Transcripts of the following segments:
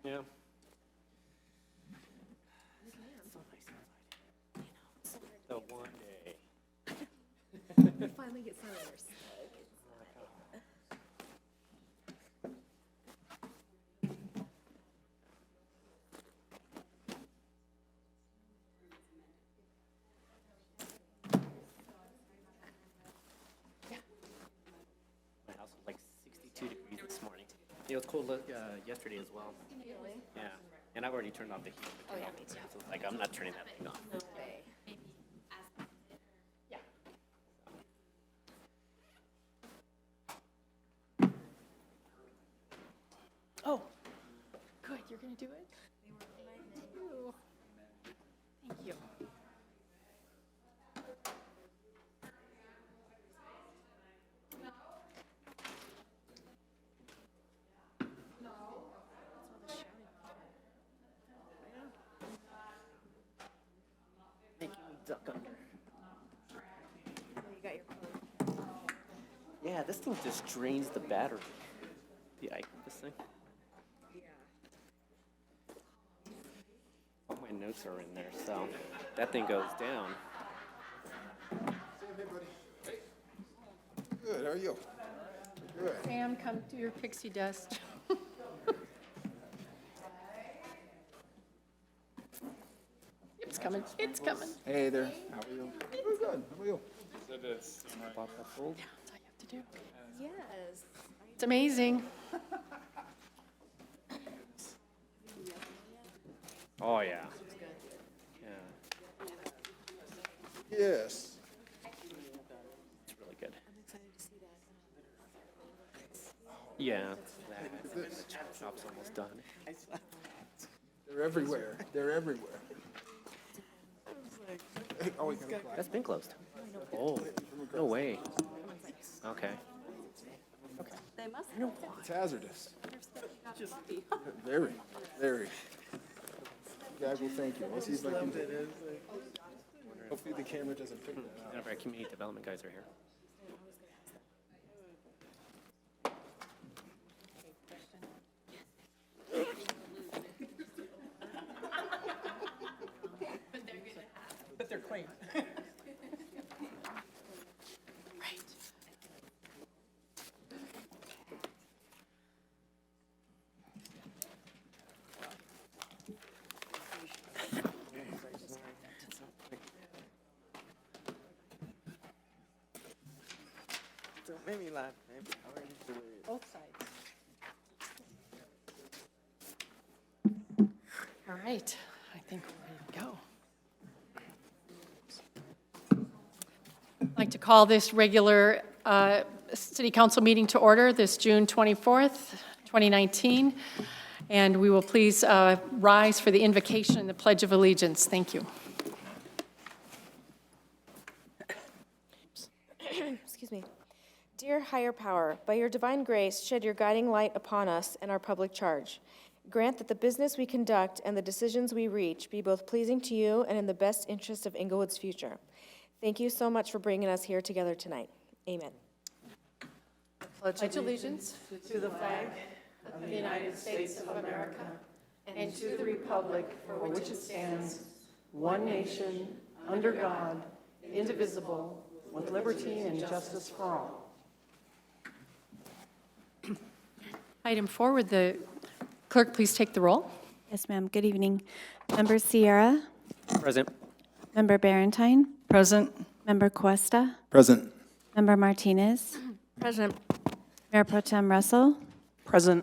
Yeah. The one day. We finally get senators. My house was like 62 degrees this morning. It was cold yesterday as well. Really? Yeah. And I've already turned off the heat. Oh, yeah, me too. So it's like, I'm not turning that thing off. No way. Yeah. Oh, good, you're gonna do it? Ooh. Thank you. Making me duck under. Oh, you got your phone. Yeah, this thing just drains the battery. This thing. Yeah. All my notes are in there, so that thing goes down. Good, how are you? Good. Sam, come do your pixie dust. It's coming, it's coming. Hey there, how are you? We're good, how are you? Pop that fold. Yeah, that's all you have to do. Yes. It's amazing. Oh, yeah. Yeah, Yes. it's really good. I'm excited to see that. Yeah. The shop's almost done. They're everywhere, they're everywhere. Hey, oh, we can apply. That's been closed. Oh, no way. Okay. They must It's hazardous. Very, very. God will thank you. Let's see if I can. Hopefully the camera doesn't pick that up. None of our community development guys are here. But they're quaint. Right. Don't make me laugh, babe. I already do it. Both sides. All right, I think we're ready to go. I'd like to call this regular city council meeting to order this June 24th, 2019. And we will please rise for the invocation and the Pledge of Allegiance. Thank you. Excuse me. Dear higher power, by your divine grace, shed your guiding light upon us and our public charge. Grant that the business we conduct and the decisions we reach be both pleasing to you and in the best interest of Englewood's future. Thank you so much for bringing us here together tonight. Amen. Pledge allegiance to the flag of the United States of America and to the republic for which it stands, one nation, under God, indivisible, with liberty and justice for all. Item 4, would the clerk please take the roll? Yes, ma'am. Good evening. Member Sierra, Present. Member Barentine, Present. Member Cuesta, Present. Member Martinez, President. Mayor Pro Tem Russell, Present.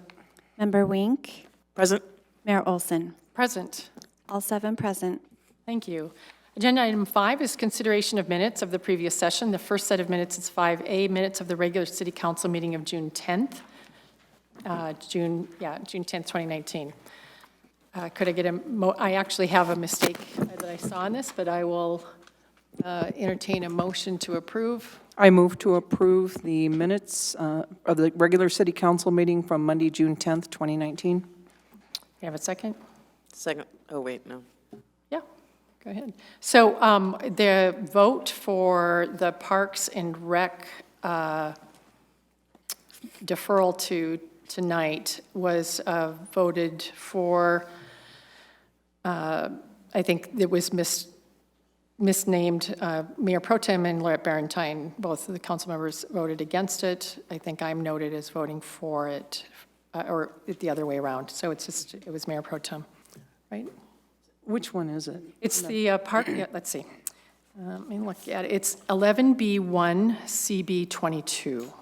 Member Wink, Present. Mayor Olson. Present. All 7 present. Thank you. Agenda item 5 is consideration of minutes of the previous session. The first set of minutes is 5A, minutes of the regular city council meeting of June 10th. June 10th, 2019. Could I get I actually have a mistake that I saw in this, but I will entertain a motion to approve. I move to approve the minutes of the regular city council meeting from Monday, June 10th, 2019. You have a second? Second, oh, wait, no. Yeah, go ahead. So the vote for the Parks and Rec deferral to tonight was voted for, I think it was misnamed Mayor Pro Tem and Laurette Barentine. Both of the council members voted against it. I think I'm noted as voting for it, or the other way around. So it's just, it was Mayor Pro Tem, right? Which one is it? It's the part, yeah, let's see. Let me look at it. It's 11B1 CB22.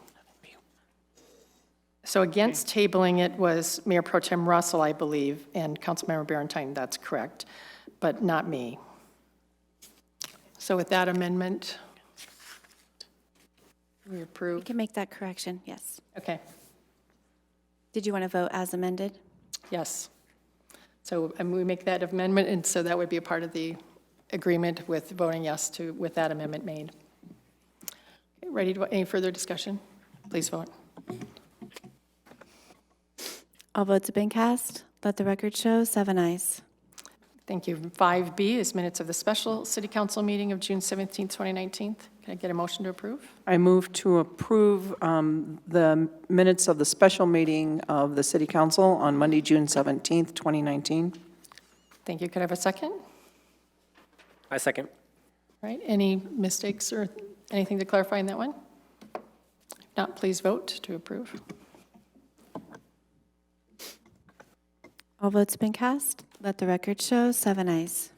So against tabling it was Mayor Pro Tem Russell, I believe, and Councilmember Barentine, that's correct, but not me. So with that amendment, we We approve. can make that correction, yes. Okay, Did you want to vote as amended? yes. So we make that amendment, and so that would be a part of the agreement with voting yes to, with that amendment made. Okay, ready to, any further discussion? Please vote. All votes have been cast. Let the record show 7 ayes. Thank you. 5B is minutes of the special city council meeting of June 17th, 2019. Can I get a motion to approve? I move to approve the minutes of the special meeting of the city council on Monday, June 17th, 2019. Thank you. Could I have a second? I second. All right, any mistakes or anything to clarify in that one? If not, please vote to approve. All votes have been cast. Let the record show 7 ayes.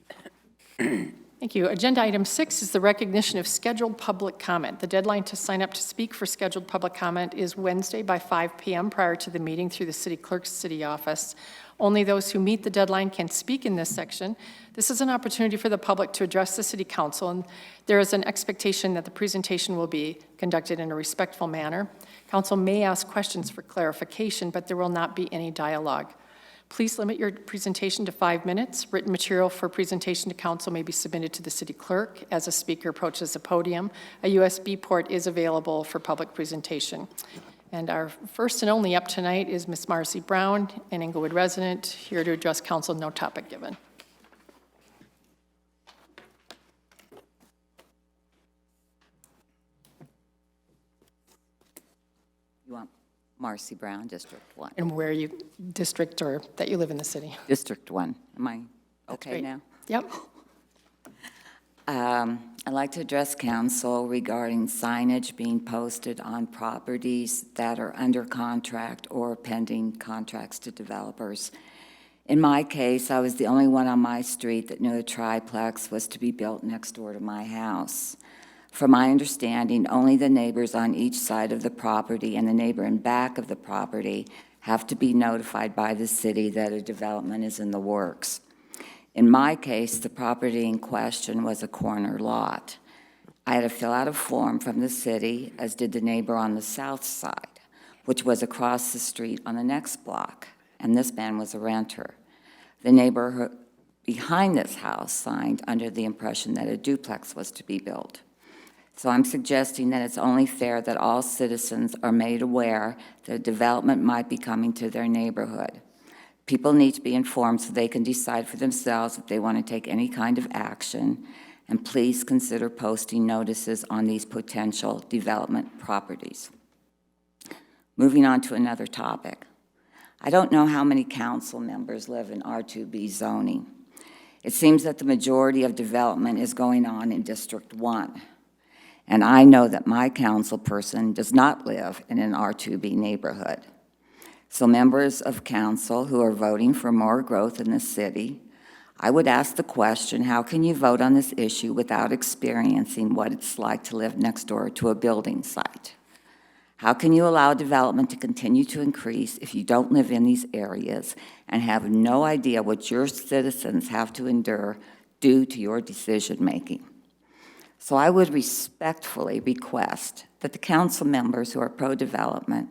Thank you. Agenda item 6 is the recognition of scheduled public comment. The deadline to sign up to speak for scheduled public comment is Wednesday by 5 p.m. prior to the meeting through the city clerk's city office. Only those who meet the deadline can speak in this section. This is an opportunity for the public to address the city council, and there is an expectation that the presentation will be conducted in a respectful manner. Council may ask questions for clarification, but there will not be any dialogue. Please limit your presentation to 5 minutes. Written material for presentation to council may be submitted to the city clerk as a speaker approaches the podium. A USB port is available for public presentation. And our first and only up tonight is Ms. Marci Brown, an Englewood resident, here to address council, no topic given. You want Marci Brown, District 1. And where you, district or that you live in the city. District 1. Am I okay great. now? Yep. I'd like to address council regarding signage being posted on properties that are under contract or pending contracts to developers. In my case, I was the only one on my street that knew a triplex was to be built next door to my house. From my understanding, only the neighbors on each side of the property and the neighbor in back of the property have to be notified by the city that a development is in the works. In my case, the property in question was a corner lot. I had to fill out a form from the city, as did the neighbor on the south side, which was across the street on the next block, and this man was a renter. The neighbor behind this house signed under the impression that a duplex was to be built. So I'm suggesting that it's only fair that all citizens are made aware that a development might be coming to their neighborhood. People need to be informed so they can decide for themselves if they want to take any kind of action, and please consider posting notices on these potential development properties. Moving on to another topic. I don't know how many council members live in R2B zoning. It seems that the majority of development is going on in District 1. And I know that my council person does not live in an R2B neighborhood. So members of council who are voting for more growth in the city, I would ask the question, how can you vote on this issue without experiencing what it's like to live next door to a building site? How can you allow development to continue to increase if you don't live in these areas and have no idea what your citizens have to endure due to your decision-making? So I would respectfully request that the council members who are pro-development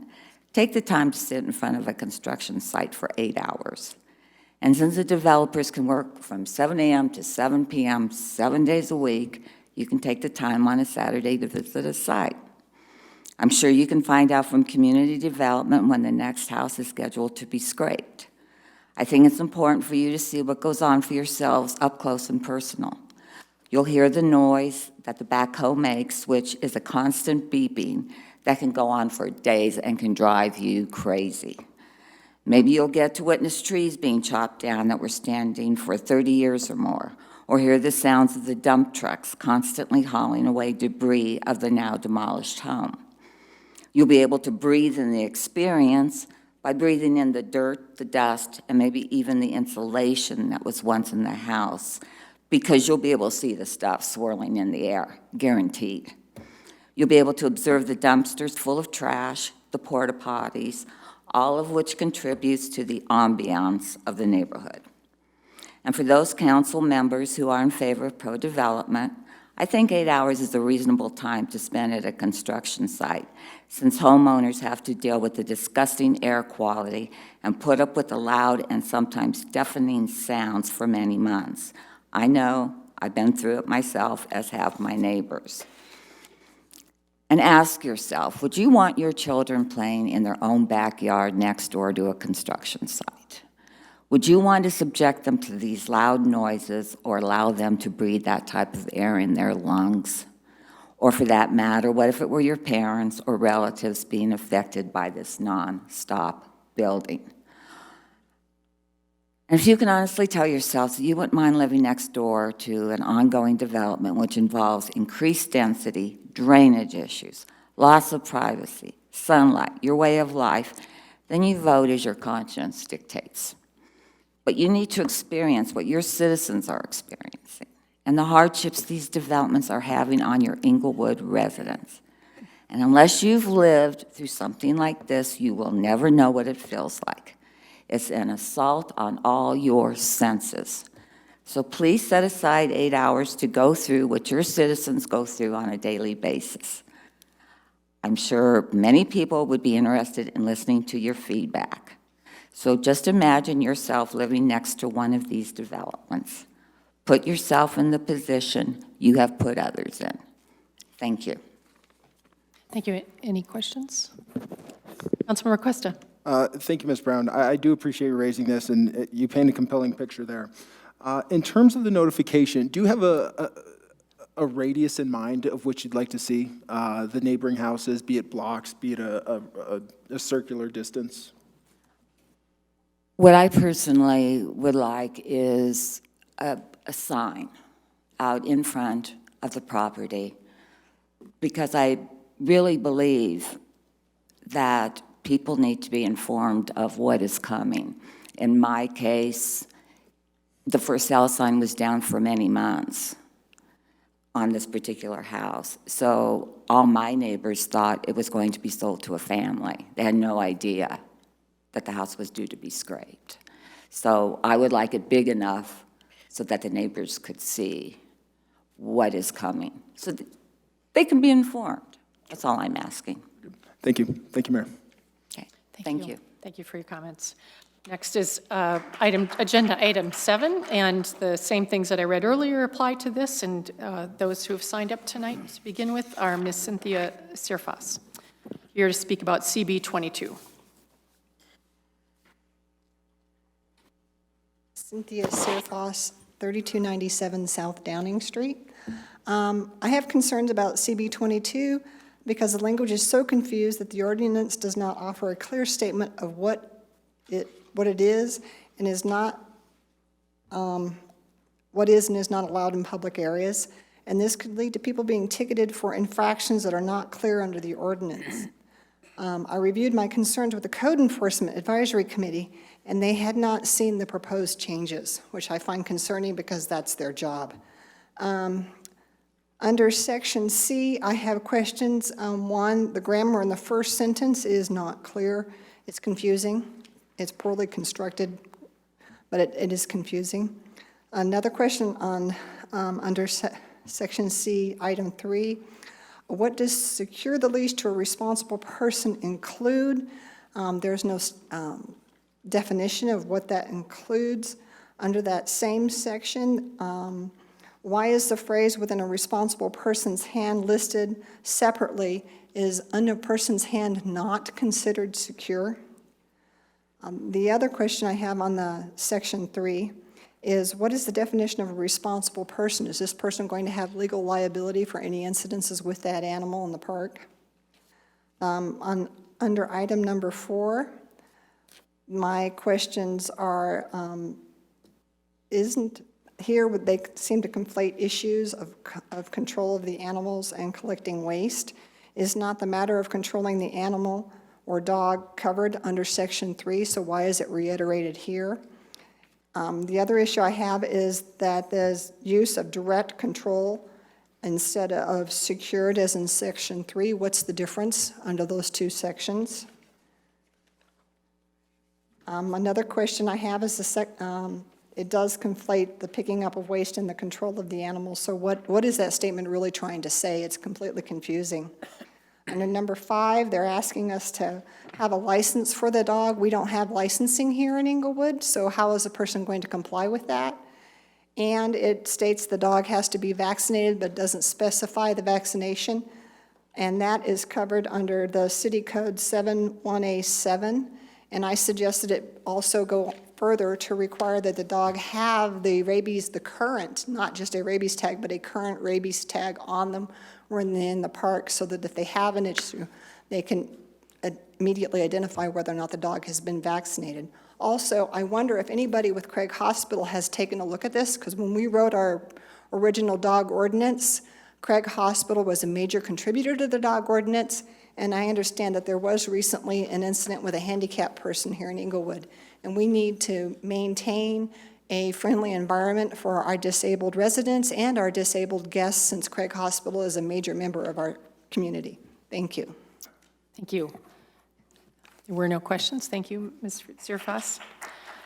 take the time to sit in front of a construction site for 8 hours. And since the developers can work from 7 a.m. to 7 p.m. 7 days a week, you can take the time on a Saturday to visit a site. I'm sure you can find out from community development when the next house is scheduled to be scraped. I think it's important for you to see what goes on for yourselves up close and personal. You'll hear the noise that the backhoe makes, which is a constant beeping that can go on for days and can drive you crazy. Maybe you'll get to witness trees being chopped down that were standing for 30 years or more, or hear the sounds of the dump trucks constantly hauling away debris of the now demolished home. You'll be able to breathe in the experience by breathing in the dirt, the dust, and maybe even the insulation that was once in the house, because you'll be able to see the stuff swirling in the air, guaranteed. You'll be able to observe the dumpsters full of trash, the porta potties, all of which contributes to the ambiance of the neighborhood. And for those council members who are in favor of pro-development, I think 8 hours is a reasonable time to spend at a construction site, since homeowners have to deal with the disgusting air quality and put up with the loud and sometimes deafening sounds for many months. I know, I've been through it myself, as have my neighbors. And ask yourself, would you want your children playing in their own backyard next door to a construction site? Would you want to subject them to these loud noises or allow them to breathe that type of air in their lungs? Or for that matter, what if it were your parents or relatives being affected by this non-stop building? And if you can honestly tell yourselves that you wouldn't mind living next door to an ongoing development which involves increased density, drainage issues, loss of privacy, sunlight, your way of life, then you vote as your conscience dictates. But you need to experience what your citizens are experiencing and the hardships these developments are having on your Englewood residents. And unless you've lived through something like this, you will never know what it feels like. It's an assault on all your senses. So please set aside 8 hours to go through what your citizens go through on a daily basis. I'm sure many people would be interested in listening to your feedback. So just imagine yourself living next to one of these developments. Put yourself in the position you have put others in. Thank you. Thank you. Any questions? Councilmember Cuesta. Thank you, Ms. Brown. I do appreciate you raising this, and you paint a compelling picture there. In terms of the notification, do you have a radius in mind of which you'd like to see the neighboring houses, be it blocks, be it a circular distance? What I personally would like is a sign out in front of the property, because I really believe that people need to be informed of what is coming. In my case, the for sale sign was down for many months on this particular house. So all my neighbors thought it was going to be sold to a family. They had no idea that the house was due to be scraped. So I would like it big enough so that the neighbors could see what is coming, so that they can be informed. That's all I'm asking. Thank you. Thank you, Mayor. Okay, thank you. Thank you for your comments. Next is agenda item 7, and the same things that I read earlier apply to this, and those who have signed up tonight to begin with are Ms. Cynthia Sirfas, here to speak about CB 22. Cynthia Sirfas, 3297 South Downing Street. I have concerns about CB 22 because the language is so confused that the ordinance does not offer a clear statement of what it is and is not, what is and is not allowed in public areas. And this could lead to people being ticketed for infractions that are not clear under the ordinance. I reviewed my concerns with the Code Enforcement Advisory Committee, and they had not seen the proposed changes, which I find concerning because that's their job. Under Section C, I have questions. One, the grammar in the first sentence is not clear. It's confusing. It's poorly constructed, but it is confusing. Another question on under Section C, Item 3, what does secure the lease to a responsible person include? There's no definition of what that includes. Under that same section, why is the phrase within a responsible person's hand listed separately? Is under a person's hand not considered secure? The other question I have on the Section 3 is, what is the definition of a responsible person? Is this person going to have legal liability for any incidences with that animal in the park? Under item number 4, My questions are, isn't here, would they seem to conflate issues of control of the animals and collecting waste? Is not the matter of controlling the animal or dog covered under Section 3, so why is it reiterated here? The other issue I have is that there's use of direct control instead of secured as in Section 3. What's the difference under those two sections? Another question I have is it does conflate the picking up of waste and the control of the animals. So what is that statement really trying to say? It's completely confusing. Under number 5, they're asking us to have a license for the dog. We don't have licensing here in Englewood, so how is a person going to comply with that? And it states the dog has to be vaccinated, but doesn't specify the vaccination. And that is covered under the City Code 71A7. And I suggested it also go further to require that the dog have the rabies, the current, not just a rabies tag, but a current rabies tag on them when they're in the park, so that if they have an issue, they can immediately identify whether or not the dog has been vaccinated. Also, I wonder if anybody with Craig Hospital has taken a look at this, because when we wrote our original dog ordinance, Craig Hospital was a major contributor to the dog ordinance, and I understand that there was recently an incident with a handicapped person here in Englewood, and we need to maintain a friendly environment for our disabled residents and our disabled guests, since Craig Hospital is a major member of our community. Thank you. Thank you. There were no questions. Thank you, Ms. Zierfoss.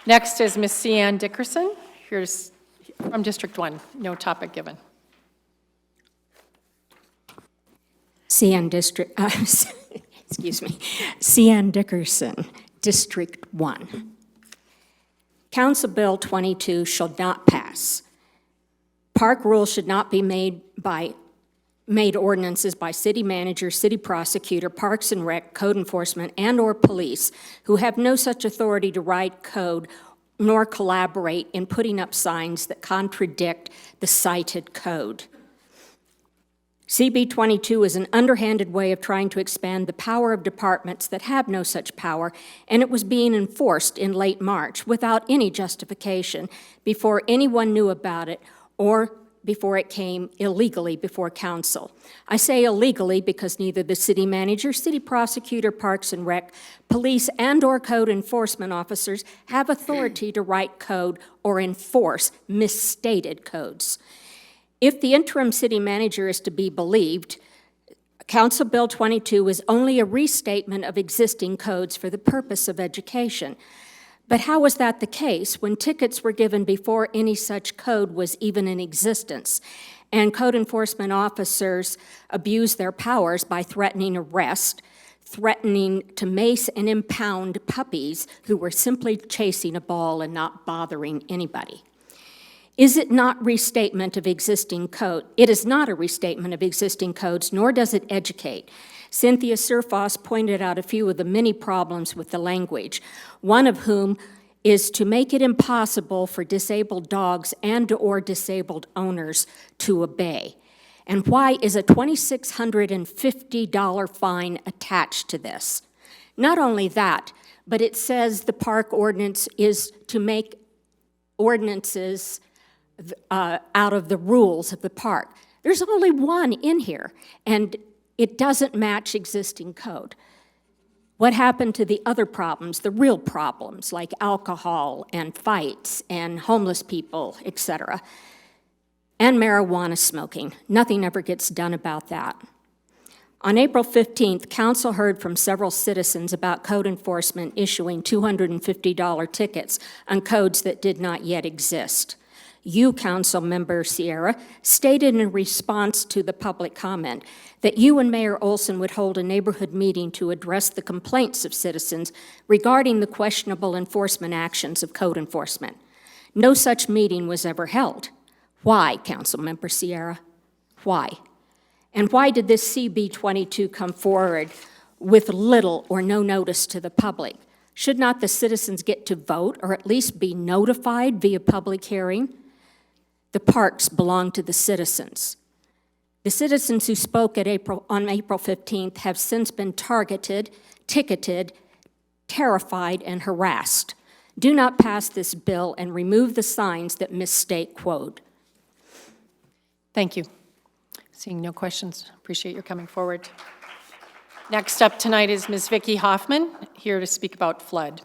Next is Ms. Cian Dickerson. Here's from District 1. No topic given. Cian Dickerson, District 1. Council Bill 22 shall not pass. Park rules should not be made ordinances by city manager, city prosecutor, Parks and Rec, code enforcement, and/or police who have no such authority to write code nor collaborate in putting up signs that contradict the cited code. CB 22 is an underhanded way of trying to expand the power of departments that have no such power, and it was being enforced in late March without any justification before anyone knew about it or before it came illegally before council. I say illegally because neither the city manager, city prosecutor, Parks and Rec, police, and/or code enforcement officers have authority to write code or enforce misstated codes. If the interim city manager is to be believed, Council Bill 22 is only a restatement of existing codes for the purpose of education. But how was that the case when tickets were given before any such code was even in existence, and code enforcement officers abused their powers by threatening arrest, threatening to mace and impound puppies who were simply chasing a ball and not bothering anybody? Is it not restatement of existing code? It is not a restatement of existing codes, nor does it educate. Cynthia Zierfoss pointed out a few of the many problems with the language, one of whom is to make it impossible for disabled dogs and/or disabled owners to obey. And why is a $2,650 fine attached to this? Not only that, but it says the park ordinance is to make ordinances out of the rules of the park. There's only one in here, and it doesn't match existing code. What happened to the other problems, the real problems, like alcohol and fights and homeless people, etc., and marijuana smoking? Nothing ever gets done about that. On April 15th, Council heard from several citizens about code enforcement issuing $250 tickets on codes that did not yet exist. You, Council Member Sierra, stated in response to the public comment that you and Mayor Olson would hold a neighborhood meeting to address the complaints of citizens regarding the questionable enforcement actions of code enforcement. No such meeting was ever held. Why, Council Member Sierra? Why? And why did this CB 22 come forward with little or no notice to the public? Should not the citizens get to vote or at least be notified via public hearing? The parks belong to the citizens. The citizens who spoke on April 15th have since been targeted, ticketed, terrified and harassed. Do not pass this bill and remove the signs that misstate quote. Thank you. Seeing no questions, appreciate your coming forward. Next up tonight is Ms. Vicki Hoffman, here to speak about flood.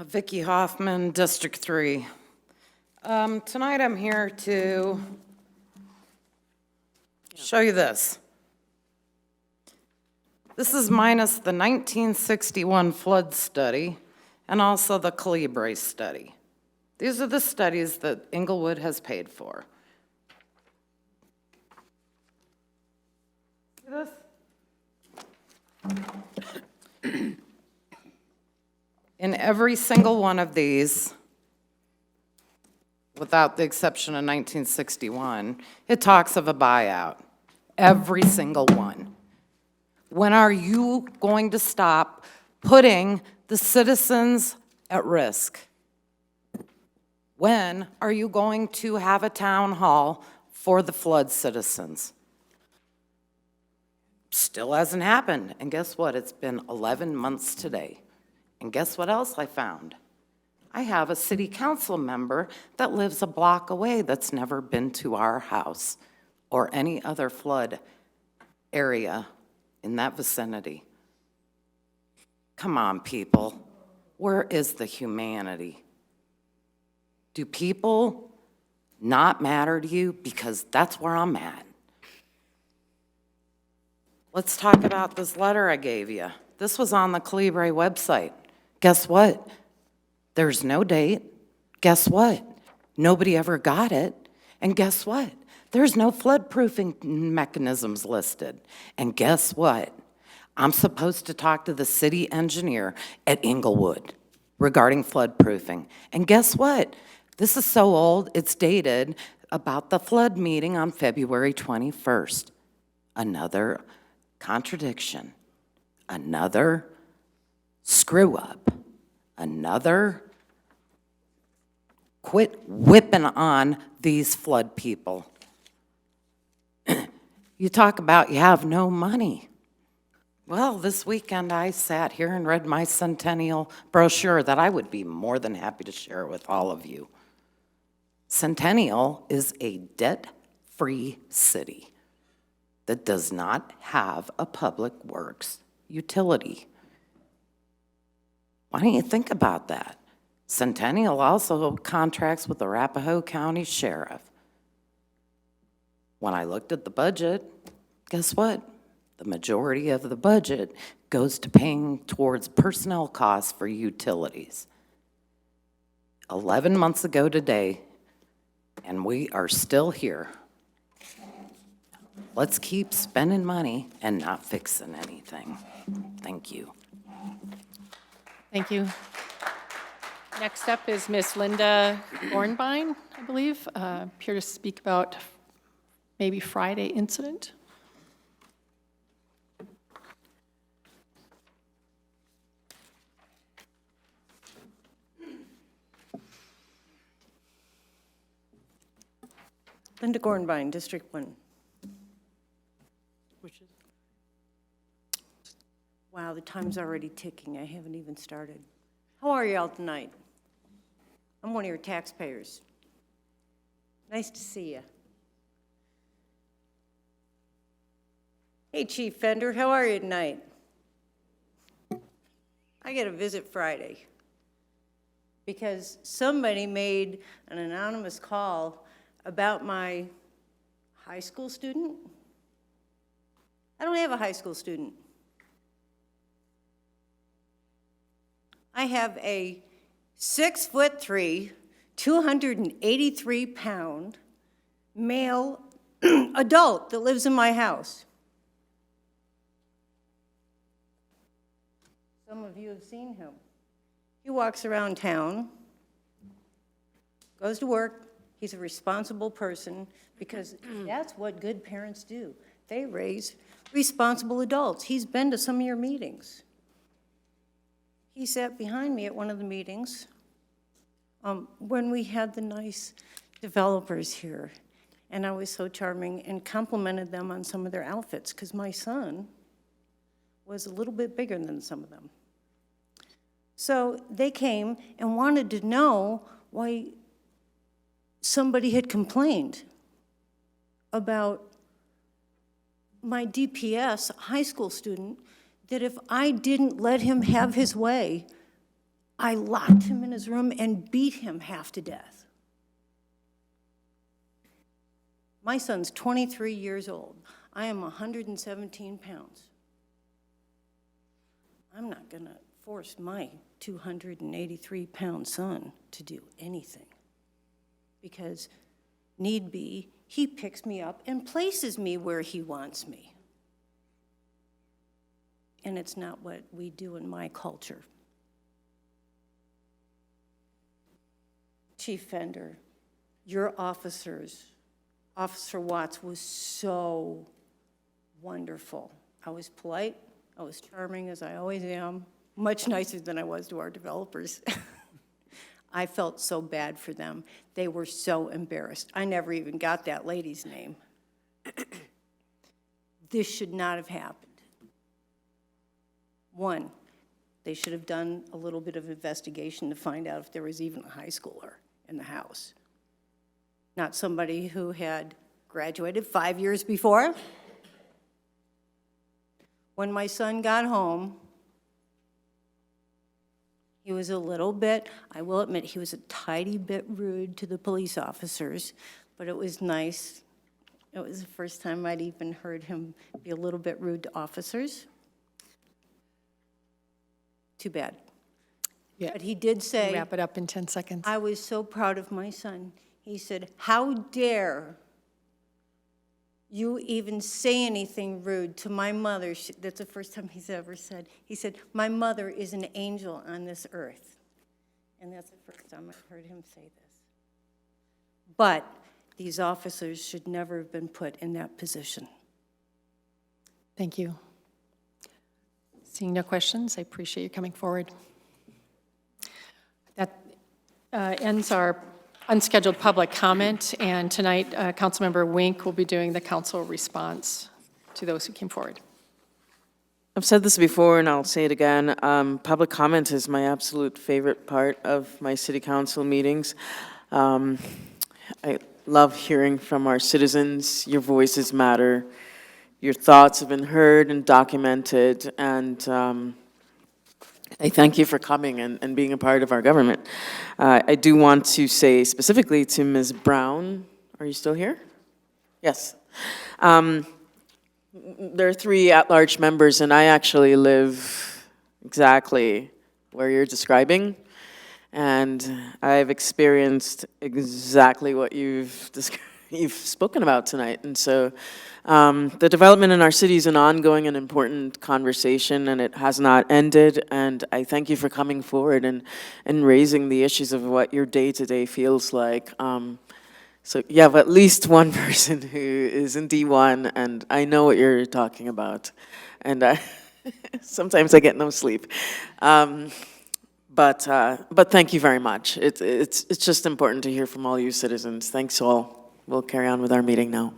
Vicki Hoffman, District 3. Tonight I'm here to show you this. This is minus the 1961 flood study and also the Calibre study. These are the studies that Englewood has paid for. See this? In every single one of these, without the exception of 1961, it talks of a buyout. Every single one. When are you going to stop putting the citizens at risk? When are you going to have a town hall for the flood citizens? Still hasn't happened. And guess what? It's been 11 months today. And guess what else I found? I have a city council member that lives a block away that's never been to our house or any other flood area in that vicinity. Come on, people. Where is the humanity? Do people not matter to you? Because that's where I'm at. Let's talk about this letter I gave you. This was on the Calibre website. Guess what? There's no date. Guess what? Nobody ever got it. And guess what? There's no flood-proofing mechanisms listed. And guess what? I'm supposed to talk to the city engineer at Englewood regarding flood-proofing. And guess what? This is so old, it's dated about the flood meeting on February 21st. Another contradiction. Another screw up, another quit whipping on these flood people. You talk about you have no money. Well, this weekend I sat here and read my centennial brochure that I would be more than happy to share with all of you. Centennial is a debt-free city that does not have a public works utility. Why don't you think about that? Centennial also contracts with the Arapahoe County Sheriff. When I looked at the budget, guess what? The majority of the budget goes to paying towards personnel costs for utilities. 11 months ago today, and we are still here. Let's keep spending money and not fixing anything. Thank you. Thank you. Next up is Ms. Linda Gornbein, I believe, here to speak about maybe Friday incident. Linda Gornbein, District 1. Which is? Wow, the time's already ticking. I haven't even started. How are y'all tonight? I'm one of your taxpayers. Nice to see you. Hey, Chief Fender, how are you tonight? I get a visit Friday because somebody made an anonymous call about my high school student. I don't have a high school student. I have a 6'3", 283-pound male adult that lives in my house. Some of you have seen him. He walks around town, goes to work, He's a responsible person because that's what good parents do. They raise responsible adults. He's been to some of your meetings. He sat behind me at one of the meetings when we had the nice developers here. And I was so charming and complimented them on some of their outfits because my son was a little bit bigger than some of them. So they came and wanted to know why somebody had complained about my DPS high school student, that if I didn't let him have his way, I locked him in his room and beat him half to death. My son's 23 years old. I am 117 pounds. I'm not going to force my 283-pound son to do anything because, need be, he picks me up and places me where he wants me. And it's not what we do in my culture. Chief Fender, your officers, Officer Watts was so wonderful. I was polite, I was charming as I always am, much nicer than I was to our developers. I felt so bad for them. They were so embarrassed. I never even got that lady's name. This should not have happened. One, they should have done a little bit of investigation to find out if there was even a high schooler in the house. Not somebody who had graduated 5 years before. When my son got home, he was a little bit, I will admit, he was a tidy bit rude to the police officers, but it was nice. It was the first time I'd even heard him be a little bit rude to officers. Too bad. Yeah. But he did say, Wrap it up in 10 seconds. I was so proud of my son. He said, how dare you even say anything rude to my mother? That's the first time he's ever said. He said, my mother is an angel on this earth. And that's the first time I've heard him say this. But these officers should never have been put in that position. Thank you. Seeing no questions, I appreciate you coming forward. That ends our unscheduled public comment, and tonight, Councilmember Wink will be doing the council response to those who came forward. I've said this before, and I'll say it again. Public comment is my absolute favorite part of my city council meetings. I love hearing from our citizens. Your voices matter. Your thoughts have been heard and documented, and I thank you for coming and being a part of our government. I do want to say specifically to Ms. Brown, are you still here? Yes. There are 3 at-large members, and I actually live exactly where you're describing, and I've experienced exactly what you've spoken about tonight. And so the development in our city is an ongoing and important conversation, and it has not ended. And I thank you for coming forward and raising the issues of what your day-to-day feels like. So you have at least one person who is in D1, and I know what you're talking about. And sometimes I get no sleep. But thank you very much. It's just important to hear from all you citizens. Thanks all. We'll carry on with our meeting now,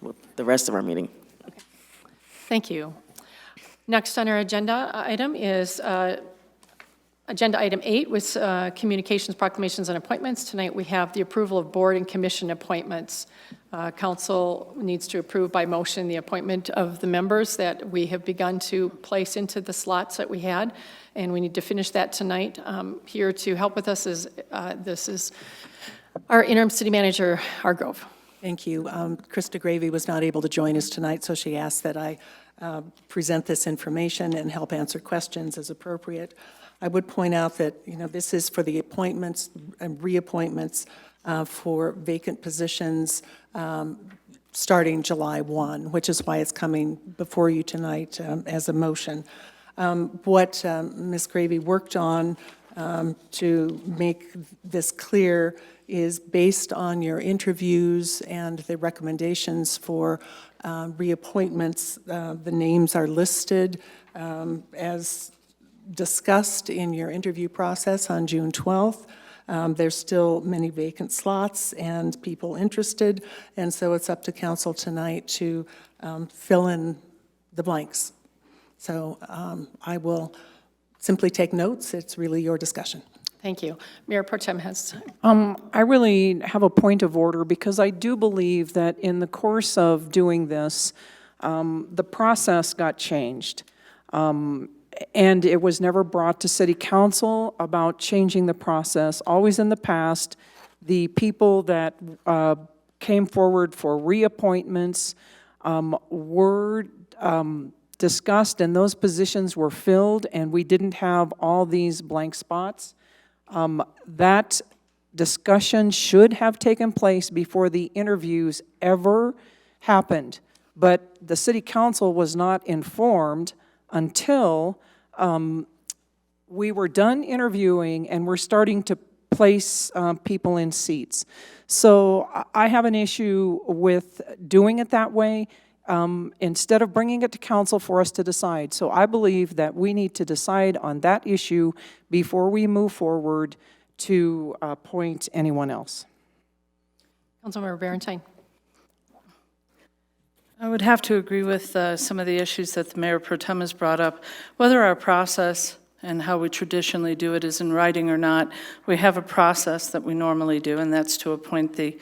with the rest of our meeting. Okay. Thank you. Next on our agenda item is agenda item 8 with communications, proclamations, and appointments. Tonight we have the approval of board and commission appointments. Council needs to approve by motion the appointment of the members that we have begun to place into the slots that we had, and we need to finish that tonight. Here to help with us is our interim city manager, Hargrove. Thank you. Krista Gravy was not able to join us tonight, so she asked that I present this information and help answer questions as appropriate. I would point out that, this is for the appointments and reappointments for vacant positions starting July 1, which is why it's coming before you tonight as a motion. What Ms. Gravy worked on to make this clear, is based on your interviews and the recommendations for reappointments. The names are listed as discussed in your interview process on June 12th. There's still many vacant slots and people interested, and so it's up to council tonight to fill in the blanks. So I will simply take notes. It's really your discussion. Thank you. Mayor Pro Tem has. I really have a point of order because I do believe that in the course of doing this, the process got changed. And it was never brought to City Council about changing the process. Always in the past, the people that came forward for reappointments were discussed, and those positions were filled, and we didn't have all these blank spots. That discussion should have taken place before the interviews ever happened, but the City Council was not informed until we were done interviewing and we're starting to place people in seats. So I have an issue with doing it that way instead of bringing it to council for us to decide. So I believe that we need to decide on that issue before we move forward to appoint anyone else. Councilmember Barentine. I would have to agree with some of the issues that the Mayor Pro Tem has brought up. Whether our process and how we traditionally do it is in writing or not, we have a process that we normally do, and that's to appoint the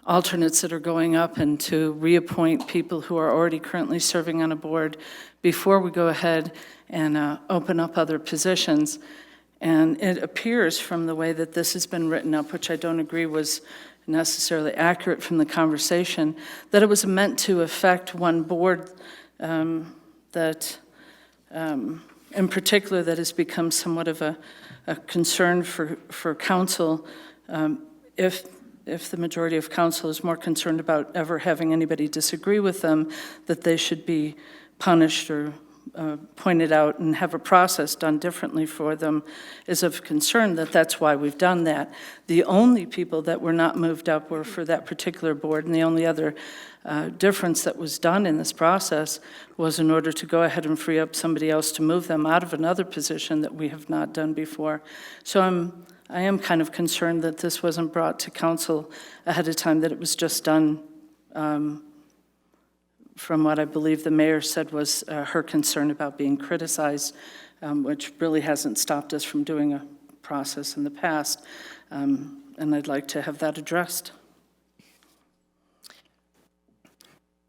alternates that are going up and to reappoint people who are already currently serving on a board before we go ahead and open up other positions. And it appears from the way that this has been written up, which I don't agree was necessarily accurate from the conversation, that it was meant to affect one board that, in particular, that has become somewhat of a concern for council. If the majority of council is more concerned about ever having anybody disagree with them, that they should be punished or pointed out and have a process done differently for them is of concern. That's why we've done that. The only people that were not moved up were for that particular board, and the only other difference that was done in this process was in order to go ahead and free up somebody else to move them out of another position that we have not done before. So I am kind of concerned that this wasn't brought to council ahead of time, that it was just done from what I believe the mayor said was her concern about being criticized, which really hasn't stopped us from doing a process in the past. And I'd like to have that addressed.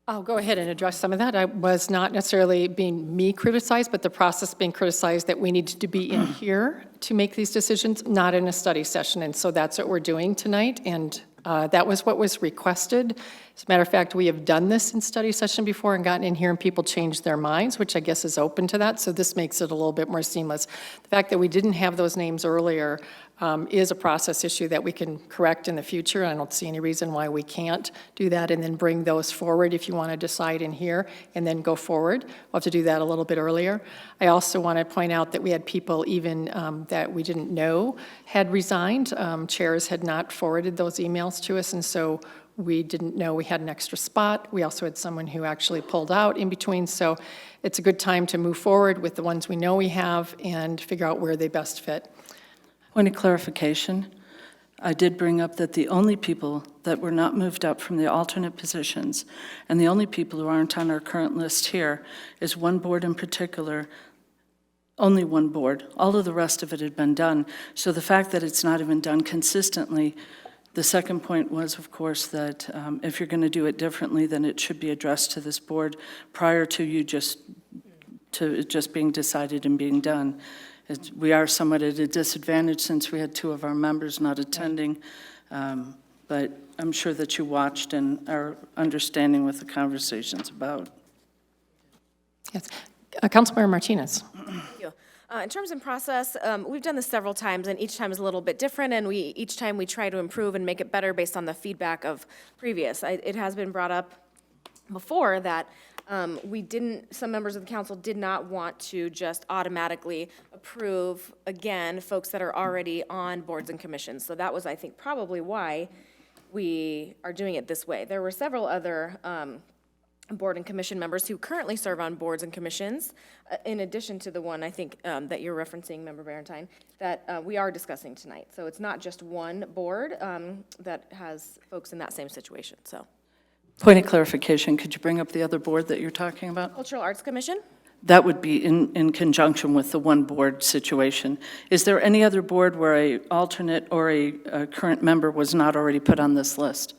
I'll go ahead and address some of that. I was not necessarily being me criticized, but the process being criticized that we needed to be in here to make these decisions, not in a study session. And so that's what we're doing tonight. And that was what was requested. As a matter of fact, we have done this in study session before and gotten in here and people changed their minds, which I guess is open to that. So this makes it a little bit more seamless. The fact that we didn't have those names earlier is a process issue that we can correct in the future. I don't see any reason why we can't do that and then bring those forward if you want to decide in here and then go forward. We'll have to do that a little bit earlier. I also want to point out that we had people even that we didn't know had resigned. Chairs had not forwarded those emails to us, and so we didn't know we had an extra spot. We also had someone who actually pulled out in between, so it's a good time to move forward with the ones we know we have and figure out where they best fit. Point of clarification, I did bring up that the only people that were not moved up from the alternate positions and the only people who aren't on our current list here is one board in particular, only one board. All of the rest of it had been done. So the fact that it's not even done consistently. The second point was, of course, that if you're going to do it differently, then it should be addressed to this board prior to you just being decided and being done. We are somewhat at a disadvantage since we had two of our members not attending, but I'm sure that you watched and are understanding what the conversation's about. Yes. Councilmember Martinez. Thank you. In terms of process, we've done this several times, and each time is a little bit different, and each time we try to improve and make it better based on the feedback of previous. It has been brought up before that some members of the council did not want to just automatically approve, again, folks that are already on boards and commissions. So that was, I think, probably why we are doing it this way. There were several other board and commission members who currently serve on boards and commissions, in addition to the one, I think, that you're referencing, Member Barentine, that we are discussing tonight. So it's not just one board that has folks in that same situation, so. Point of clarification, could you bring up the other board that you're talking about? Cultural Arts Commission? That would be in conjunction with the one board situation. Is there any other board where a alternate or a current member was not already put on this list?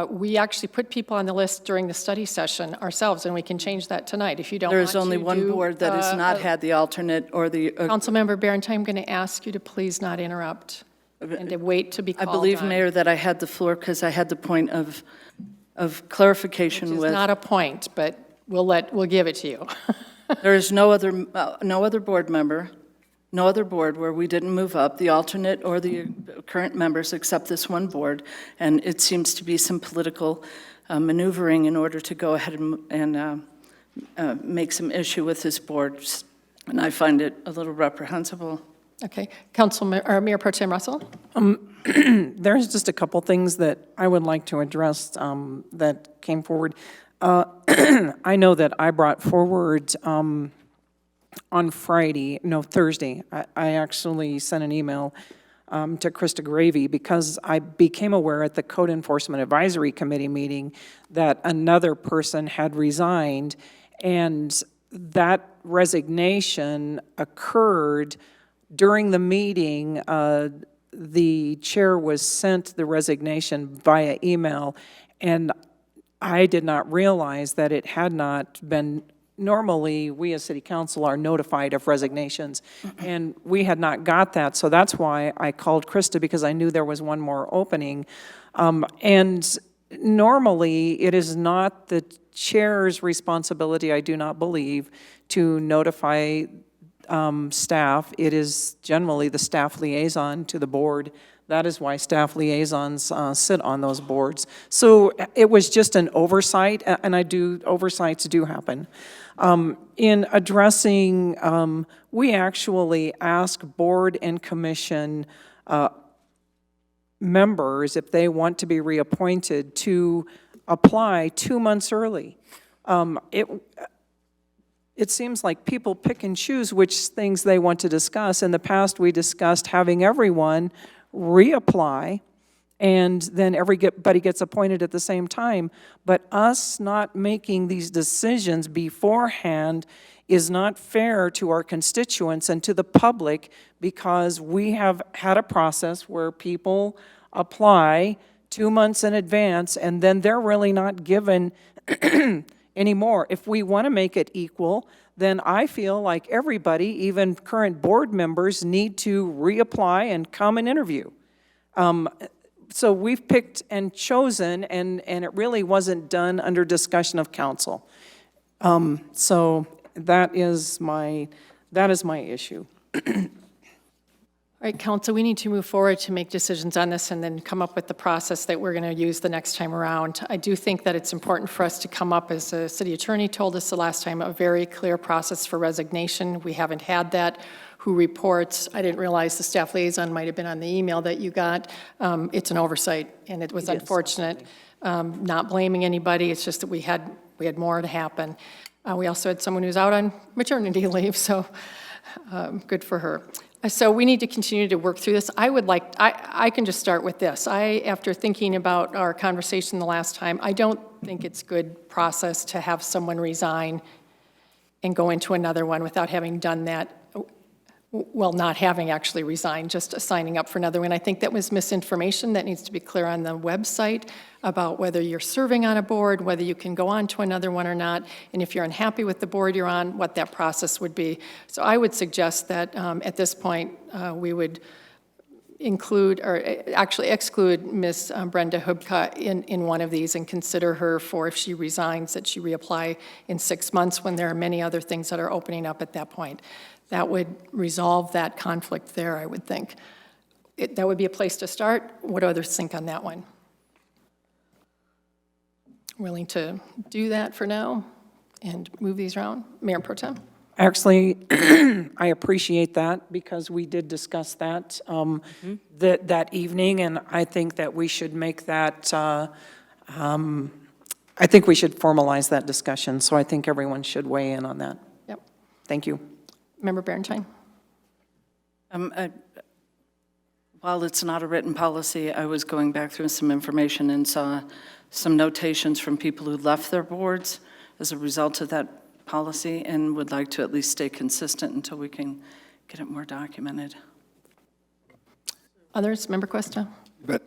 We actually put people on the list during the study session ourselves, and we can change that tonight if you don't want to. There's only one board that has not had the alternate or the. Councilmember Barentine, I'm going to ask you to please not interrupt and to wait to be called I believe, on. Mayor, that I had the floor because I had the point of clarification Which with. is not a point, but we'll give it to you. There is no other board member, no other board where we didn't move up the alternate or the current members except this one board. And it seems to be some political maneuvering in order to go ahead and make some issue with this board. And I find it a little reprehensible. Okay. Mayor Pro Tem Russell? There's just a couple things that I would like to address that came forward. I know that I brought forward on Thursday, I actually sent an email to Krista Gravy because I became aware at the Code Enforcement Advisory Committee meeting that another person had resigned, and that resignation occurred during the meeting. The chair was sent the resignation via email, and I did not realize that it had not been. Normally, we as city council are notified of resignations, and we had not got that, so that's why I called Krista, because I knew there was one more opening. And normally, it is not the chair's responsibility, I do not believe, to notify staff. It is generally the staff liaison to the board. That is why staff liaisons sit on those boards. So it was just an oversight, and oversights do happen. In addressing, we actually ask board and commission members, if they want to be reappointed, to apply 2 months early. It seems like people pick and choose which things they want to discuss. In the past, we discussed having everyone reapply, and then everybody gets appointed at the same time. But us not making these decisions beforehand is not fair to our constituents and to the public, because we have had a process where people apply 2 months in advance, and then they're really not given anymore. If we want to make it equal, then I feel like everybody, even current board members, need to reapply and come and interview. So we've picked and chosen, and it really wasn't done under discussion of council. So that is my issue. All right, council, we need to move forward to make decisions on this and then come up with the process that we're going to use the next time around. I do think that it's important for us to come up, as the city attorney told us the last time, a very clear process for resignation. We haven't had that. Who reports? I didn't realize the staff liaison might have been on the email that you got. It's an oversight, and it was unfortunate. Not blaming anybody, it's just that we had more to happen. We also had someone who's out on maternity leave, so good for her. So we need to continue to work through this. I can just start with this. After thinking about our conversation the last time, I don't think it's good process to have someone resign and go into another one without having done that. Well, not having actually resigned, just signing up for another one. I think that was misinformation that needs to be clear on the website about whether you're serving on a board, whether you can go on to another one or not, and if you're unhappy with the board you're on, what that process would be. So I would suggest that at this point we would include, or actually exclude Ms. Brenda Hubka in one of these and consider her for, if she resigns, that she reapply in 6 months when there are many other things that are opening up at that point. That would resolve that conflict there, I would think. That would be a place to start. What do others think on that one? willing to do that for now and move these around? Mayor Pro Tem? Actually, I appreciate that because we did discuss that that evening, and I think that we should make that, I think we should formalize that discussion, so I think everyone should weigh in on that. Yep. Thank you. Member Berentine? While it's not a written policy, I was going back through some information and saw some notations from people who left their boards as a result of that policy and would like to at least stay consistent until we can get it more documented. Others? Member Cuesta? But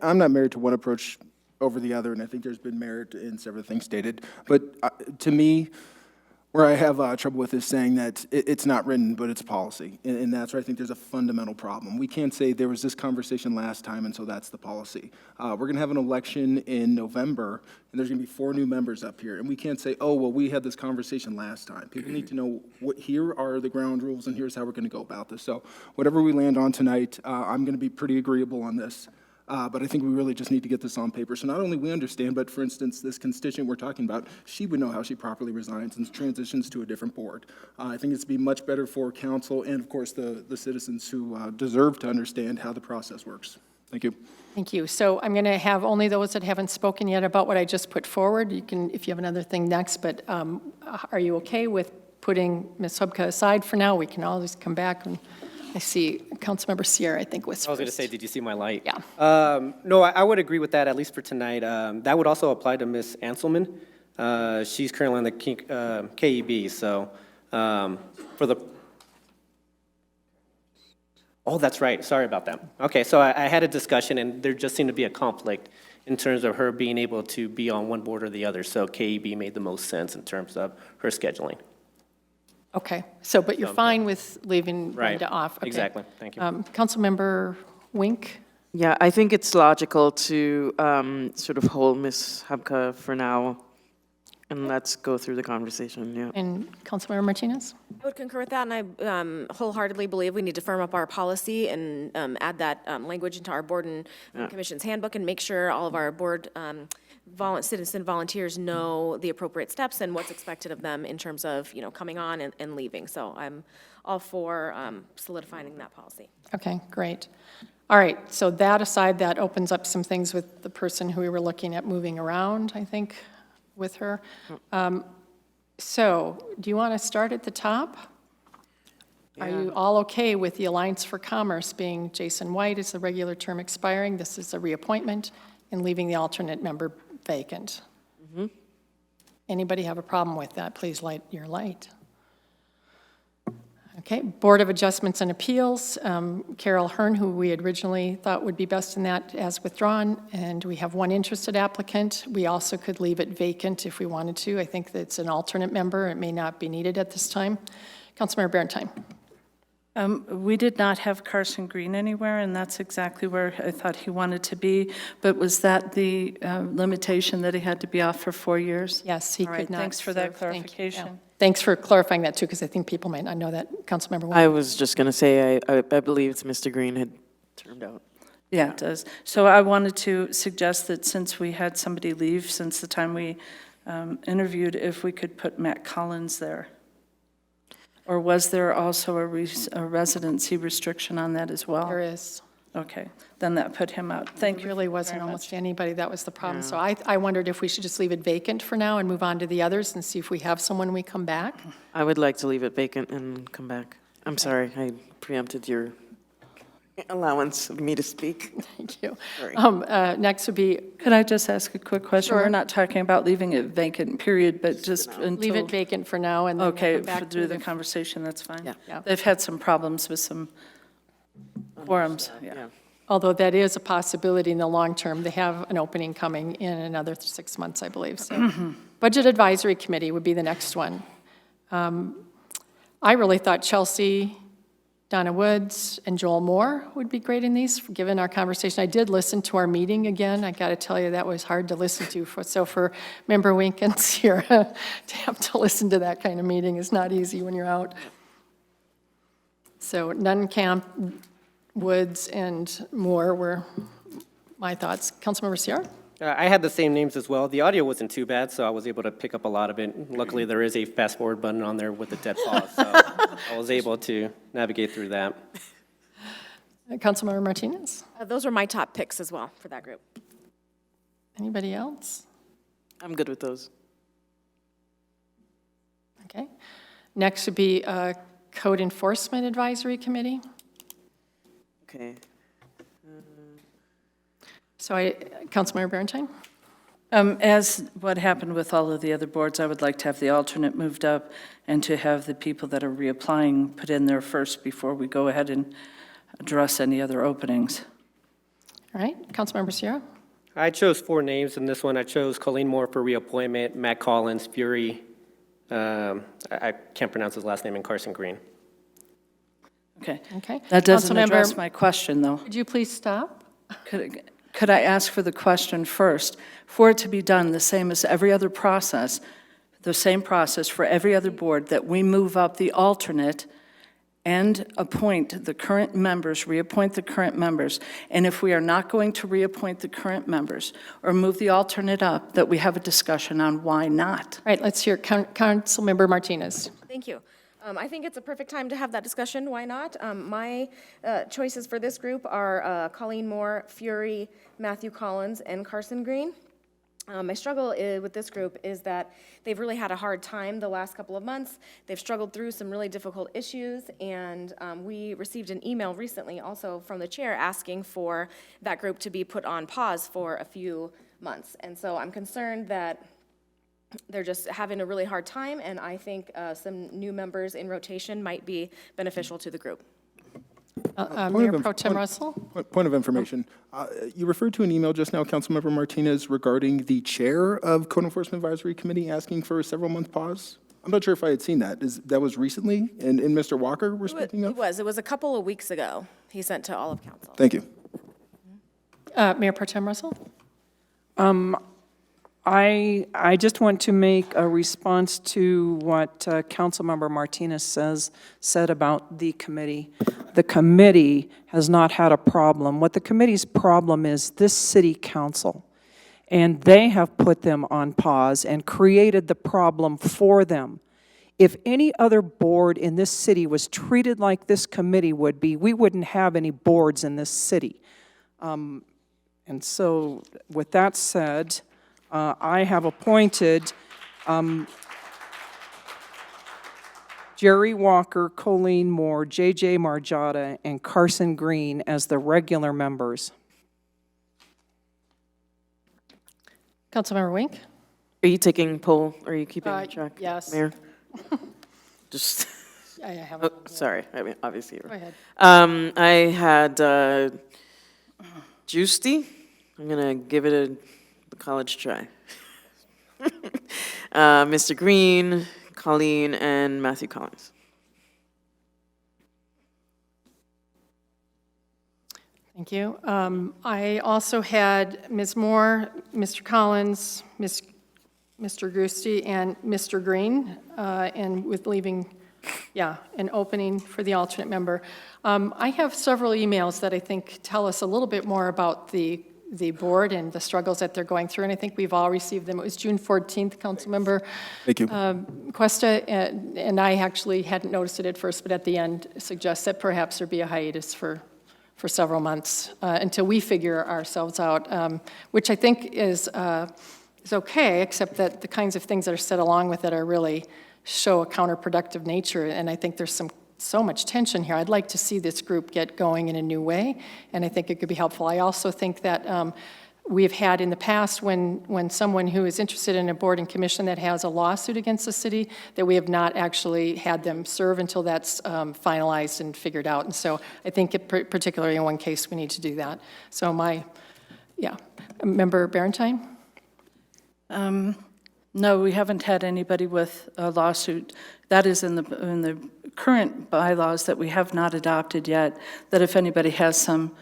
I'm not married to one approach over the other, and I think there's been merit in several things stated. But to me, where I have trouble with is saying that it's not written, but it's policy. And that's where I think there's a fundamental problem. We can't say there was this conversation last time, and so that's the policy. We're going to have an election in November, and there's going to be 4 new members up here. And we can't say, oh, well, we had this conversation last time. People need to know here are the ground rules, and here's how we're going to go about this. So whatever we land on tonight, I'm going to be pretty agreeable on this. But I think we really just need to get this on paper. So not only we understand, but for instance, this constituent we're talking about, she would know how she properly resigns and transitions to a different board. I think it's be much better for council and, of course, the citizens who deserve to understand how the process works. Thank you. Thank you. So I'm going to have only those that haven't spoken yet about what I just put forward. You can, if you have another thing next, but are you okay with putting Ms. Hubka aside for now? We can always come back and I see Councilmember Sierra, I think, was I was going to first. say, did you see my light? Yeah. No, I would agree with that, at least for tonight. That would also apply to Ms. Anselman. She's currently on the KEB, so for the... Oh, that's right. Sorry about that. Okay, so I had a discussion, and there just seemed to be a conflict in terms of her being able to be on one board or the other, so KEB made the most sense in terms of her scheduling. Okay, so, but you're fine with leaving Right. Brenda off? Okay. Exactly. Thank you. Councilmember Wink? Yeah, I think it's logical to sort of hold Ms. Hubka for now, and let's go through the conversation, yeah. And Councilmember Martinez? I would concur with that, and I wholeheartedly believe we need to firm up our policy and add that language into our board and commission's handbook and make sure all of our board citizen volunteers know the appropriate steps and what's expected of them in terms of, coming on and leaving. So I'm all for solidifying that policy. Okay, great. All right, so that aside, that opens up some things with the person who we were looking at moving around, I think, with her. So, do you want to start at the top? Are you all okay with the Alliance for Commerce being Jason White is the regular term expiring, this is a reappointment, and leaving the alternate member vacant? Anybody have a problem with that? Please light your light. Okay, Board of Adjustments and Appeals, Carol Hearn, who we originally thought would be best in that, has withdrawn, and we have one interested applicant. We also could leave it vacant if we wanted to. I think that it's an alternate member. It may not be needed at this time. Councilmember Berentine. We did not have Carson Green anywhere, and that's exactly where I thought he wanted to be. But was that the limitation that he had to be off for 4 years? Yes, he All could right, not thanks for that serve. Thank you. clarification. Yeah. Thanks for clarifying that, too, because I think people might not know that. Councilmember Wong. I was just going to say, I believe it's Mr. Green had turned out. Yeah, it does. So I wanted to suggest that since we had somebody leave since the time we interviewed, if we could put Matt Collins there. Or was there also a residency restriction on that as well? There is. Okay, then that put him out. Thank you. There really wasn't very almost much. anybody. That was the problem. So I wondered if we should just leave it vacant for now and move on to the others and see if we have someone when we come back. I would like to leave it vacant and come back. I'm sorry, I preempted your allowance of me to speak. Thank you. Sorry. Next would be, Could I just ask a quick question? Sure. We're not talking about leaving it vacant, period, but just until... leave it vacant for now and then we'll Okay, come back through to the conversation, that's fine. Yeah. They've had some problems with some quorums, yeah. Although that is a possibility in the long term. They have an opening coming in another 6 months, I believe. So, Budget Advisory Committee would be the next one. I really thought Chelsea, Donna Woods, and Joel Moore would be great in these, given our conversation. I did listen to our meeting again. I got to tell you, that was hard to listen to. So for Member Wink and Sierra, to have to listen to that kind of meeting is not easy when you're out. So Nunkamp, Woods, and Moore were my thoughts. Councilmember Sierra? I had the same names as well. The audio wasn't too bad, so I was able to pick up a lot of it. Luckily, there is a fast forward button on there with a dead pause, so I was able to navigate through that. Councilmember Martinez? Those were my top picks as well for that group. Anybody else? I'm good with those. Okay. Next would be Code Enforcement Advisory Committee. Okay. So Councilmember Berentine? As what happened with all of the other boards, I would like to have the alternate moved up and to have the people that are reapplying put in there first before we go ahead and address any other openings. All right. Councilmember Sierra? I chose 4 names in this one. I chose Colleen Moore for reappointment, Matt Collins, Fury, I can't pronounce his last name, and Carson Green. Okay. Okay. That doesn't Councilmember- address my question, though. Could you please stop? Could I ask for the question first? For it to be done the same as every other process, the same process for every other board, that we move up the alternate and appoint the current members, reappoint the current members. And if we are not going to reappoint the current members or move the alternate up, that we have a discussion on why not. All right, let's hear Councilmember Martinez. Thank you. I think it's a perfect time to have that discussion. Why not? My choices for this group are Colleen Moore, Fury, Matthew Collins, and Carson Green. My struggle with this group is that they've really had a hard time the last couple of months. They've struggled through some really difficult issues, and we received an email recently also from the chair asking for that group to be put on pause for a few months. And so I'm concerned that they're just having a really hard time, and I think some new members in rotation might be beneficial to the group. Mayor Pro Tem Russell? Point of information. You referred to an email just now, Councilmember Martinez, regarding the chair of Code Enforcement Advisory Committee asking for a several-month pause. I'm not sure if I had seen that. That was recently, and Mr. Walker we're speaking of? It was a couple of weeks ago. He sent to all of council. Thank you. Mayor Pro Tem Russell? I just want to make a response to what Councilmember Martinez said about the committee. The committee has not had a problem. What the committee's problem is this city council. And they have put them on pause and created the problem for them. If any other board in this city was treated like this committee would be, we wouldn't have any boards in this city. And so with that said, I have appointed Jerry Walker, Colleen Moore, J.J. Margiotta, and Carson Green as the regular members. Councilmember Wink? Are you taking poll? Are you keeping track? Yes. Mayor? Just, I have it. sorry, I mean, obviously. Go ahead. I had Juicy. I'm going to give it a college try. Mr. Green, Colleen, and Matthew Collins. Thank you. I also had Ms. Moore, Mr. Collins, Mr. Gusti, and Mr. Green, and with leaving, an opening for the alternate member. I have several emails that I think tell us a little bit more about the board and the struggles that they're going through, and I think we've all received them. It was June 14th, Councilmember Thank you. Cuesta, and I actually hadn't noticed it at first, but at the end suggests that perhaps there be a hiatus for several months until we figure ourselves out, which I think is okay, except that the kinds of things that are said along with it are really show a counterproductive nature, and I think there's so much tension here. I'd like to see this group get going in a new way, and I think it could be helpful. I also think that we've had in the past when someone who is interested in a board and commission that has a lawsuit against the city, that we have not actually had them serve until that's finalized and figured out. And so I think particularly in one case, we need to do that. So Member Berentine? No, we haven't had anybody with a lawsuit. That is in the current bylaws that we have not adopted yet, that if anybody has some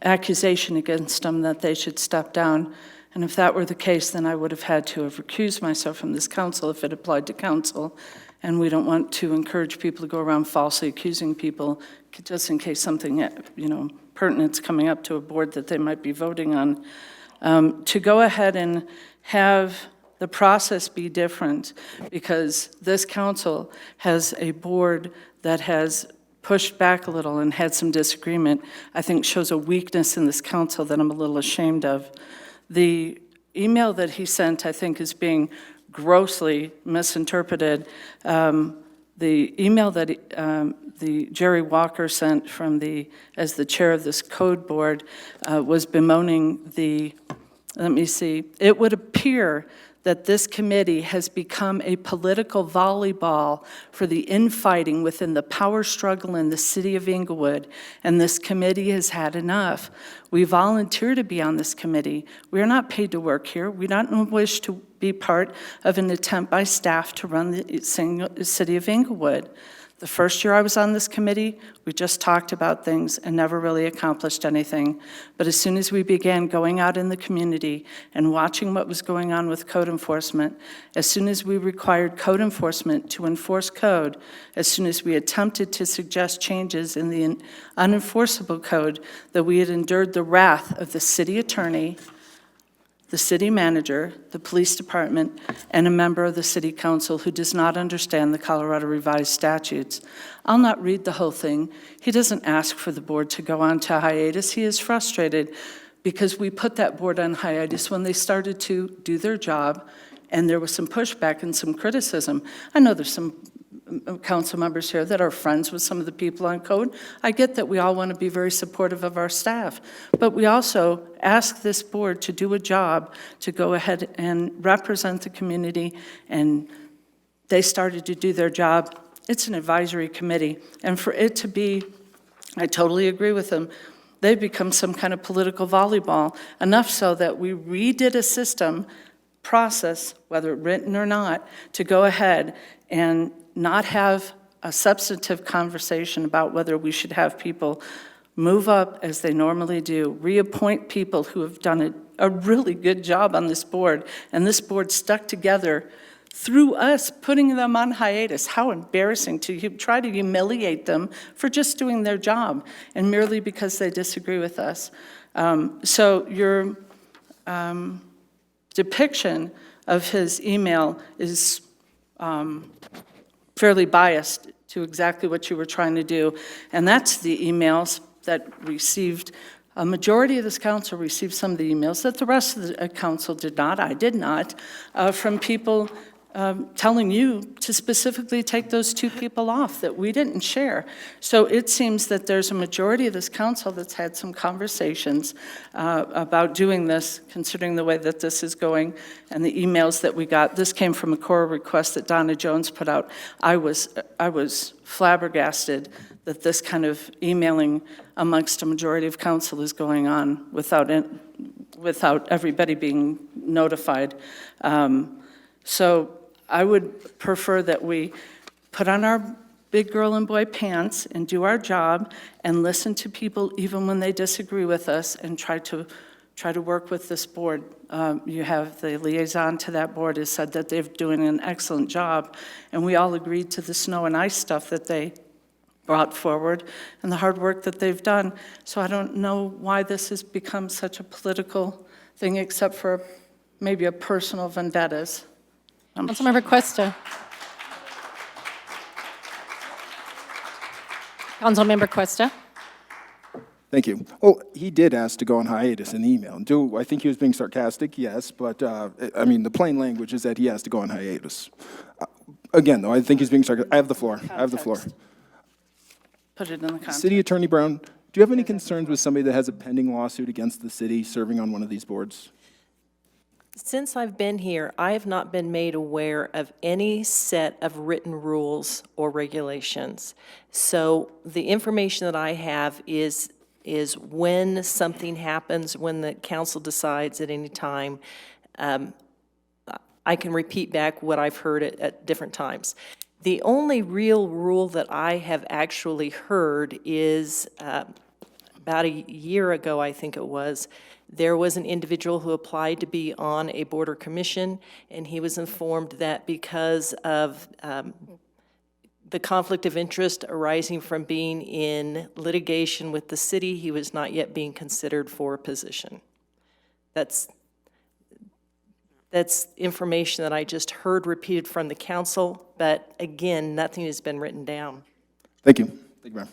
accusation against them, that they should step down. And if that were the case, then I would have had to have recused myself from this council if it applied to council. And we don't want to encourage people to go around falsely accusing people just in case something, pertinent's coming up to a board that they might be voting on. to go ahead and have the process be different, because this council has a board that has pushed back a little and had some disagreement, I think shows a weakness in this council that I'm a little ashamed of. The email that he sent, I think, is being grossly misinterpreted. The email that the Jerry Walker sent as the chair of this code board was bemoaning let me see, it would appear that this committee has become a political volleyball for the infighting within the power struggle in the city of Englewood, and this committee has had enough. We volunteer to be on this committee. We are not paid to work here. We don't wish to be part of an attempt by staff to run the city of Englewood. The first year I was on this committee, we just talked about things and never really accomplished anything. But as soon as we began going out in the community and watching what was going on with code enforcement, as soon as we required code enforcement to enforce code, as soon as we attempted to suggest changes in the unenforceable code, that we had endured the wrath of the city attorney, the city manager, the police department, and a member of the city council who does not understand the Colorado Revised Statutes. I'll not read the whole thing. He doesn't ask for the board to go on to hiatus. He is frustrated because we put that board on hiatus when they started to do their job, and there was some pushback and some criticism. I know there's some council members here that are friends with some of the people on code. I get that we all want to be very supportive of our staff, but we also ask this board to do a job to go ahead and represent the community, and they started to do their job. It's an advisory committee, and for it to be, I totally agree with them, they've become some kind of political volleyball, enough so that we redid a system process, whether written or not, to go ahead and not have a substantive conversation about whether we should have people move up as they normally do, reappoint people who have done a really good job on this board, and this board stuck together through us putting them on hiatus. How embarrassing to try to humiliate them for just doing their job, and merely because they disagree with us. So your depiction of his email is fairly biased to exactly what you were trying to do. And that's the emails that received, a majority of this council received some of the emails that the rest of the council did not, I did not, from people telling you to specifically take those two people off that we didn't share. So it seems that there's a majority of this council that's had some conversations about doing this, considering the way that this is going and the emails that we got. This came from a core request that Donna Jones put out. I was flabbergasted that this kind of emailing amongst a majority of council is going on without everybody being notified. So I would prefer that we put on our big girl and boy pants and do our job and listen to people even when they disagree with us, and try to work with this board. You have the liaison to that board has said that they're doing an excellent job, and we all agreed to the snow and ice stuff that they brought forward and the hard work that they've done. So I don't know why this has become such a political thing, except for maybe a personal vendettas. Councilmember Cuesta. Councilmember Cuesta. Thank you. Well, he did ask to go on hiatus in the email. Do I think he was being sarcastic? Yes, but I mean, the plain language is that he has to go on hiatus. Again, though, I think he's being sarcastic. I have the floor. I have the floor. Put it in the context. City Attorney Brown, do you have any concerns with somebody that has a pending lawsuit against the city serving on one of these boards? Since I've been here, I have not been made aware of any set of written rules or regulations. So the information that I have is when something happens, when the council decides at any time, I can repeat back what I've heard at different times. The only real rule that I have actually heard is about a year ago, I think it was, there was an individual who applied to be on a board or commission, and he was informed that because of the conflict of interest arising from being in litigation with the city, he was not yet being considered for a position. That's information that I just heard repeated from the council, but again, nothing has been written down. Thank you. Thank you, Mayor.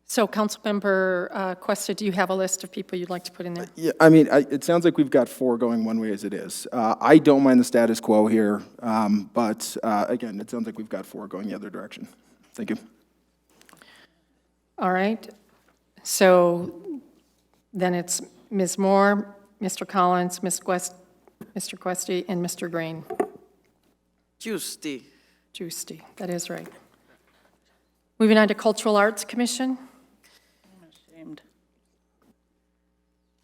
So Councilmember Questa, do you have a list of people you'd like to put in there? Yeah, I mean, it sounds like we've got 4 going one way as it is. I don't mind the status quo here, but again, it sounds like we've got 4 going the other direction. Thank you. All right. So then it's Ms. Moore, Mr. Collins, Mr. Questi, and Mr. Green. Juicy. Juicy, that is right. Moving on to Cultural Arts Commission. I'm ashamed.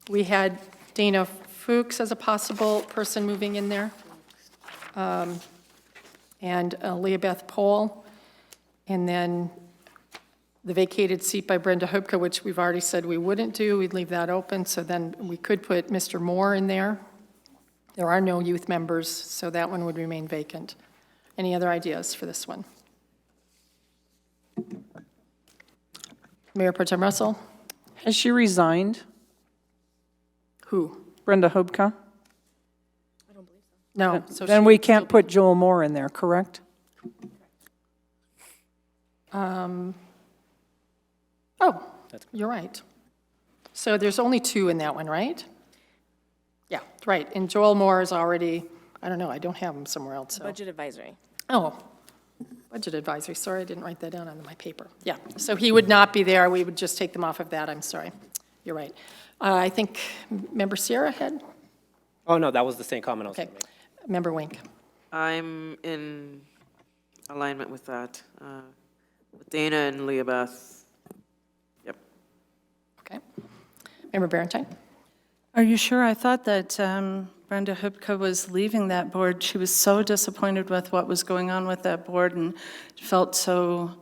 We had Dana Fuchs as a possible person moving in there, and Leah Beth Pohl, and then the vacated seat by Brenda Hubka, which we've already said we wouldn't do. We'd leave that open, so then we could put Mr. Moore in there. There are no youth members, so that one would remain vacant. Any other ideas for this one? Mayor Pro Tem Russell? Has she resigned? Who? Brenda Hubka? No. So Then she- we can't put Joel Moore in there, correct? Oh, you're right. So there's only 2 in that one, right? Yeah, right. And Joel Moore is already, I don't know, I don't have him somewhere else. So. Budget advisory. Oh, budget advisory. Sorry, I didn't write that down on my paper. Yeah, so he would not be there. We would just take them off of that. I'm sorry. You're right. I think Member Sierra had? Oh, no, that was the same comment I was Okay. going to make. Member Wink. I'm in alignment with that. With Dana and Leah Beth. Yep. Okay. Member Barentine? Are you sure? I thought that Brenda Hubka was leaving that board. She was so disappointed with what was going on with that board and felt so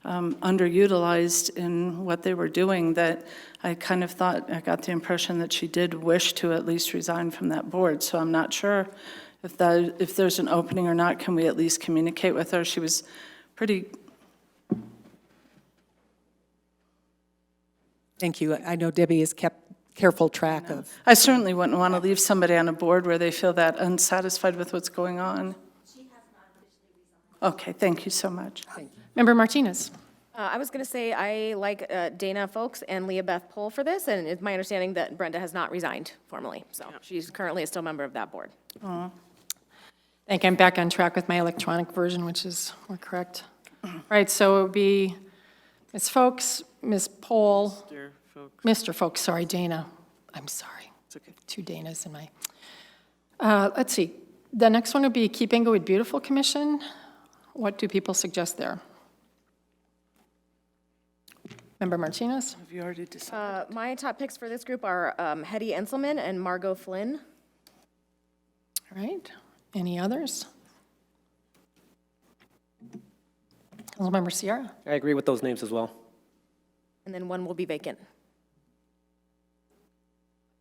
underutilized in what they were doing that I kind of thought, I got the impression that she did wish to at least resign from that board. So I'm not sure if there's an opening or not. Can we at least communicate with her? She was pretty. Thank you. I know Debbie has kept careful track of. I certainly wouldn't want to leave somebody on a board where they feel that unsatisfied with what's going on. Okay, thank you so much. Member Martinez? I was going to say I like Dana Folks and Leah Beth Pohl for this, and it's my understanding that Brenda has not resigned formally. So she's currently still a member of that board. I think I'm back on track with my electronic version, which is more correct. All right, so it would be Ms. Folks, Ms. Pohl, Mr. Folks, sorry, Dana. I'm sorry. It's okay. 2 Danas in my. Let's see. The next one would be Keep Englewood Beautiful Commission. What do people suggest there? Member Martinez? Have you already decided? My top picks for this group are Hetty Enselman and Margot Flynn. All right. Any others? Councilmember Sierra? I agree with those names as well. And then one will be vacant.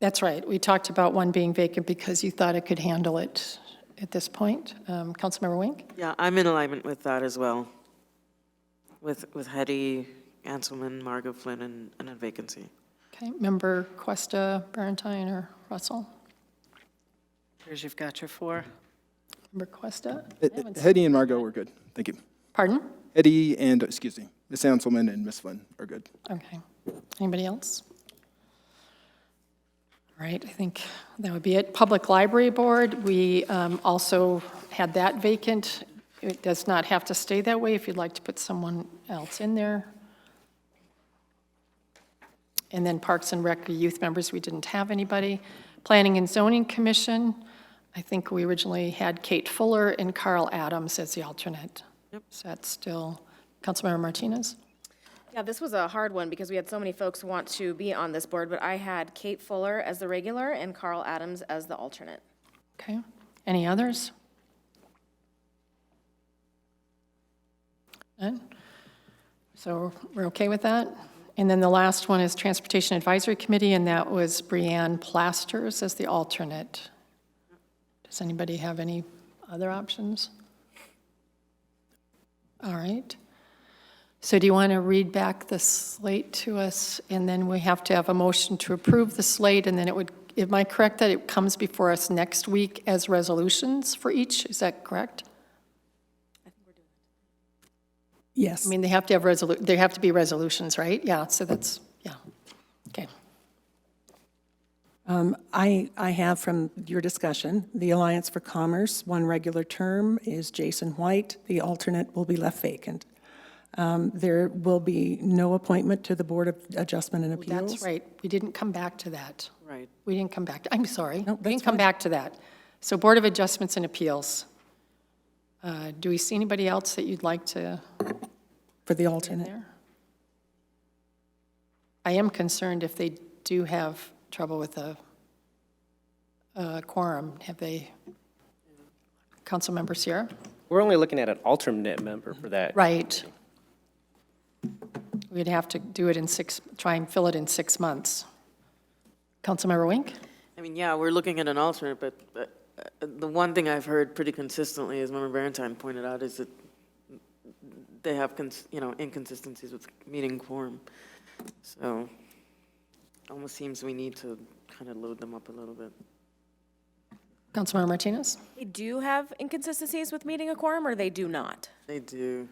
That's right. We talked about one being vacant because you thought it could handle it at this point. Councilmember Wink? Yeah, I'm in alignment with that as well. With Hetty, Anselman, Margot Flynn, and a vacancy. Okay. Member Questa, Barentine, or Russell? Here's you've got your 4. Member Questa? Hetty and Margot were good. Thank you. Pardon? Hetty and, excuse me, Ms. Anselman and Ms. Flynn are good. Okay. Anybody else? All right, I think that would be it. Public Library Board, we also had that vacant. It does not have to stay that way if you'd like to put someone else in there. And then Parks and Rec youth members, we didn't have anybody. Planning and Zoning Commission, I think we originally had Kate Fuller and Carl Adams as the alternate. Yep. So that's still, Councilmember Martinez? Yeah, this was a hard one because we had so many folks who want to be on this board, but I had Kate Fuller as the regular and Carl Adams as the alternate. Okay. Any others? None? So we're okay with that? And then the last one is Transportation Advisory Committee, and that was Breanne Plasters as the alternate. Does anybody have any other options? All right. So do you want to read back the slate to us? And then we have to have a motion to approve the slate, and then it am I correct that it comes before us next week as resolutions for each? Is that correct? Yes. I mean, they have to have they have to be resolutions, right? Yeah, so that's, yeah, okay. I have from your discussion, the Alliance for Commerce, one regular term is Jason White. The alternate will be left vacant. There will be no appointment to the Board of Adjustment and Appeals. That's right. We didn't come back to that. Right. We didn't come back, I'm sorry. No, We that's didn't come fine. back to that. So Board of Adjustments and Appeals. Do we see anybody else that you'd like to For the in alternate. there? I am concerned if they do have trouble with a quorum. Have they, Councilmember Sierra? We're only looking at an alternate member for that. Right. We'd have to do it in try and fill it in 6 months. Councilmember Wink? I mean, yeah, we're looking at an alternate, but the one thing I've heard pretty consistently, as Member Barentine pointed out, is that they have, inconsistencies with meeting quorum. So it almost seems we need to kind of load them up a little bit. Councilmember Martinez? They do have inconsistencies with meeting a quorum, or they do not? They do,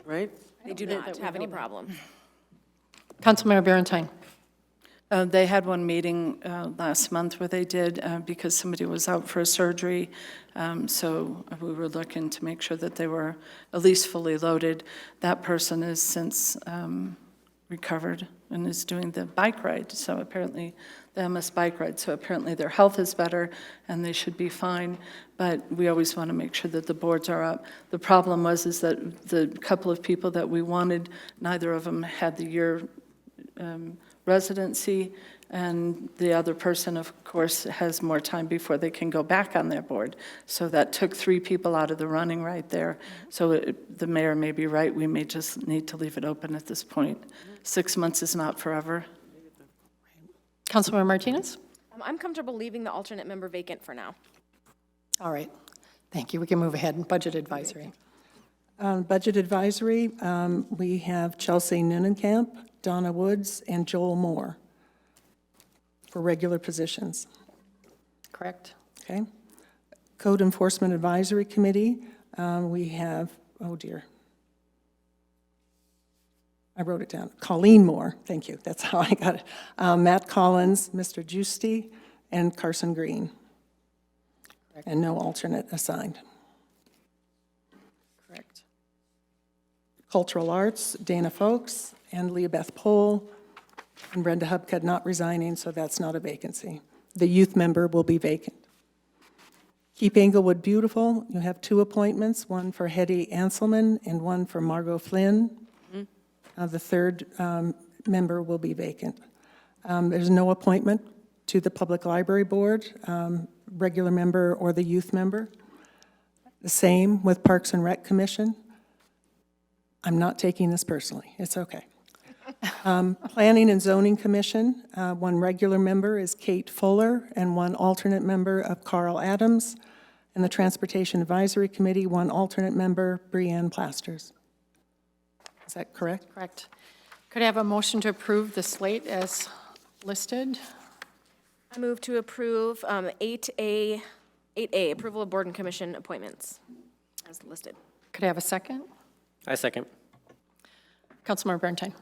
right? They do not have any problem. Councilmember Barentine? They had one meeting last month where they did, because somebody was out for a surgery. So we were looking to make sure that they were at least fully loaded. That person is since recovered and is doing the bike ride, so apparently, the MS bike ride, so apparently their health is better and they should be fine, but we always want to make sure that the boards are up. The problem is that the couple of people that we wanted, neither of them had the year residency, and the other person, of course, has more time before they can go back on their board. So that took 3 people out of the running right there. So the mayor may be right, we may just need to leave it open at this point. 6 months is not forever. Councilmember Martinez? I'm comfortable leaving the alternate member vacant for now. All right. Thank you. We can move ahead. Budget advisory. Budget Advisory, we have Chelsea Nunenkamp, Donna Woods, and Joel Moore for regular positions. Correct. Okay. Code Enforcement Advisory Committee, we have, oh dear. I wrote it down. Colleen Moore, thank you, that's how I got it. Matt Collins, Mr. Giusti, and Carson Green. Correct. And no alternate assigned. Correct. Cultural Arts, Dana Folks, and Leah Beth Pohl, and Brenda Hubkett not resigning, so that's not a vacancy. The youth member will be vacant. Keep Englewood Beautiful, you have 2 appointments, one for Hetty Anselman and one for Margot Flynn. The 3rd member will be vacant. There's no appointment to the Public Library Board, regular member or the youth member. The same with Parks and Rec Commission. I'm not taking this personally, it's okay. Planning and Zoning Commission, 1 regular member is Kate Fuller and 1 alternate member of Carl Adams. And the Transportation Advisory Committee, 1 alternate member, Breanne Plasters. Is that correct? Correct. Could I have a motion to approve the slate as listed? I move to approve 8A, approval of board and commission appointments as listed. Could I have a second? I second. Councilmember Barentine?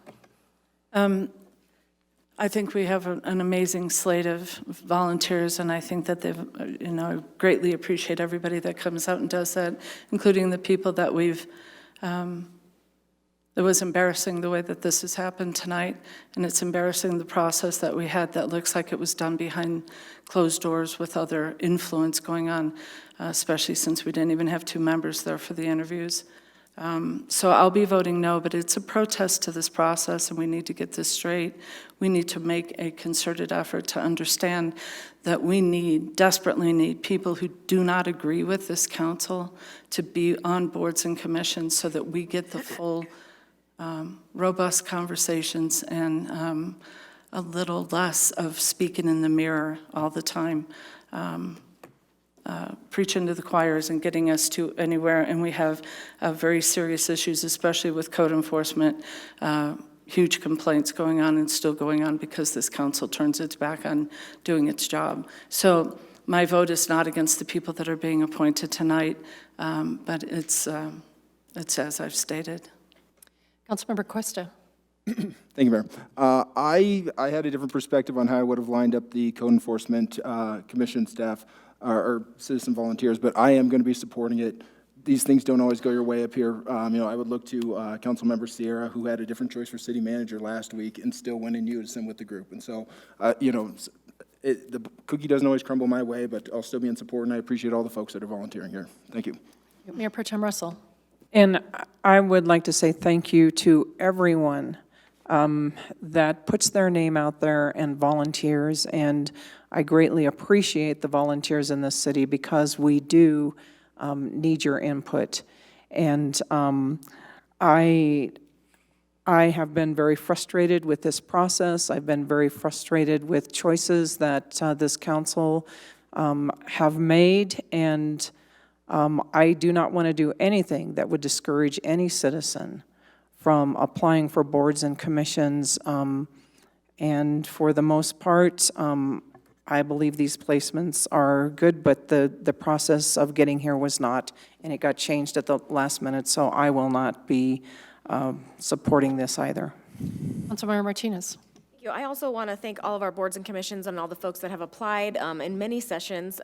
I think we have an amazing slate of volunteers, and I think that they've, greatly appreciate everybody that comes out and does that, including the people that we've, it was embarrassing the way that this has happened tonight, and it's embarrassing the process that we had that looks like it was done behind closed doors with other influence going on, especially since we didn't even have 2 members there for the interviews. So I'll be voting no, but it's a protest to this process, and we need to get this straight. We need to make a concerted effort to understand that we desperately need people who do not agree with this council to be on boards and commissions so that we get the full robust conversations and a little less of speaking in the mirror all the time. Preaching to the choirs and getting us to anywhere, and we have very serious issues, especially with code enforcement, huge complaints going on and still going on because this council turns its back on doing its job. So my vote is not against the people that are being appointed tonight, but it's as I've stated. Councilmember Cuesta. Thank you, Mayor. I had a different perspective on how I would have lined up the code enforcement commission staff or citizen volunteers, but I am going to be supporting it. These things don't always go your way up here. I would look to Councilmember Sierra, who had a different choice for city manager last week and still went in unison with the group. And so, the cookie doesn't always crumble my way, but I'll still be in support, and I appreciate all the folks that are volunteering here. Thank you. Mayor Pro Tem Russell. And I would like to say thank you to everyone that puts their name out there and volunteers, and I greatly appreciate the volunteers in this city because we do need your input. And I have been very frustrated with this process. I've been very frustrated with choices that this council have made, and I do not want to do anything that would discourage any citizen from applying for boards and commissions. And for the most part, I believe these placements are good, but the process of getting here was not, and it got changed at the last minute, so I will not be supporting this either. Councilmember Martinez. Thank you. I also want to thank all of our boards and commissions and all the folks that have applied in many sessions.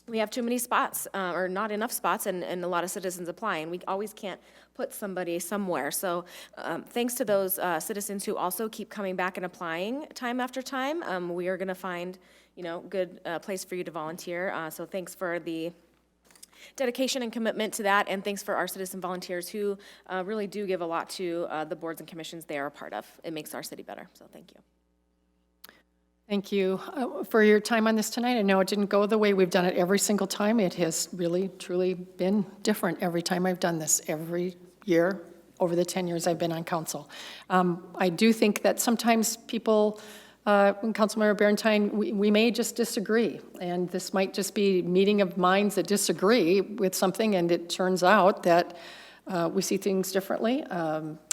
We have too many spots, or not enough spots, and a lot of citizens apply, and we always can't put somebody somewhere. So thanks to those citizens who also keep coming back and applying time after time, we are going to find, good place for you to volunteer. So thanks for the dedication and commitment to that, and thanks for our citizen volunteers who really do give a lot to the boards and commissions they are a part of. It makes our city better, so thank you. Thank you for your time on this tonight. I know it didn't go the way we've done it every single time. It has really, truly been different every time I've done this, every year over the 10 years I've been on council. I do think that sometimes people, Councilmember Berentine, we may just disagree, and this might just be a meeting of minds that disagree with something, and it turns out that we see things differently.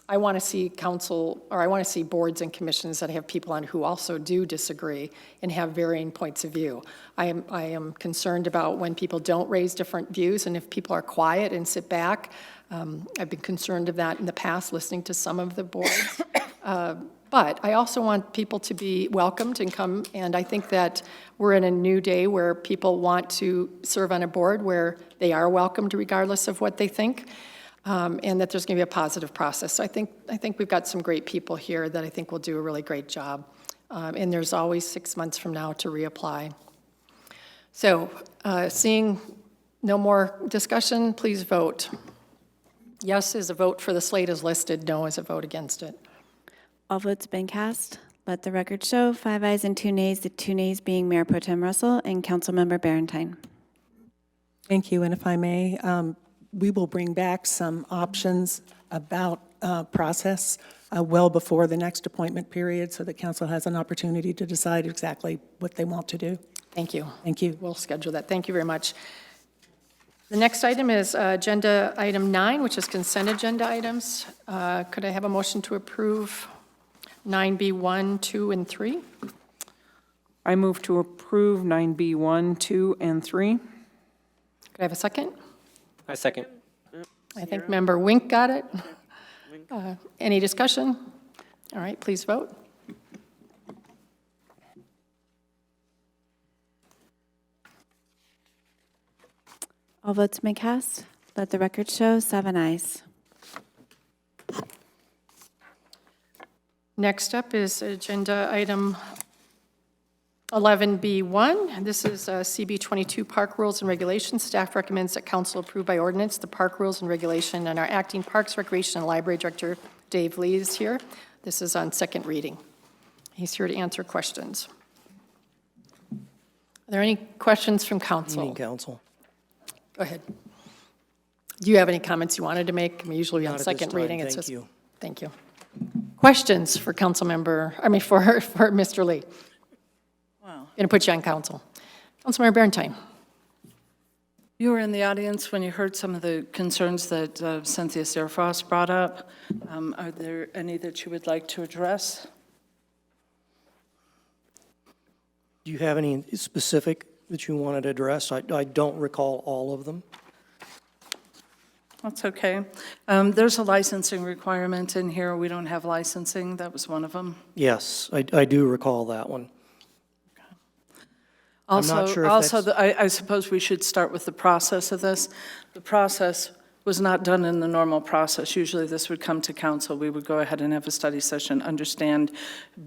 I want to see I want to see boards and commissions that have people on who also do disagree and have varying points of view. I am concerned about when people don't raise different views, and if people are quiet and sit back. I've been concerned of that in the past, listening to some of the boards. But I also want people to be welcomed and come, and I think that we're in a new day where people want to serve on a board where they are welcomed regardless of what they think. And that there's going to be a positive process. So I think we've got some great people here that I think will do a really great job. And there's always 6 months from now to reapply. So seeing no more discussion, please vote. Yes is a vote for the slate as listed. No is a vote against it. All votes have been cast. Let the record show 5 ayes and 2 nays, the 2 nays being Mayor Pro Tem Russell and Councilmember Berentine. Thank you, and if I may, we will bring back some options about process well before the next appointment period so that council has an opportunity to decide exactly what they want to do. Thank you. Thank you. We'll schedule that. Thank you very much. The next item is agenda item 9, which is consent agenda items. Could I have a motion to approve 9B1, 2, and 3? I move to approve 9B1, 2, and 3. Could I have a second? I second. I think Member Wink got it. Any discussion? All right, please vote. All votes been cast. Let the record show 7 ayes. Next up is agenda item 11B1. This is CB 22 Park Rules and Regulations. Staff recommends that council approve by ordinance the park rules and regulation, and our acting Parks, Recreation, and Library Director, Dave Lee, is here. This is on second reading. He's here to answer questions. Are there any questions from council? Evening, council. Go ahead. Do you have any comments you wanted to make? I'm usually on Not at second this time. reading. Thank you. Thank you. Questions for for Mr. Lee? Wow. Going to put you on council. Councilmember Berentine. You were in the audience when you heard some of the concerns that Cynthia Serafrost brought up. Are there any that you would like to address? Do you have any specific that you wanted to address? I don't recall all of them. That's okay. There's a licensing requirement in here. We don't have licensing. That was one of them. Yes, I do recall that one. I'm not sure if that's... I suppose we should start with the process of this. The process was not done in the normal process. Usually this would come to council. We would go ahead and have a study session, understand,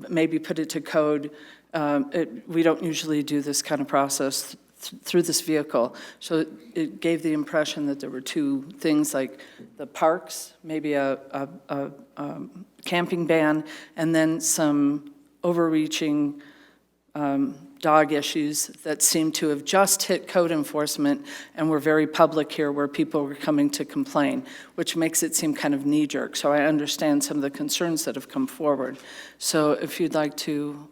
maybe put it to code. We don't usually do this kind of process through this vehicle. So it gave the impression that there were two things, like the parks, maybe a camping ban, and then some overreaching dog issues that seem to have just hit code enforcement and were very public here, where people were coming to complain, which makes it seem kind of knee-jerk. So I understand some of the concerns that have come forward. So if you'd like to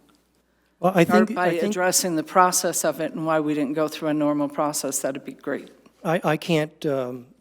start by addressing the process of it and why we didn't go through a normal process, that'd be great. I can't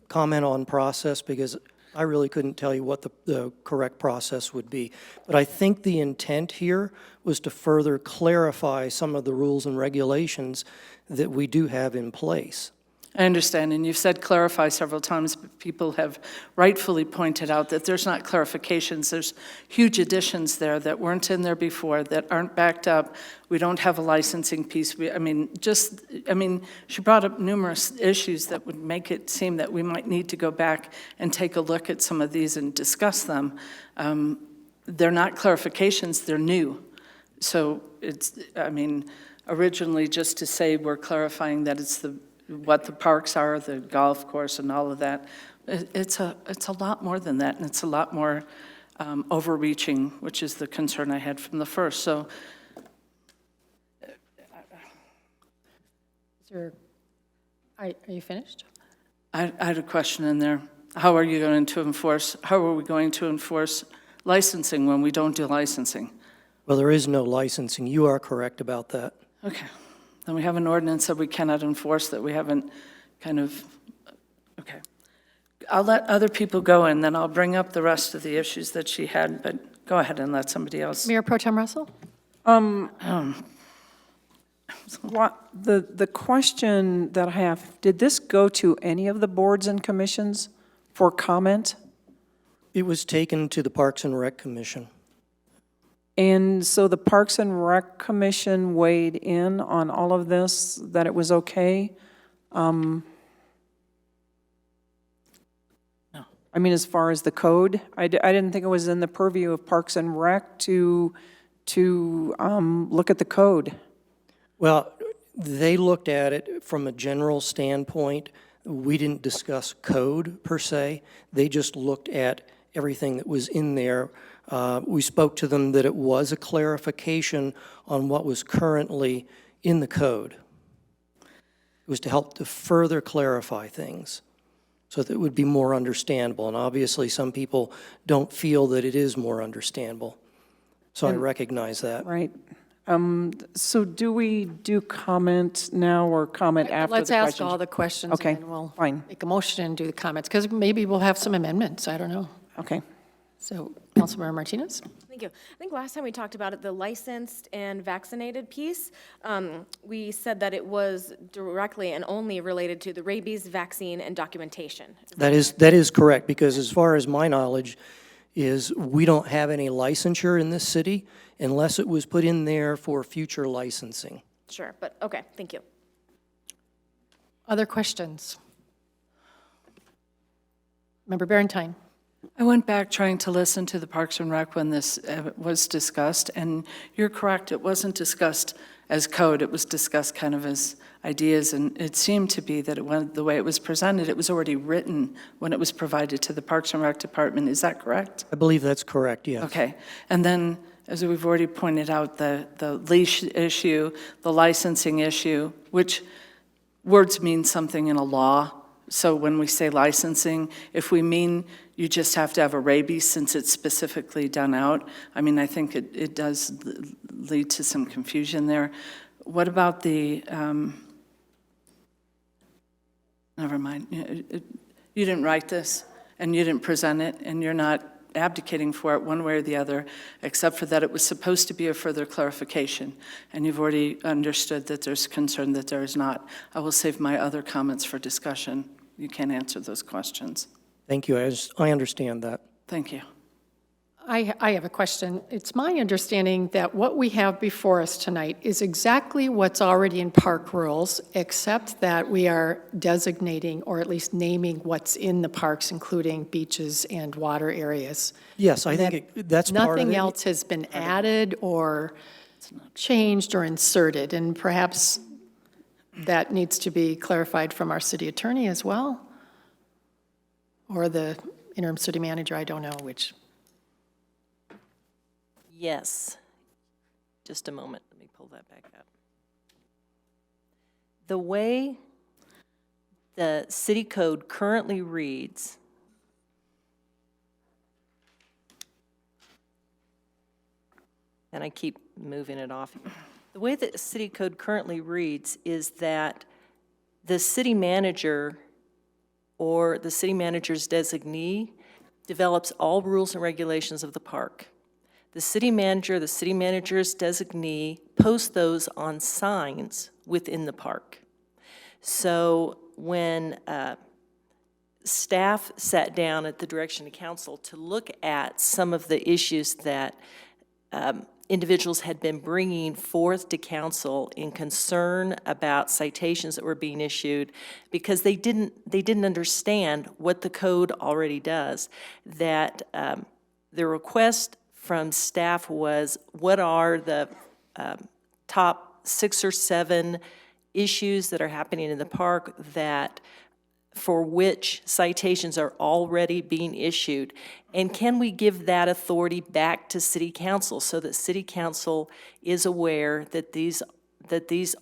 comment on process because I really couldn't tell you what the correct process would be. But I think the intent here was to further clarify some of the rules and regulations that we do have in place. I understand, and you've said clarify several times, but people have rightfully pointed out that there's not clarifications. There's huge additions there that weren't in there before, that aren't backed up. We don't have a licensing piece. She brought up numerous issues that would make it seem that we might need to go back and take a look at some of these and discuss them. They're not clarifications, they're new. So originally just to say we're clarifying that it's what the parks are, the golf course and all of that, it's a lot more than that, and it's a lot more overreaching, which is the concern I had from the first. So are you finished? I had a question in there. How are we going to enforce licensing when we don't do licensing? Well, there is no licensing. You are correct about that. Okay. Then we have an ordinance that we cannot enforce that we haven't okay. I'll let other people go, and then I'll bring up the rest of the issues that she had, but go ahead and let somebody else. Mayor Pro Tem Russell? The question that I have, did this go to any of the boards and commissions for comment? It was taken to the Parks and Rec Commission. And so the Parks and Rec Commission weighed in on all of this, that it was okay? No. I mean, as far as the code, I didn't think it was in the purview of Parks and Rec to look at the code. Well, they looked at it from a general standpoint. We didn't discuss code per se. They just looked at everything that was in there. We spoke to them that it was a clarification on what was currently in the code. It was to help to further clarify things so that it would be more understandable. And obviously, some people don't feel that it is more understandable. So I recognize that. Right. So do we do comment now or comment after the questions? Let's ask all the questions. Okay, and then we'll fine. make a motion and do the comments, because maybe we'll have some amendments. I don't know. Okay. So, Councilmember Martinez? Thank you. I think last time we talked about it, the licensed and vaccinated piece, we said that it was directly and only related to the rabies vaccine and documentation. That is correct, because as far as my knowledge is, we don't have any licensure in this city unless it was put in there for future licensing. Sure, but okay, thank you. Other questions? Member Barentine? I went back trying to listen to the Parks and Rec when this was discussed, and you're correct, it wasn't discussed as code, it was discussed kind of as ideas, and it seemed to be that the way it was presented, it was already written when it was provided to the Parks and Rec Department. Is that correct? I believe that's correct, yes. Okay, and then, as we've already pointed out, the leash issue, the licensing issue, which words mean something in a law. So when we say licensing, if we mean you just have to have a rabies since it's specifically done out, I think it does lead to some confusion there. What about the Never mind. You didn't write this, and you didn't present it, and you're not abdicating for it one way or the other, except for that it was supposed to be a further clarification, and you've already understood that there's concern that there is not. I will save my other comments for discussion. You can't answer those questions. Thank you. I understand that. Thank you. I have a question. It's my understanding that what we have before us tonight is exactly what's already in park rules, except that we are designating, or at least naming, what's in the parks, including beaches and water areas. Yes, I think that's part of it. Nothing else has been added or changed or inserted, and perhaps that needs to be clarified from our city attorney as well, or the interim city manager, I don't know which. Yes. Just a moment. Let me pull that back up. The way the city code currently reads, and I keep moving it off. The way that the city code currently reads is that the city manager or the city manager's designee develops all rules and regulations of the park. The city manager, the city manager's designee post those on signs within the park. So when staff sat down at the direction of council to look at some of the issues that individuals had been bringing forth to council in concern about citations that were being issued, because they didn't understand what the code already does, that the request from staff was, what are the top 6 or 7 issues that are happening in the park that for which citations are already being issued? And can we give that authority back to city council so that city council is aware that these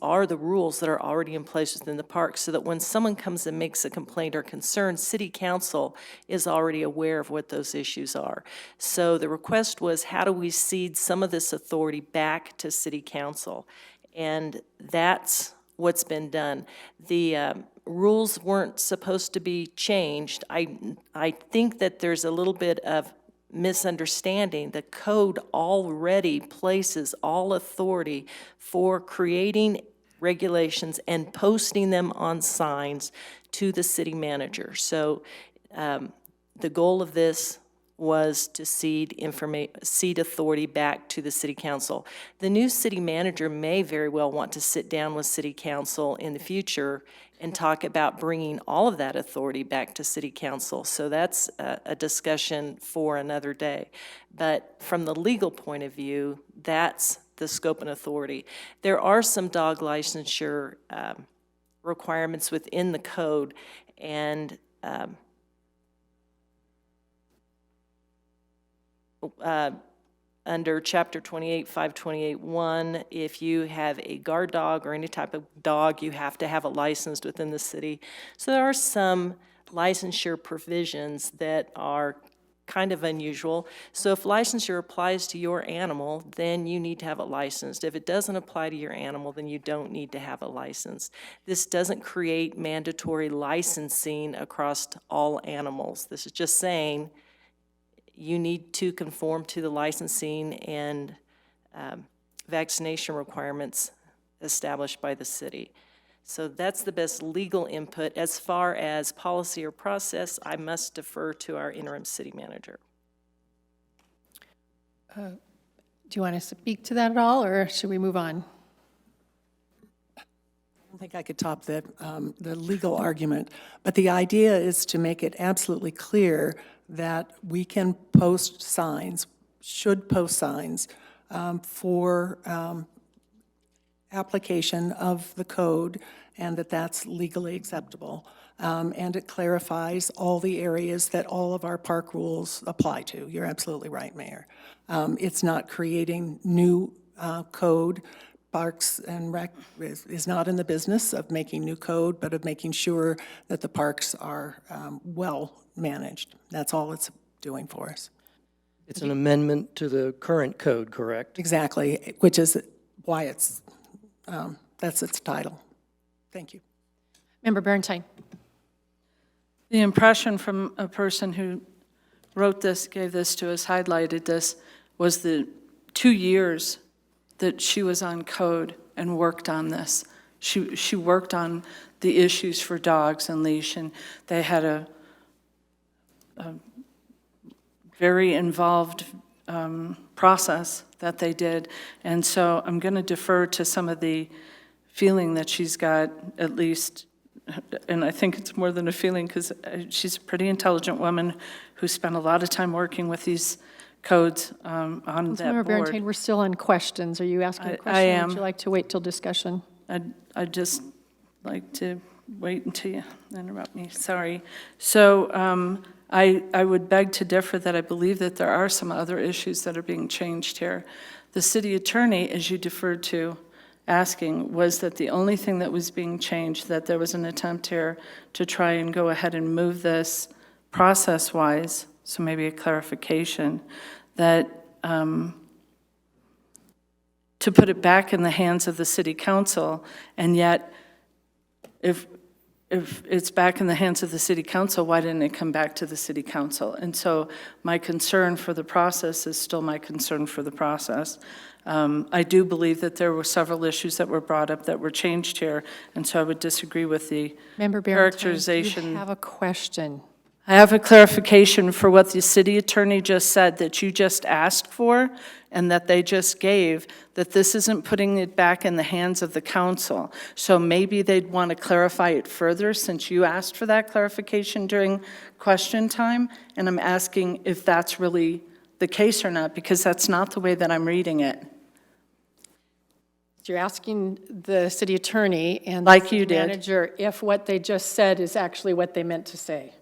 are the rules that are already in place within the park, so that when someone comes and makes a complaint or concern, city council is already aware of what those issues are. So the request was, how do we cede some of this authority back to city council? And that's what's been done. The rules weren't supposed to be changed. I think that there's a little bit of misunderstanding. The code already places all authority for creating regulations and posting them on signs to the city manager. So the goal of this was to cede authority back to the city council. The new city manager may very well want to sit down with city council in the future and talk about bringing all of that authority back to city council. So that's a discussion for another day. But from the legal point of view, that's the scope and authority. There are some dog licensure requirements within the code, and under Chapter 28, 528.1, if you have a guard dog or any type of dog, you have to have it licensed within the city. So there are some licensure provisions that are kind of unusual. So if licensure applies to your animal, then you need to have it licensed. If it doesn't apply to your animal, then you don't need to have it licensed. This doesn't create mandatory licensing across all animals. This is just saying you need to conform to the licensing and vaccination requirements established by the city. So that's the best legal input. As far as policy or process, I must defer to our interim city manager. Do you want to speak to that at all, or should we move on? I don't think I could top the legal argument, but the idea is to make it absolutely clear that we can post signs, should post signs for application of the code, and that that's legally acceptable. And it clarifies all the areas that all of our park rules apply to. You're absolutely right, Mayor. It's not creating new code. Parks and Rec is not in the business of making new code, but of making sure that the parks are well managed. That's all it's doing for us. It's an amendment to the current code, correct? Exactly, which is why it's, that's its title. Thank you. Member Bernstein. The impression from a person who wrote this, gave this to us, highlighted this, was the 2 years that she was on code and worked on this. She worked on the issues for dogs and leash, and they had a very involved process that they did. And so I'm going to defer to some of the feeling that she's got, at least, and I think it's more than a feeling, because she's a pretty intelligent woman who spent a lot of time working with these codes on that Councilmember board. Berentine, we're still on questions. Are you asking a question? I am. Would you like to wait till discussion? I'd just like to wait until you interrupt me, sorry. So I would beg to differ that I believe that there are some other issues that are being changed here. The city attorney, as you deferred to asking, was that the only thing that was being changed, that there was an attempt here to try and go ahead and move this process-wise, so maybe a clarification, that to put it back in the hands of the city council, and yet if it's back in the hands of the city council, why didn't it come back to the city council? And so my concern for the process is still my concern for the process. I do believe that there were several issues that were brought up that were changed here, and so I would disagree with the Member Berentine, characterization. you have a question. I have a clarification for what the city attorney just said, that you just asked for and that they just gave, that this isn't putting it back in the hands of the council. So maybe they'd want to clarify it further, since you asked for that clarification during question time, and I'm asking if that's really the case or not, because that's not the way that I'm reading it. You're asking the city attorney and Like the city you did. manager if what they just said is actually what they meant to say.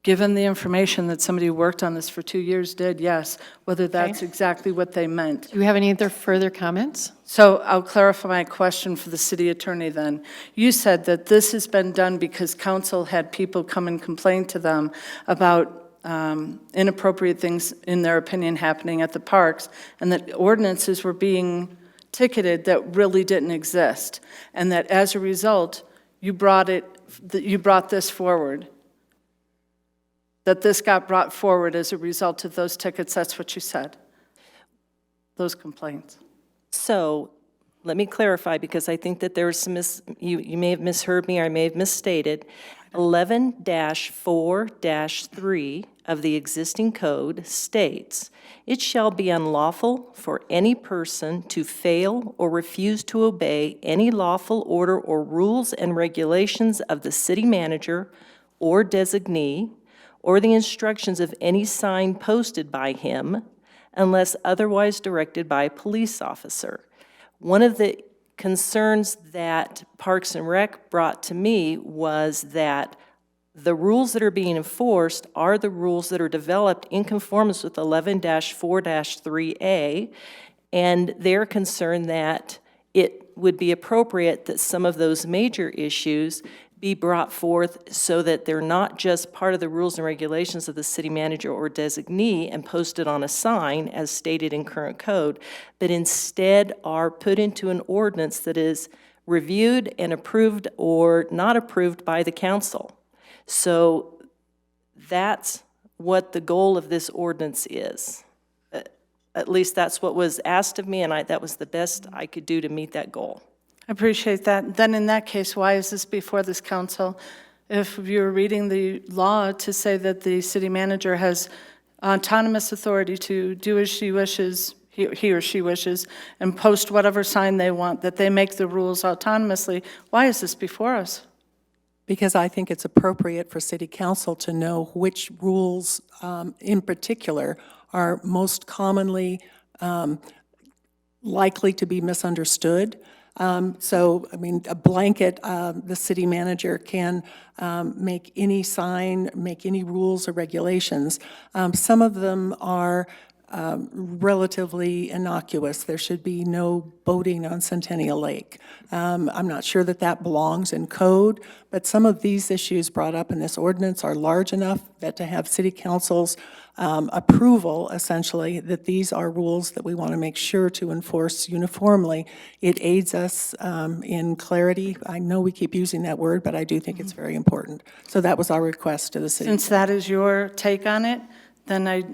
Given the information that somebody who worked on this for 2 years did, yes, whether that's exactly what they meant. Do you have any other further comments? So I'll clarify my question for the city attorney then. You said that this has been done because council had people come and complain to them about inappropriate things, in their opinion, happening at the parks, and that ordinances were being ticketed that really didn't exist, and that as a result, you brought this forward. That this got brought forward as a result of those tickets. That's what you said. Those complaints. So let me clarify, because I think that there was some, you may have misheard me or I may have misstated. 11-4-3 of the existing code states, "It shall be unlawful for any person to fail or refuse to obey any lawful order or rules and regulations of the city manager or designee, or the instructions of any sign posted by him, unless otherwise directed by a police officer." One of the concerns that Parks and Rec brought to me was that the rules that are being enforced are the rules that are developed in conformance with 11-4-3A, and they're concerned that it would be appropriate that some of those major issues be brought forth so that they're not just part of the rules and regulations of the city manager or designee and posted on a sign as stated in current code, but instead are put into an ordinance that is reviewed and approved or not approved by the council. So that's what the goal of this ordinance is. At least that's what was asked of me, and that was the best I could do to meet that goal. I appreciate that. Then in that case, why is this before this council? If you're reading the law to say that the city manager has autonomous authority to do as she wishes, he or she wishes, and post whatever sign they want, that they make the rules autonomously, why is this before us? Because I think it's appropriate for city council to know which rules in particular are most commonly likely to be misunderstood. So, I mean, a blanket, the city manager can make any sign, make any rules or regulations. Some of them are relatively innocuous. There should be no boating on Centennial Lake. I'm not sure that that belongs in code, but some of these issues brought up in this ordinance are large enough that to have city council's approval, essentially, that these are rules that we want to make sure to enforce uniformly. It aids us in clarity. I know we keep using that word, but I do think it's very important. So that was our request to the city. Since that is your take on it, then I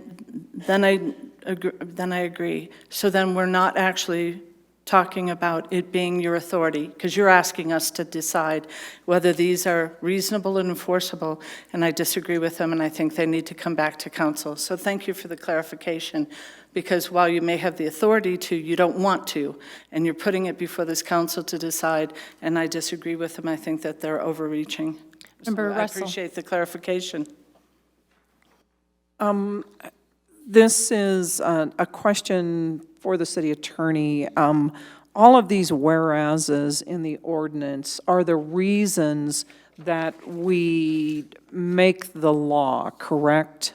agree. So then we're not actually talking about it being your authority, because you're asking us to decide whether these are reasonable and enforceable, and I disagree with them, and I think they need to come back to council. So thank you for the clarification, because while you may have the authority to, you don't want to, and you're putting it before this council to decide, and I disagree with them. I think that they're overreaching. Member So Russell. I appreciate the clarification. This is a question for the city attorney. All of these whereases in the ordinance are the reasons that we make the law, correct?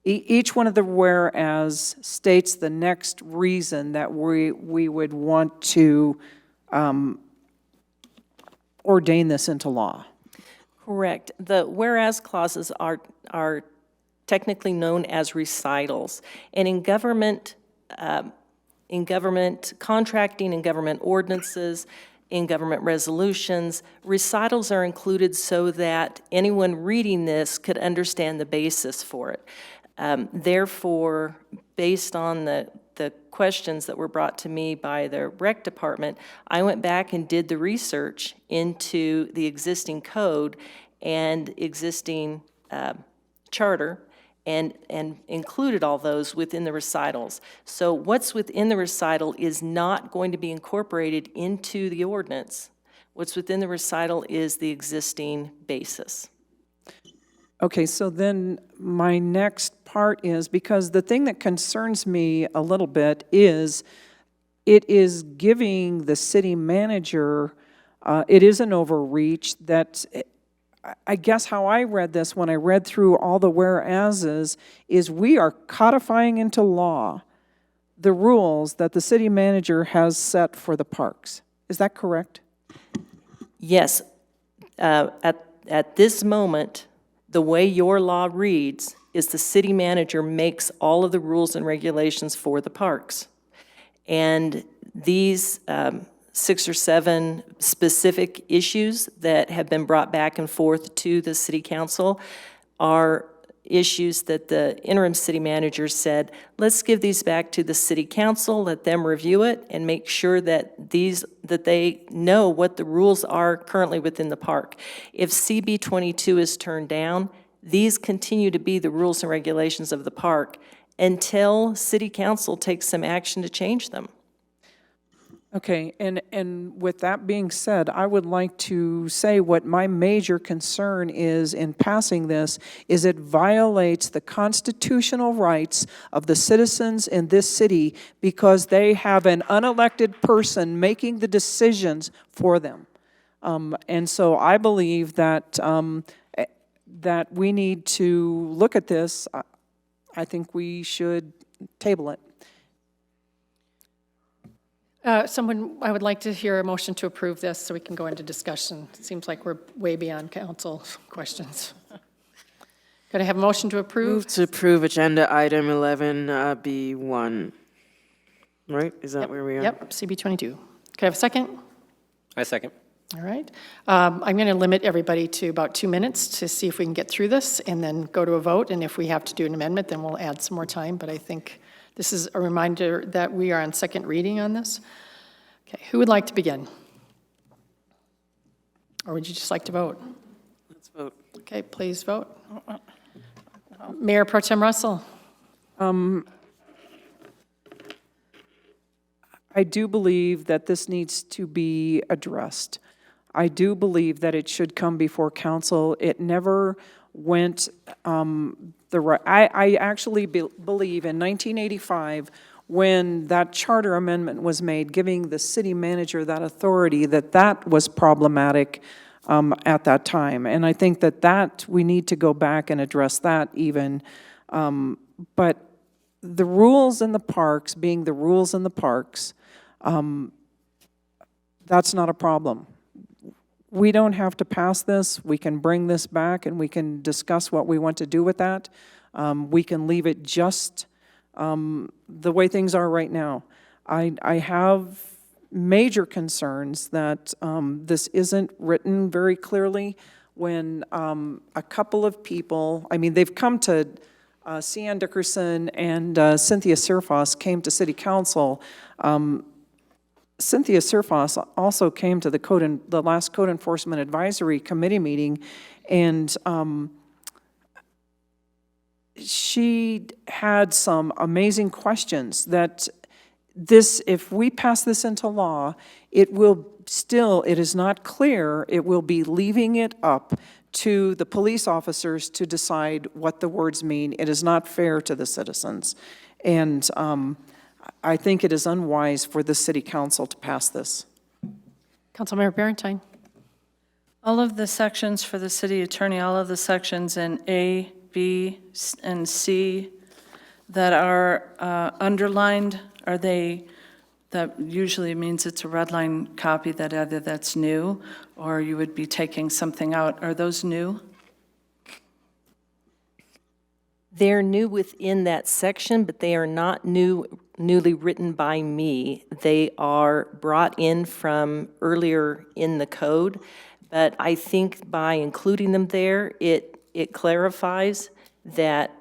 Each one of the whereas states the next reason that we would want to ordain this into law. Correct. The whereas clauses are technically known as recitals. And in government contracting, in government ordinances, in government resolutions, recitals are included so that anyone reading this could understand the basis for it. Therefore, based on the questions that were brought to me by the rec department, I went back and did the research into the existing code and existing charter and included all those within the recitals. So what's within the recital is not going to be incorporated into the ordinance. What's within the recital is the existing basis. Okay, so then my next part is, because the thing that concerns me a little bit is it is giving the city manager, it is an overreach that, I guess how I read this when I read through all the whereases is we are codifying into law the rules that the city manager has set for the parks. Is that correct? Yes. At this moment, the way your law reads is the city manager makes all of the rules and regulations for the parks. And these 6 or 7 specific issues that have been brought back and forth to the city council are issues that the interim city manager said, let's give these back to the city council, let them review it, and make sure that they know what the rules are currently within the park. If CB 22 is turned down, these continue to be the rules and regulations of the park until city council takes some action to change them. Okay, and with that being said, I would like to say what my major concern is in passing this is it violates the constitutional rights of the citizens in this city because they have an unelected person making the decisions for them. And so I believe that that we need to look at this. I think we should table it. I would like to hear a motion to approve this so we can go into discussion. It seems like we're way beyond council questions. Could I have a motion to approve? Move to approve agenda item 11B1. Right? Is that where we are? Yep, CB 22. Could I have a second? I second. All right. I'm going to limit everybody to about 2 minutes to see if we can get through this and then go to a vote. And if we have to do an amendment, then we'll add some more time. But I think this is a reminder that we are on second reading on this. Okay, who would like to begin? Or would you just like to vote? Let's vote. Okay, please vote. Mayor Pro Tem Russell. I do believe that this needs to be addressed. I do believe that it should come before council. It never went I actually believe in 1985, when that charter amendment was made, giving the city manager that authority, that was problematic at that time. And I think that we need to go back and address that even. But the rules in the parks being the rules in the parks, that's not a problem. We don't have to pass this. We can bring this back and we can discuss what we want to do with that. We can leave it just the way things are right now. I have major concerns that this isn't written very clearly when a couple of people, I mean, they've come to, Cian Dickerson and Cynthia Surfos came to City Council. Cynthia Surfos also came to the last Code Enforcement Advisory Committee meeting, and she had some amazing questions that if we pass this into law, it is not clear, it will be leaving it up to the police officers to decide what the words mean. It is not fair to the citizens. And I think it is unwise for the City Council to pass this. Councilmember Berentine. All of the sections for the city attorney, all of the sections in A, B, and C that are underlined, are they, that usually means it's a red line copy that either that's new or you would be taking something out. Are those new? They're new within that section, but they are not newly written by me. They are brought in from earlier in the code, but I think by including them there, it clarifies that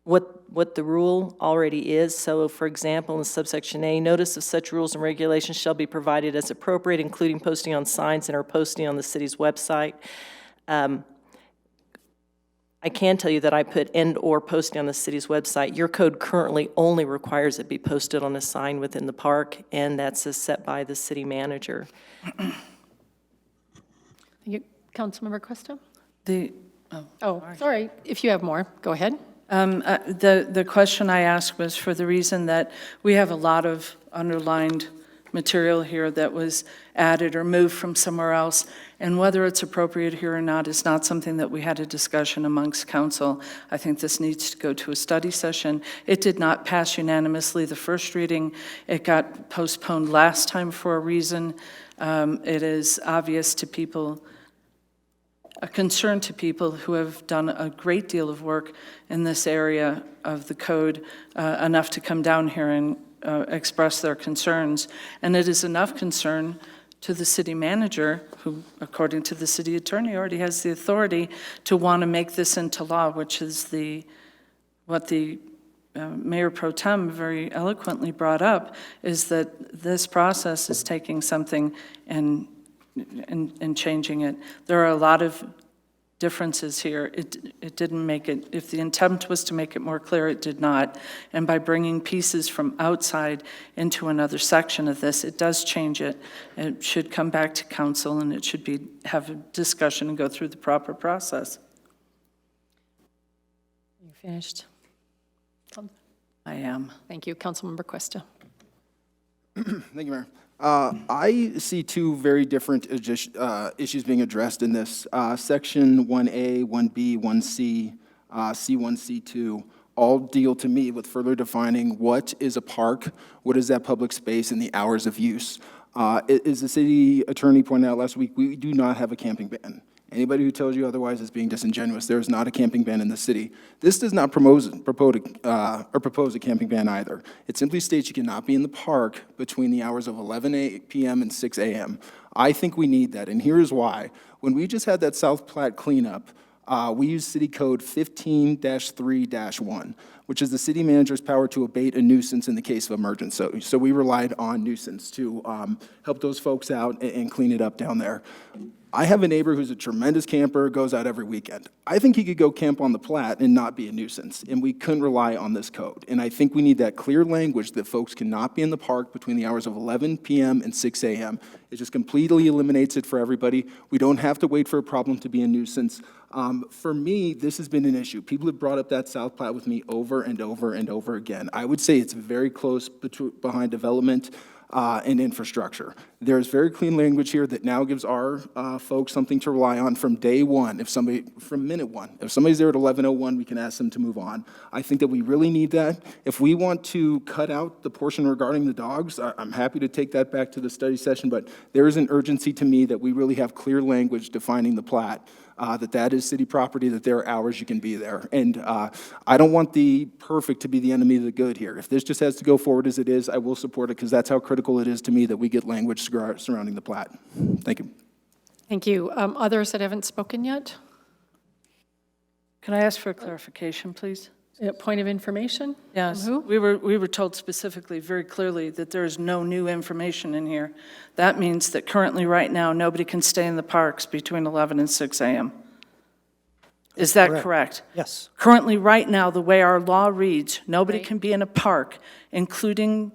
what the rule already is. So, for example, in subsection A, notice of such rules and regulations shall be provided as appropriate, including posting on signs and or posting on the city's website. I can tell you that I put and or posting on the city's website. Your code currently only requires it be posted on a sign within the park, and that's set by the city manager. Thank you. Councilmember Cuesta? Sorry. If you have more, go ahead. The question I asked was for the reason that we have a lot of underlined material here that was added or moved from somewhere else, and whether it's appropriate here or not is not something that we had a discussion amongst council. I think this needs to go to a study session. It did not pass unanimously the first reading. It got postponed last time for a reason. It is obvious to people, a concern to people who have done a great deal of work in this area of the code, enough to come down here and express their concerns. And it is enough concern to the city manager, who, according to the city attorney, already has the authority to want to make this into law, which is what the Mayor Pro Tem very eloquently brought up, is that this process is taking something and changing it. There are a lot of differences here. It didn't make it, if the intent was to make it more clear, it did not. And by bringing pieces from outside into another section of this, it does change it. It should come back to council, and it should have a discussion and go through the proper process. You finished? I am. Thank you. Councilmember Cuesta. Thank you, Mayor. I see two very different issues being addressed in this. Section 1A, 1B, 1C, C1, C2, all deal to me with further defining what is a park, what is that public space, and the hours of use. As the city attorney pointed out last week, we do not have a camping ban. Anybody who tells you otherwise is being disingenuous. There is not a camping ban in the city. This does not propose a camping ban either. It simply states you cannot be in the park between the hours of 11 p.m. and 6 a.m. I think we need that, and here's why. When we just had that South Platte cleanup, we used City Code 15-3-1, which is the city manager's power to abate a nuisance in the case of emergency. So we relied on nuisance to help those folks out and clean it up down there. I have a neighbor who's a tremendous camper, goes out every weekend. I think he could go camp on the Platte and not be a nuisance, and we couldn't rely on this code. And I think we need that clear language that folks cannot be in the park between the hours of 11 p.m. and 6 a.m. It just completely eliminates it for everybody. We don't have to wait for a problem to be a nuisance. For me, this has been an issue. People have brought up that South Platte with me over and over and over again. I would say it's very close behind development. and infrastructure. There's very clean language here that now gives our folks something to rely on from day one. From minute one, if somebody's there at 11:01, we can ask them to move on. I think that we really need that. If we want to cut out the portion regarding the dogs, I'm happy to take that back to the study session, but there is an urgency to me that we really have clear language defining the plat. That is city property, that there are hours you can be there. And I don't want the perfect to be the enemy of the good here. If this just has to go forward as it is, I will support it, because that's how critical it is to me that we get language surrounding the plat. Thank you. Thank you. Others that haven't spoken yet? Can I ask for a clarification, please? Point of information? Yes, From we were told specifically, very clearly, that there is no new information in here. That means that currently, right now, nobody can stay in the parks between 11 and 6 a.m. Is that correct? Yes. Currently, right now, the way our law reads, nobody can be in a park, including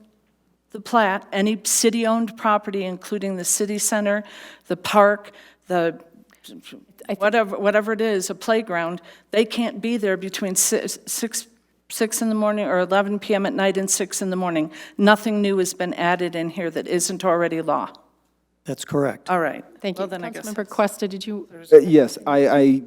the plat, any city-owned property, including the city center, the park, the whatever it is, a playground. They can't be there between 6 in the morning or 11 p.m. at night and 6 in the morning. Nothing new has been added in here that isn't already law. That's correct. All right. Thank you. Well, then I guess Councilmember Cuesta, did you? Yes, I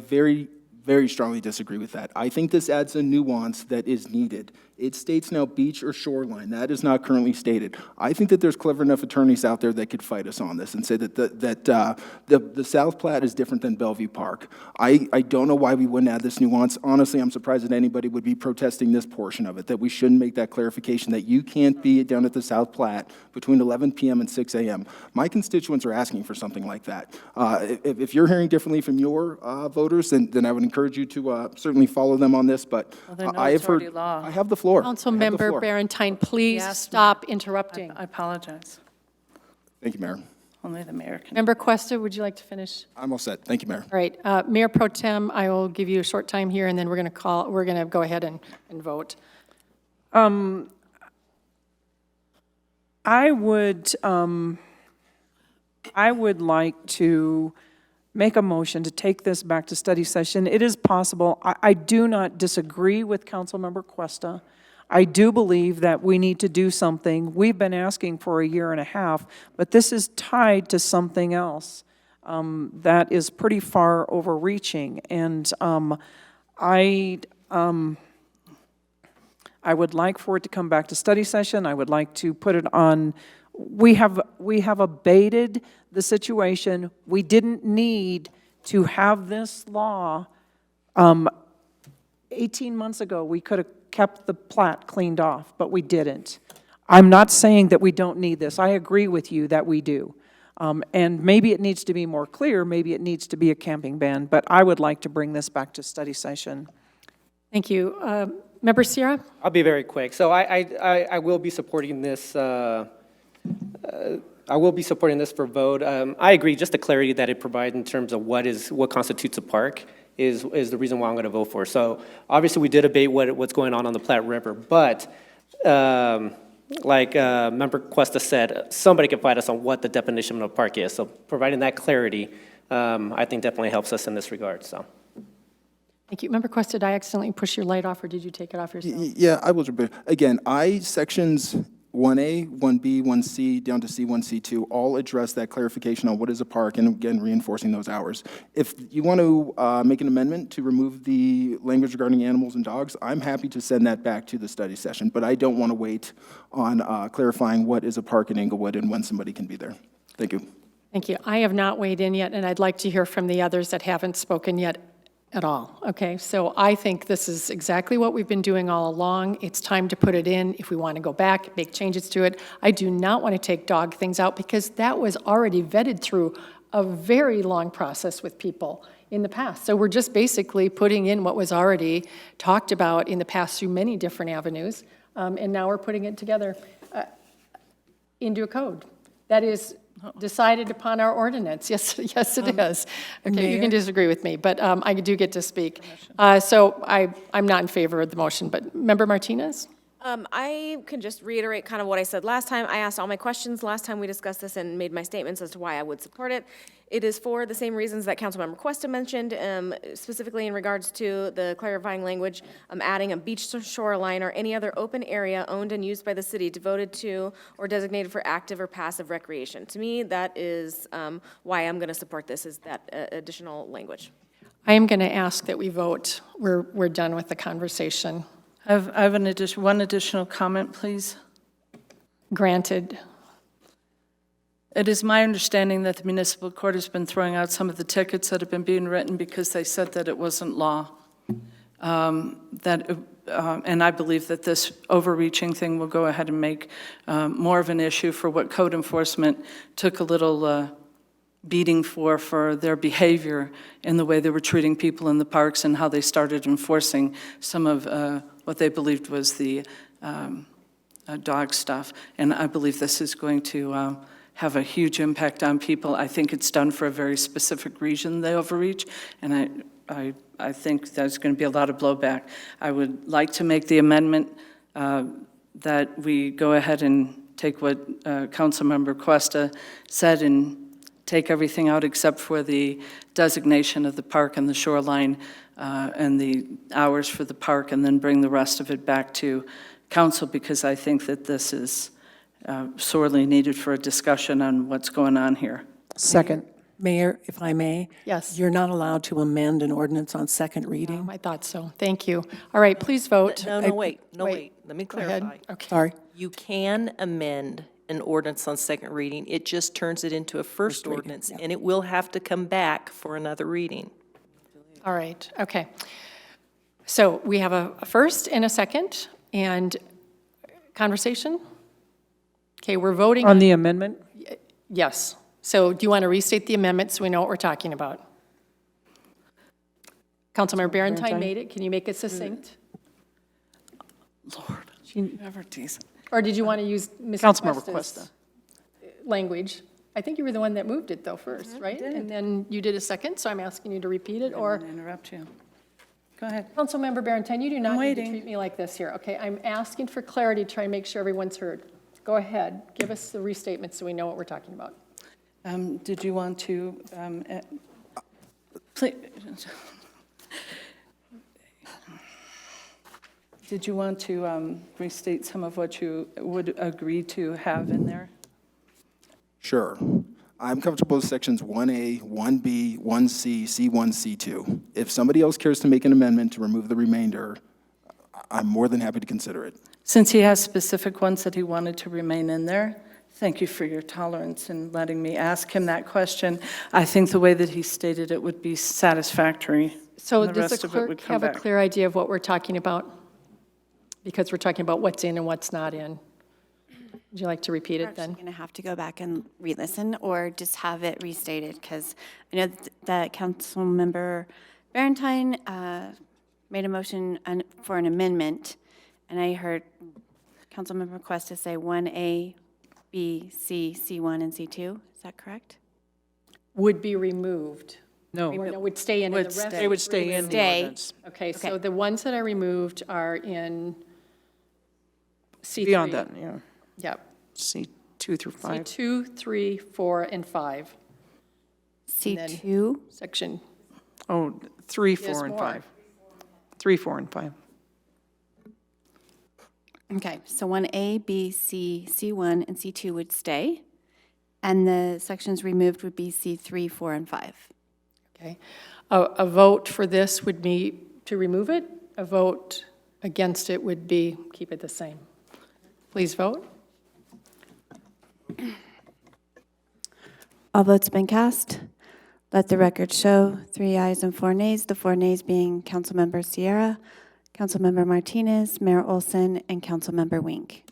very, very strongly disagree with that. I think this adds a nuance that is needed. It states now beach or shoreline. That is not currently stated. I think that there's clever enough attorneys out there that could fight us on this and say that the South Platte is different than Bellevue Park. I don't know why we wouldn't add this nuance. Honestly, I'm surprised that anybody would be protesting this portion of it, that we shouldn't make that clarification that you can't be down at the South Platte between 11 p.m. and 6 a.m. My constituents are asking for something like that. If you're hearing differently from your voters, then I would encourage you to certainly follow them on this, but I have heard, I have the floor. Councilmember Barentine, please stop interrupting. I apologize. Thank you, Mayor. Only the mayor can. Member Cuesta, would you like to finish? I'm all set. Thank you, Mayor. All right, Mayor Pro Tem, I will give you a short time here, and then we're going to go ahead and vote. I would like to make a motion to take this back to study session. It is possible. I do not disagree with Councilmember Cuesta. I do believe that we need to do something. We've been asking for a year and a half, but this is tied to something else that is pretty far overreaching. And I would like for it to come back to study session. I would like to put it on. We have abated the situation. We didn't need to have this law. 18 months ago, we could have kept the plat cleaned off, but we didn't. I'm not saying that we don't need this. I agree with you that we do. And maybe it needs to be more clear. Maybe it needs to be a camping ban, but I would like to bring this back to study session. Thank you. Member Sierra? I'll be very quick. So I will be supporting this. I will be supporting this for vote. I agree, just the clarity that it provides in terms of what constitutes a park is the reason why I'm going to vote for. So obviously we did debate what's going on the Platte River, but like Member Cuesta said, somebody can fight us on what the definition of a park is. So providing that clarity, I think definitely helps us in this regard. So. Thank you. Member Cuesta, did I accidentally push your light off, or did you take it off yourself? Yeah, I will. Again, sections 1A, 1B, 1C, down to C1, C2, all address that clarification on what is a park, and again, reinforcing those hours. If you want to make an amendment to remove the language regarding animals and dogs, I'm happy to send that back to the study session, but I don't want to wait on clarifying what is a park in Englewood and when somebody can be there. Thank you. Thank you. I have not weighed in yet, and I'd like to hear from the others that haven't spoken yet at all. Okay, so I think this is exactly what we've been doing all along. It's time to put it in. If we want to go back, make changes to it. I do not want to take dog things out because that was already vetted through a very long process with people in the past. So we're just basically putting in what was already talked about in the past through many different avenues, and now we're putting it together into a code that is decided upon our ordinance. Yes, it is. Okay, Mayor? you can disagree with me, but I do get to speak. So I'm not in favor of the motion, but Member Martinez? I can just reiterate kind of what I said last time. I asked all my questions last time we discussed this and made my statements as to why I would support it. It is for the same reasons that Councilmember Cuesta mentioned, specifically in regards to the clarifying language, adding a beach shoreline or any other open area owned and used by the city devoted to or designated for active or passive recreation. To me, that is why I'm going to support this, is that additional language. I am going to ask that we vote. We're done with the conversation. I have one additional comment, please. Granted. It is my understanding that the municipal court has been throwing out some of the tickets that have been being written because they said that it wasn't law. And I believe that this overreaching thing will go ahead and make more of an issue for what code enforcement took a little beating for their behavior in the way they were treating people in the parks and how they started enforcing some of what they believed was the dog stuff. And I believe this is going to have a huge impact on people. I think it's done for a very specific reason, they overreach, and I think there's going to be a lot of blowback. I would like to make the amendment that we go ahead and take what Councilmember Cuesta said and take everything out except for the designation of the park and the shoreline and the hours for the park, and then bring the rest of it back to council, because I think that this is sorely needed for a discussion on what's going on here. Second. Mayor, if I may? Yes. You're not allowed to amend an ordinance on second reading. I thought so. Thank you. All right, please vote. No, wait. Let me Go ahead. clarify. Okay. Sorry. You can amend an ordinance on second reading. It just turns it into a first reading, ordinance, yeah. and it will have to come back for another reading. All right, okay. So we have a first and a second, and conversation? Okay, we're voting. On the amendment? Yes. So do you want to restate the amendment so we know what we're talking about? Councilmember Barentine made it. Can you make it succinct? Lord, never decent. Or did you want to use Ms. Councilmember Cuesta's language? I think you were the one that moved it though first, right? And then you did a second, so I'm asking you to repeat it, or? I didn't interrupt you. Go ahead. Councilmember Barentine, you do not need to waiting. treat me like this here, okay? I'm asking for clarity, to try and make sure everyone's heard. Go ahead, give us the restatement so we know what we're talking about. Did you want to, please, did you want to restate some of what you would agree to have in there? Sure. I'm comfortable with sections 1A, 1B, 1C, C1, C2. If somebody else cares to make an amendment to remove the remainder, I'm more than happy to consider it. Since he has specific ones that he wanted to remain in there, thank you for your tolerance in letting me ask him that question. I think the way that he stated it would be satisfactory. So and the does rest the of it would clerk come have a back. clear idea of what we're talking about? Because we're talking about what's in and what's not in. Would you like to repeat it then? I'm going to have to go back and re-listen or just have it restated, because I know that Councilmember Barentine made a motion for an amendment, and I heard Councilmember Cuesta say 1A, B, C, C1, and C2. Is that correct? Would be removed. No. Or no, would stay in, and the rest It would stay in the Stay. ordinance. Okay, so the ones that I removed are in C3. Beyond that, yeah. Yep. C2 through 5. C2, 3, 4, and 5. C2? Section. Oh, 3, Yes, 4, and more. 5. 3, 4, and 5. Okay, so 1A, B, C, C1, and C2 would stay, and the sections removed would be C3, 4, and 5. Okay. A vote for this would be to remove it. A vote against it would be keep it the same. Please vote. All votes been cast. Let the record show 3 ayes and 4 nays, the 4 nays being Councilmember Sierra, Councilmember Martinez, Mayor Olson, and Councilmember Wink.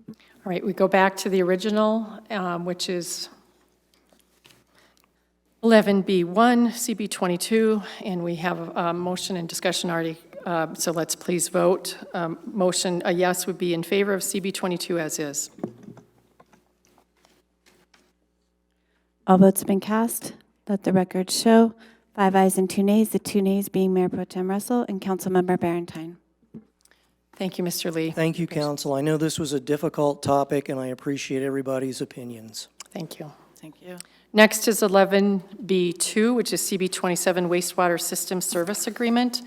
All right, we go back to the original, which is 11B1, CB22, and we have a motion and discussion already, so let's please vote. Motion, a yes would be in favor of CB22 as is. All votes have been cast. Let the record show 5 ayes and 2 nays, the 2 nays being Mayor Pro Tem Russell and Councilmember Barentine. Thank you, Mr. Lee. Thank you, council. I know this was a difficult topic, and I appreciate everybody's opinions. Thank you. Thank you. Next is 11B2, which is CB27 wastewater system service agreement.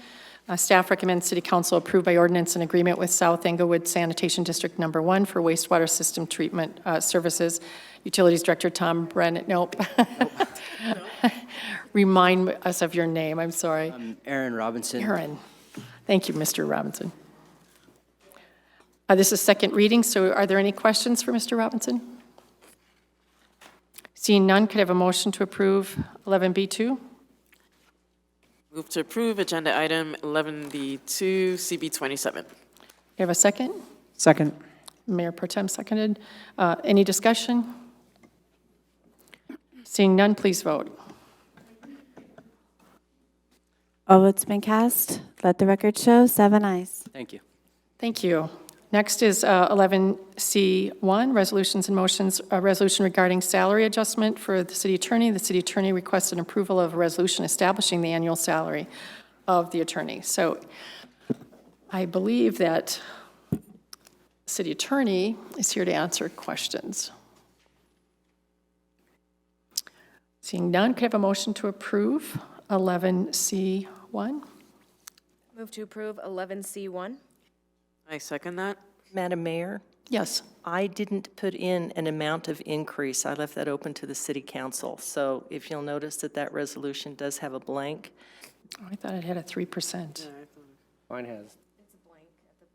Staff recommends City Council approve by ordinance an agreement with South Englewood Sanitation District Number 1 for wastewater system treatment services. Utilities Director Tom Brennan, nope. Remind us of your name, I'm sorry. Aaron Robinson. Aaron. Thank you, Mr. Robinson. This is second reading, so are there any questions for Mr. Robinson? Seeing none, could I have a motion to approve 11B2? Move to approve agenda item 11B2, CB27. You have a second? Second. Mayor Pro Tem seconded. Any discussion? Seeing none, please vote. All votes been cast. Let the record show 7 ayes. Thank you. Thank you. Next is 11C1, resolutions and motions, a resolution regarding salary adjustment for the city attorney. The city attorney requested approval of a resolution establishing the annual salary of the attorney. So I believe that city attorney is here to answer questions. Seeing none, could I have a motion to approve 11C1? Move to approve 11C1. I second that. Madam Mayor, Yes. I didn't put in an amount of increase. I left that open to the city council. So if you'll notice that that resolution does have a blank. Oh, I thought it had a 3%. Mine has. It's a blank at the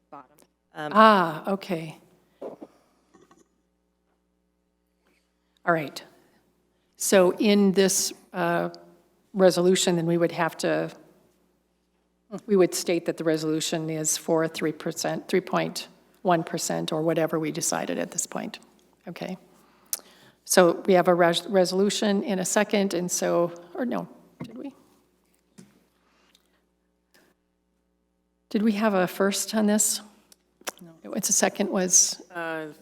bottom. Okay. All right. So in this resolution, then we would have to, we would state that the resolution is for 3%, 3.1%, or whatever we decided at this point. Okay. So we have a resolution in a second, and so, or no, did we? Did we have a first on this? No. It's a second was?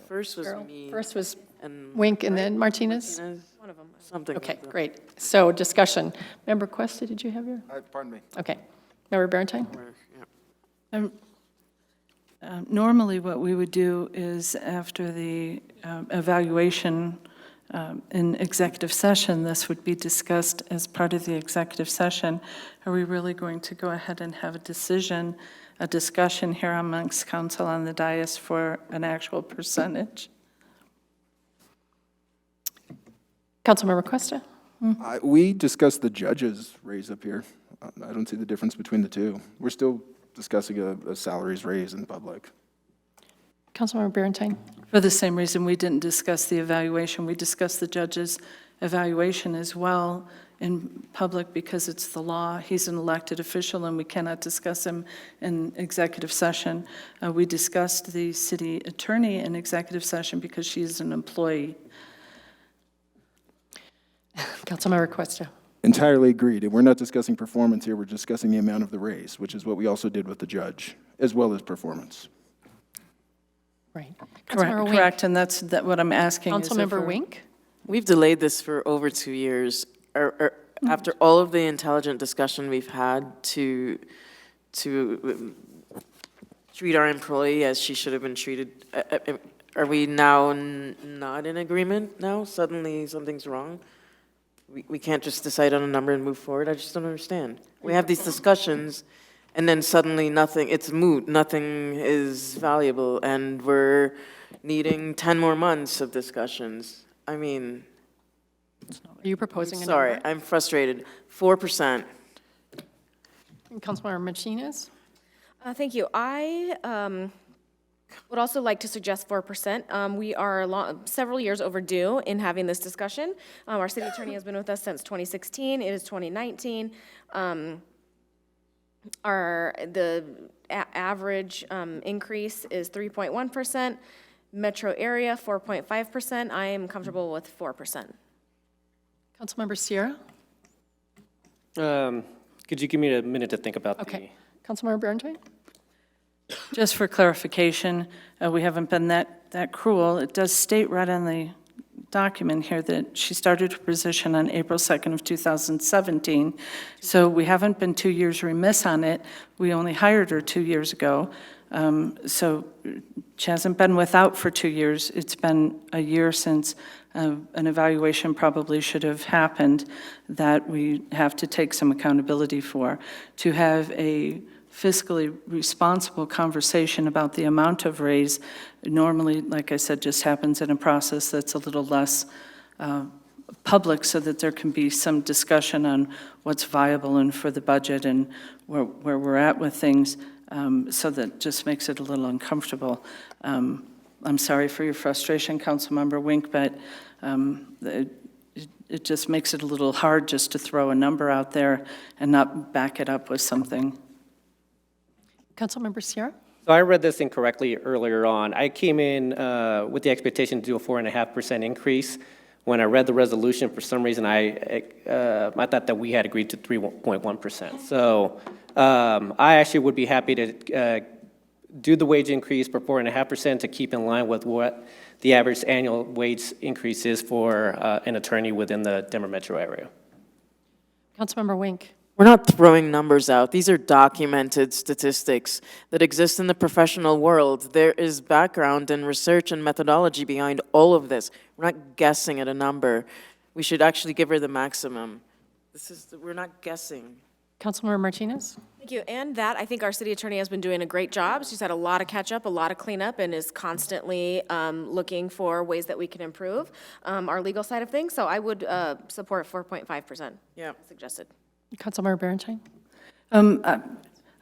First was Carol? me. First was and Wink, and then Martinez? One of them. Something Okay, like that. great. So discussion. Member Cuesta, did you have your? Pardon me. Okay. Member Barentine? Normally, what we would do is after the evaluation in executive session, this would be discussed as part of the executive session. Are we really going to go ahead and have a discussion here amongst council on the dais for an actual percentage? Councilmember Cuesta? We discussed the judges' raise up here. I don't see the difference between the two. We're still discussing a salaries raise in public. Councilmember Barentine? For the same reason we didn't discuss the evaluation, we discussed the judge's evaluation as well in public because it's the law. He's an elected official and we cannot discuss him in executive session. We discussed the city attorney in executive session because she is an employee. Councilmember Cuesta? Entirely agreed. And we're not discussing performance here. We're discussing the amount of the raise, which is what we also did with the judge, as well as performance. Right. Councilmember Wink? Correct, and that's what I'm asking. is if Councilmember we're- Wink? We've delayed this for over 2 years. After all of the intelligent discussion we've had to treat our employee as she should have been treated, are we now not in agreement now? Suddenly something's wrong? We can't just decide on a number and move forward? I just don't understand. We have these discussions, and then suddenly nothing, it's moot, nothing is valuable, and we're needing 10 more months of discussions. I mean, Are you proposing a sorry, number? I'm frustrated. 4%. Councilmember Martinez? Thank you. I would also like to suggest 4%. We are several years overdue in having this discussion. Our city attorney has been with us since 2016. It is 2019. The average increase is 3.1%. Metro area, 4.5%. I am comfortable with 4%. Councilmember Sierra? Could you give me a minute to think about Okay. Councilmember Barentine? Just for clarification, we haven't been that cruel. It does state right on the document here that she started her position on April 2nd of 2017. So we haven't been 2 years remiss on it. We only hired her 2 years ago. So she hasn't been without for 2 years. It's been a year since an evaluation probably should have happened that we have to take some accountability for. To have a fiscally responsible conversation about the amount of raise normally, like I said, just happens in a process that's a little less public so that there can be some discussion on what's viable and for the budget and where we're at with things. So that just makes it a little uncomfortable. I'm sorry for your frustration, Councilmember Wink, but it just makes it a little hard just to throw a number out there and not back it up with something. Councilmember Sierra? So I read this incorrectly earlier on. I came in with the expectation to do a 4.5% increase. When I read the resolution, for some reason, I thought that we had agreed to 3.1%. So I actually would be happy to do the wage increase for 4.5% to keep in line with what the average annual wage increase is for an attorney within the Denver metro area. Councilmember Wink? We're not throwing numbers out. These are documented statistics that exist in the professional world. There is background and research and methodology behind all of this. We're not guessing at a number. We should actually give her the maximum. We're not guessing. Councilmember Martinez? Thank you. And that, I think our city attorney has been doing a great job. She's had a lot of catch up, a lot of cleanup, and is constantly looking for ways that we can improve our legal side of things. So I would support 4.5%. Yeah. Suggested. Councilmember Berentine?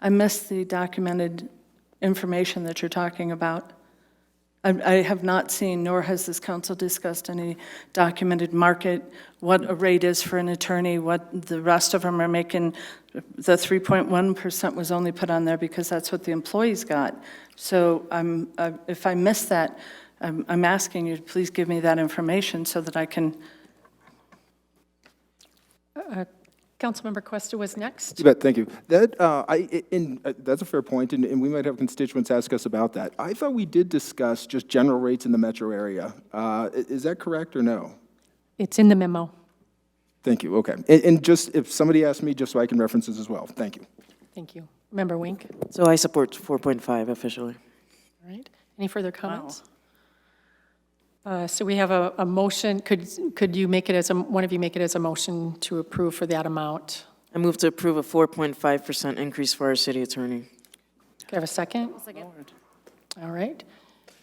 I missed the documented information that you're talking about. I have not seen, nor has this council discussed any documented market, what a rate is for an attorney, what the rest of them are making. The 3.1% was only put on there because that's what the employees got. So if I missed that, I'm asking you to please give me that information so that I can. Councilmember Cuesta was next. You bet, thank you. That, that's a fair point, and we might have constituents ask us about that. I thought we did discuss just general rates in the metro area. Is that correct or no? It's in the memo. Thank you, okay. And just, if somebody asks me, just so I can reference this as well. Thank you. Thank you. Member Wink? So I support 4.5 officially. All right. Any further comments? So we have a motion. Could you make it as one of you make it as a motion to approve for that amount? I move to approve a 4.5% increase for our city attorney. Do I have a second? Second. All right.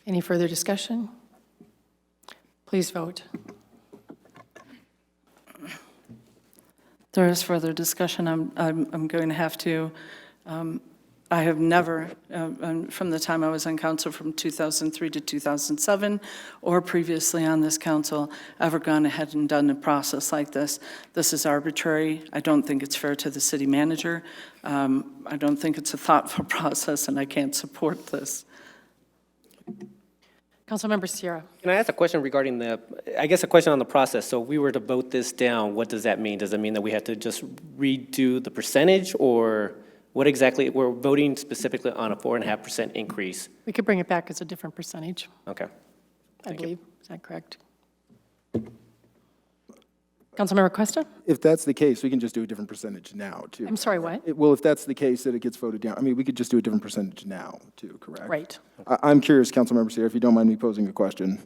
Any further discussion? Please vote. There is further discussion. I'm going to have to. I have never, from the time I was on council from 2003 to 2007, or previously on this council, ever gone ahead and done a process like this. This is arbitrary. I don't think it's fair to the city manager. I don't think it's a thoughtful process, and I can't support this. Councilmember Sierra. Can I ask a question regarding a question on the process? So if we were to vote this down, what does that mean? Does it mean that we have to just redo the percentage, or what exactly? We're voting specifically on a 4.5% increase. We could bring it back as a different percentage, Okay. I believe. Is that correct? Councilmember Cuesta? If that's the case, we can just do a different percentage now, too. I'm sorry, what? Well, if that's the case, that it gets voted down, I mean, we could just do a different percentage now, too, correct? Right. I'm curious, Councilmember Sierra, if you don't mind me posing a question.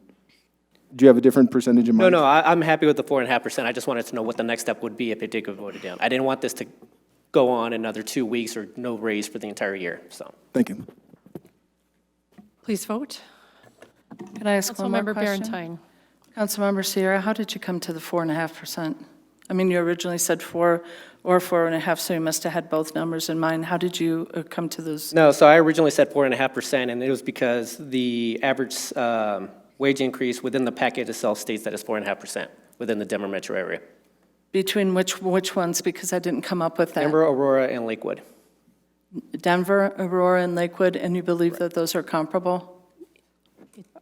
Do you have a different percentage in mind? No, I'm happy with the 4.5%. I just wanted to know what the next step would be if it did get voted down. I didn't want this to go on another 2 weeks or no raise for the entire year, so. Thank you. Please vote. Can I ask one more Councilmember question? Berentine. Councilmember Sierra, how did you come to the 4.5%? I mean, you originally said 4 or 4.5, so you must have had both numbers in mind. How did you come to those? No, so I originally said 4.5%, and it was because the average wage increase within the package itself states that it's 4.5% within the Denver metro area. Between which ones? Because I didn't come up with that. Denver, Aurora, and Lakewood. Denver, Aurora, and Lakewood, and you believe that those are comparable?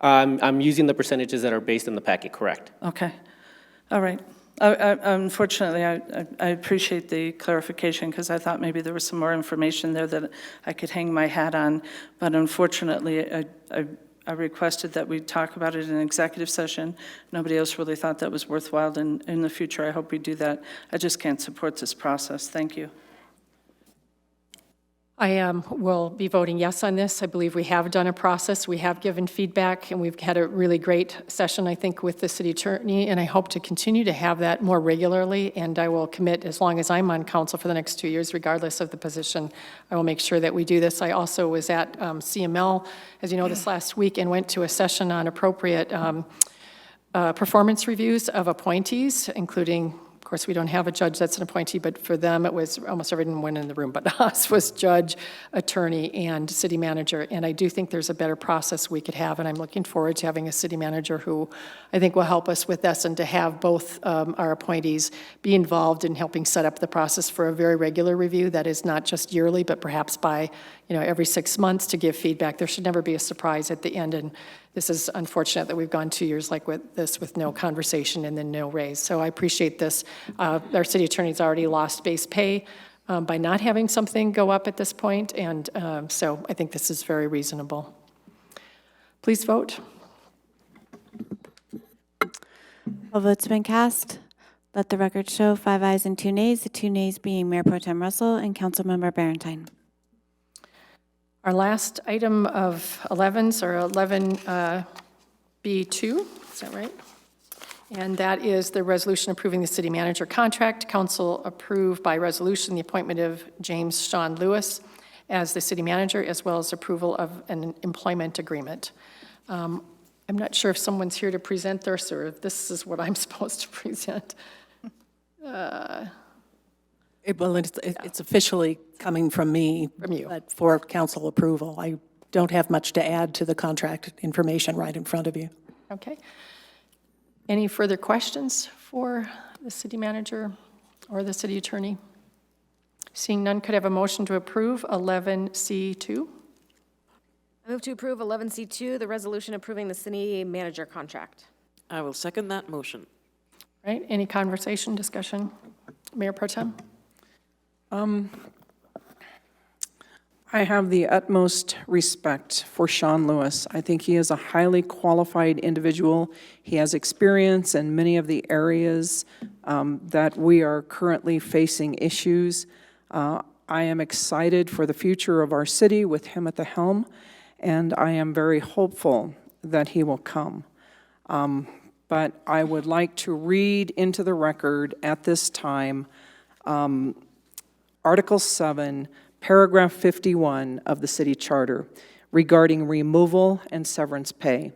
I'm using the percentages that are based in the packet, correct? Okay. All right. Unfortunately, I appreciate the clarification because I thought maybe there was some more information there that I could hang my hat on. But unfortunately, I requested that we talk about it in executive session. Nobody else really thought that was worthwhile. And in the future, I hope we do that. I just can't support this process. Thank you. will be voting yes on this. I believe we have done a process, we have given feedback, and we've had a really great session, I think, with the city attorney, and I hope to continue to have that more regularly, and I will commit, as long as I'm on council for the next 2 years, regardless of the position, I will make sure that we do this. I also was at CML, as you know, this last week, and went to a session on appropriate performance reviews of appointees, including, of course, we don't have a judge that's an appointee, but for them, it was almost everyone in the room, but us was judge, attorney, and city manager. And I do think there's a better process we could have, and I'm looking forward to having a city manager who I think will help us with this, and to have both our appointees be involved in helping set up the process for a very regular review that is not just yearly, but perhaps by, every 6 months to give feedback. There should never be a surprise at the end, and this is unfortunate that we've gone 2 years like with this with no conversation and then no raise. So I appreciate this. Our city attorney's already lost base pay by not having something go up at this point, and so I think this is very reasonable. Please vote. All votes have been cast. Let the record show 5 ayes and 2 nays, the 2 nays being Mayor Pro Tem Russell and Councilmember Barentine. Our last item of 11s are 11B2, is that right? And that is the resolution approving the city manager contract. Council approved by resolution the appointment of James Sean Lewis as the city manager, as well as approval of an employment agreement. I'm not sure if someone's here to present this, or if this is what I'm supposed to present. Well, it's officially coming from me. From you. But for council approval. I don't have much to add to the contract information right in front of you. Okay. Any further questions for the city manager or the city attorney? Seeing none, could I have a motion to approve 11C2? I move to approve 11C2, the resolution approving the city manager contract. I will second that motion. Right, any conversation, discussion? Mayor Pro Tem? I have the utmost respect for Sean Lewis. I think he is a highly qualified individual. He has experience in many of the areas that we are currently facing issues. I am excited for the future of our city with him at the helm, and I am very hopeful that he will come. But I would like to read into the record at this time Article 7, Paragraph 51 of the City Charter regarding removal and severance pay.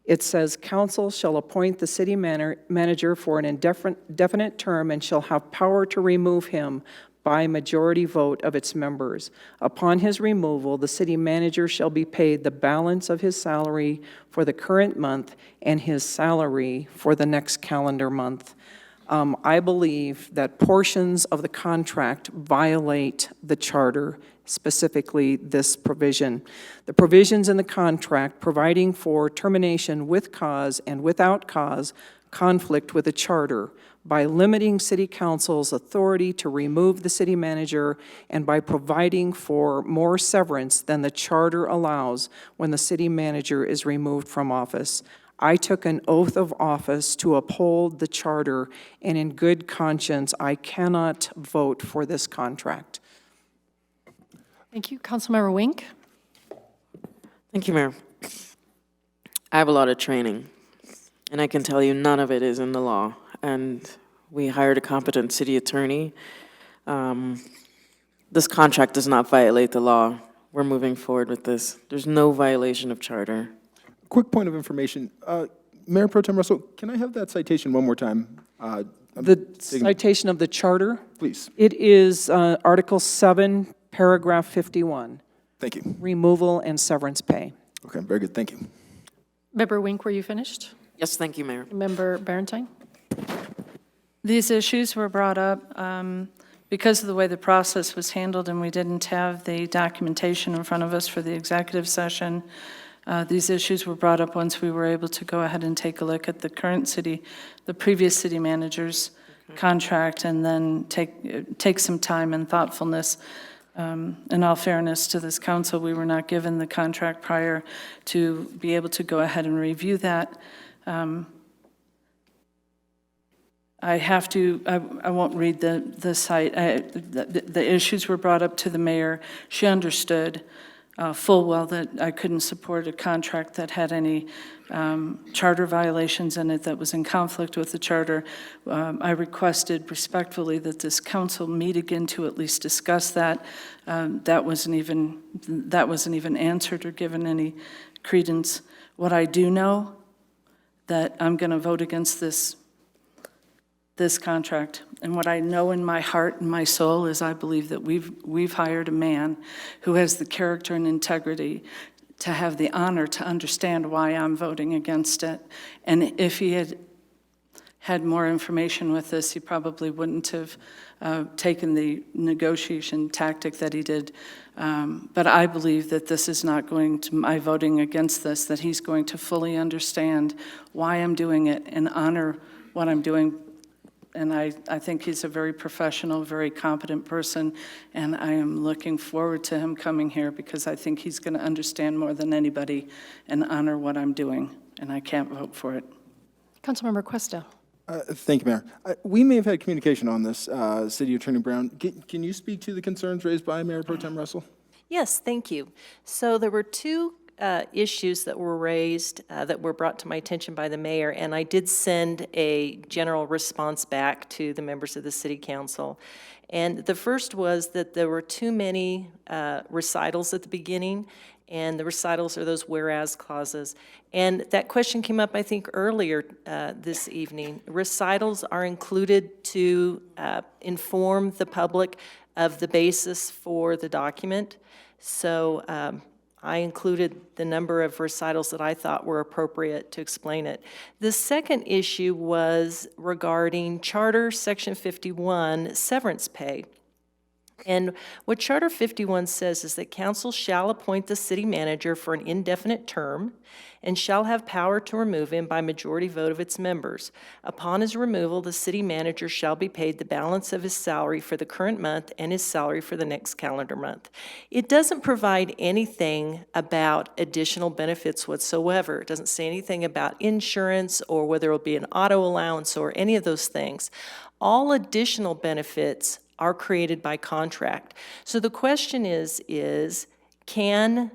It says, "Council shall appoint the city manager for an indefinite term and shall have power to remove him by majority vote of its members. Upon his removal, the city manager shall be paid the balance of his salary for the current month and his salary for the next calendar month." I believe that portions of the contract violate the charter, specifically this provision. The provisions in the contract providing for termination with cause and without cause conflict with the charter by limiting city council's authority to remove the city manager and by providing for more severance than the charter allows when the city manager is removed from office. I took an oath of office to uphold the charter, and in good conscience, I cannot vote for this contract. Thank you. Councilmember Wink? Thank you, Mayor. I have a lot of training, and I can tell you none of it is in the law. And we hired a competent city attorney. This contract does not violate the law. We're moving forward with this. There's no violation of charter. Quick point of information. Mayor Pro Tem Russell, can I have that citation one more time? Citation of the charter? Please. It is Article 7, Paragraph 51. Thank you. Removal and severance pay. Okay, very good. Thank you. Member Wink, were you finished? Yes, thank you, Mayor. Member Barentine? These issues were brought up because of the way the process was handled, and we didn't have the documentation in front of us for the executive session. These issues were brought up once we were able to go ahead and take a look at the previous city manager's contract, and then take some time and thoughtfulness. In all fairness to this council, we were not given the contract prior to be able to go ahead and review that. I have to, I won't read the site. The issues were brought up to the mayor. She understood full well that I couldn't support a contract that had any charter violations in it that was in conflict with the charter. I requested respectfully that this council meet again to at least discuss that. That wasn't even answered or given any credence. What I do know, that I'm going to vote against this contract. And what I know in my heart and my soul is I believe that we've hired a man who has the character and integrity to have the honor to understand why I'm voting against it. And if he had more information with this, he probably wouldn't have taken the negotiation tactic that he did. But I believe that this is not going to, my voting against this, that he's going to fully understand why I'm doing it and honor what I'm doing. And I think he's a very professional, very competent person, and I am looking forward to him coming here because I think he's going to understand more than anybody and honor what I'm doing, and I can't vote for it. Councilmember Cuesta. Thank you, Mayor. We may have had communication on this, City Attorney Brown. Can you speak to the concerns raised by Mayor Pro Tem Russell? Yes, thank you. So there were two issues that were raised that were brought to my attention by the mayor, and I did send a general response back to the members of the city council. And the first was that there were too many recitals at the beginning, and the recitals are those whereas clauses. And that question came up, I think, earlier this evening. Recitals are included to inform the public of the basis for the document. So I included the number of recitals that I thought were appropriate to explain it. The second issue was regarding Charter Section 51, severance pay. And what Charter 51 says is that council shall appoint the city manager for an indefinite term and shall have power to remove him by majority vote of its members. Upon his removal, the city manager shall be paid the balance of his salary for the current month and his salary for the next calendar month. It doesn't provide anything about additional benefits whatsoever. It doesn't say anything about insurance or whether it will be an auto allowance or any of those things. All additional benefits are created by contract. So the question is can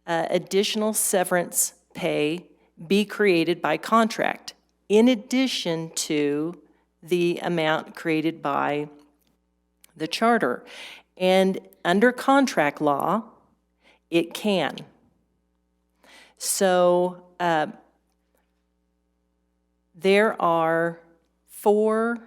additional severance pay be created by contract in addition to the amount created by the charter? And under contract law, it can. So there are 4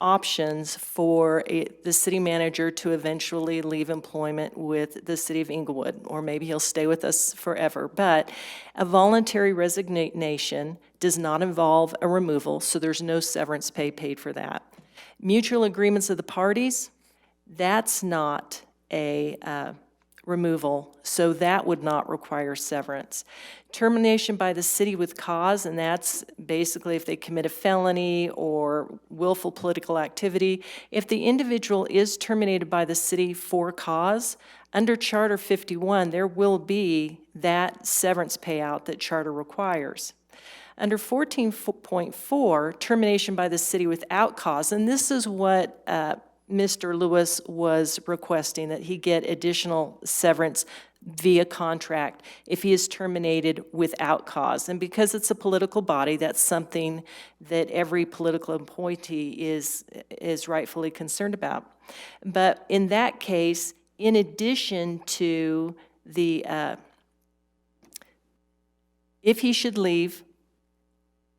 options for the city manager to eventually leave employment with the city of Englewood, or maybe he'll stay with us forever. But a voluntary resignation does not involve a removal, so there's no severance pay paid for that. Mutual agreements of the parties, that's not a removal, so that would not require severance. Termination by the city with cause, and that's basically if they commit a felony or willful political activity. If the individual is terminated by the city for cause, under Charter 51, there will be that severance payout that Charter requires. Under 14.4, termination by the city without cause, and this is what Mr. Lewis was requesting, that he get additional severance via contract if he is terminated without cause. And because it's a political body, that's something that every political appointee is rightfully concerned about. But in that case, in addition to the, if he should leave,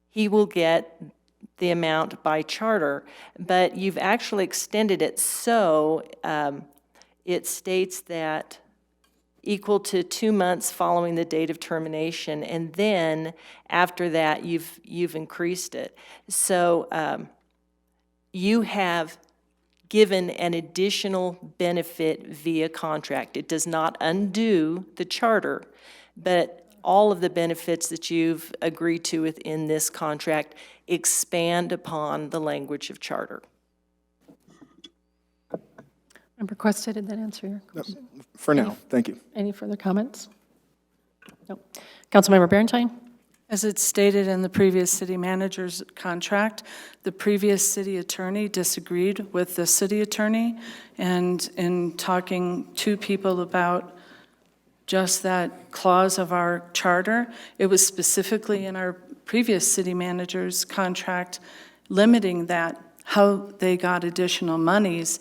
he will get the amount by charter, but you've actually extended it so it states that equal to 2 months following the date of termination, and then after that you've increased it. So you have given an additional benefit via contract. It does not undo the charter, but all of the benefits that you've agreed to within this contract expand upon the language of charter. Member Cuesta, did that answer your question? For now, thank you. Any further comments? No. Councilmember Berentine? As it's stated in the previous city manager's contract, the previous city attorney disagreed with the city attorney, and in talking to people about just that clause of our charter, it was specifically in our previous city manager's contract limiting that, how they got additional monies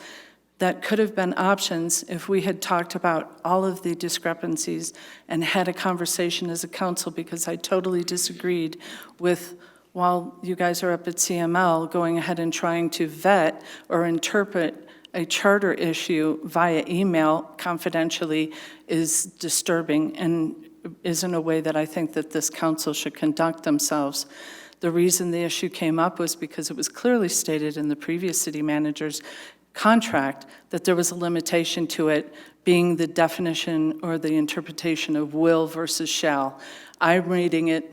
that could have been options if we had talked about all of the discrepancies and had a conversation as a council, because I totally disagreed with, while you guys are up at CML, going ahead and trying to vet or interpret a charter issue via email confidentially is disturbing and isn't a way that I think that this council should conduct themselves. The reason the issue came up was because it was clearly stated in the previous city manager's contract that there was a limitation to it being the definition or the interpretation of will versus shall. I'm reading it,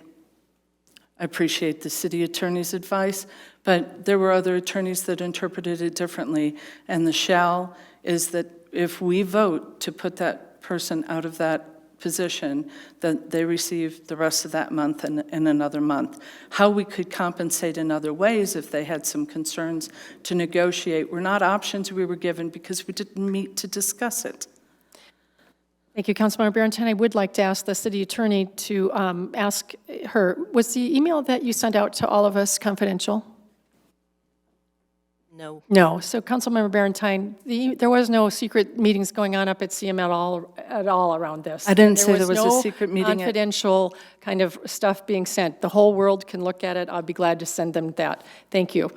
I appreciate the city attorney's advice, but there were other attorneys that interpreted it differently, and the shall is that if we vote to put that person out of that position, that they receive the rest of that month and another month. How we could compensate in other ways if they had some concerns to negotiate were not options we were given because we didn't meet to discuss it. Thank you, Councilmember Barrington. I would like to ask the city attorney to ask her, was the email that you sent out to all of us confidential? No. No. So, Councilmember Barrington, there was no secret meetings going on up at CML at all around this. I didn't say there was a secret meeting. Confidential kind of stuff being sent. The whole world can look at it. I'll be glad to send them that. Thank you.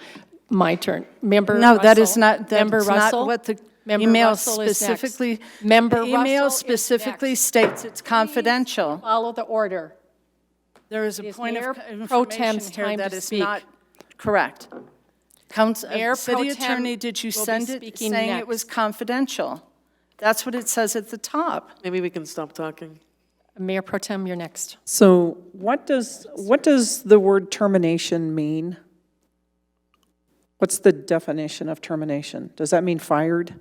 My turn. Member No, Russell. that is not, Member that's Russell? not what the Member email Russell is next. specifically, Member the email Russell is specifically next. states it's confidential. Follow the order. There is a It is point Mayor of Pro information Tem's here time that to is speak. not correct. Mayor Pro City Tem attorney, did you will be send it speaking saying it next. was confidential? That's what it says at the top. Maybe we can stop talking. Mayor Pro Tem, you're next. So what does the word termination mean? What's the definition of termination? Does that mean fired?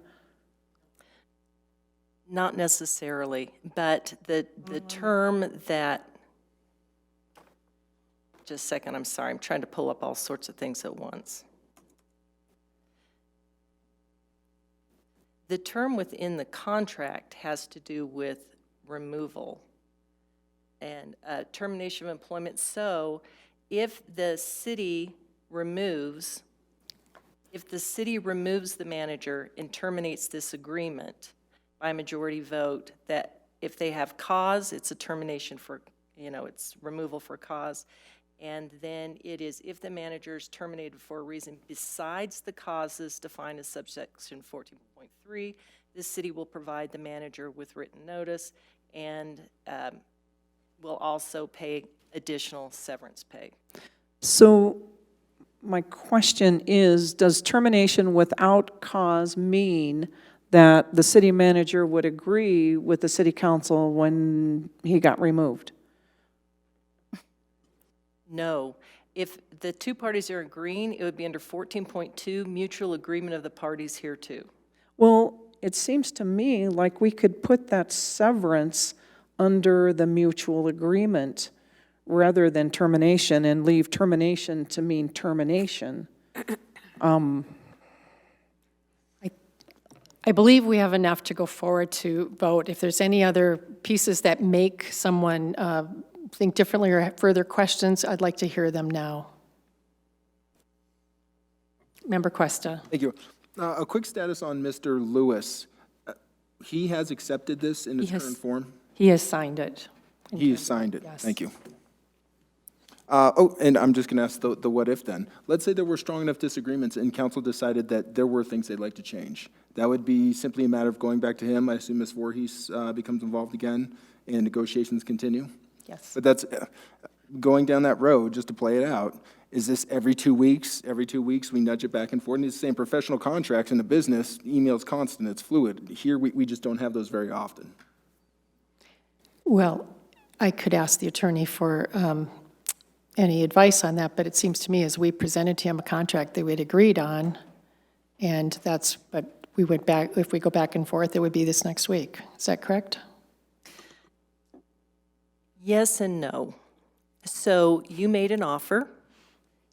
Not necessarily, but the term that, just a second, I'm sorry, I'm trying to pull up all sorts of things at once. The term within the contract has to do with removal and termination of employment. So if the city removes the manager and terminates this agreement by a majority vote, that if they have cause, it's a termination for, it's removal for cause. And then it is if the manager is terminated for a reason besides the causes defined as subsection 14.3, the city will provide the manager with written notice and will also pay additional severance pay. So my question is, does termination without cause mean that the city manager would agree with the city council when he got removed? No. If the two parties are agreeing, it would be under 14.2, mutual agreement of the parties hereto. Well, it seems to me like we could put that severance under the mutual agreement rather than termination and leave termination to mean termination. I believe we have enough to go forward to vote. If there's any other pieces that make someone think differently or have further questions, I'd like to hear them now. Member Cuesta. Thank you. A quick status on Mr. Lewis. He has accepted this in its current form? He has signed it. He has signed it. Yes. Thank you. And I'm just going to ask the what if then. Let's say there were strong enough disagreements and council decided that there were things they'd like to change. That would be simply a matter of going back to him. I assume Ms. Voorhees becomes involved again and negotiations continue. Yes. But that's going down that road just to play it out. Is this every 2 weeks? Every 2 weeks we nudge it back and forth. And it's the same professional contracts in a business. Email's constant. It's fluid. Here we just don't have those very often. Well, I could ask the attorney for any advice on that, but it seems to me as we presented to him a contract that we'd agreed on, and that's, but we went back, if we go back and forth, it would be this next week. Is that correct? Yes and no. So you made an offer.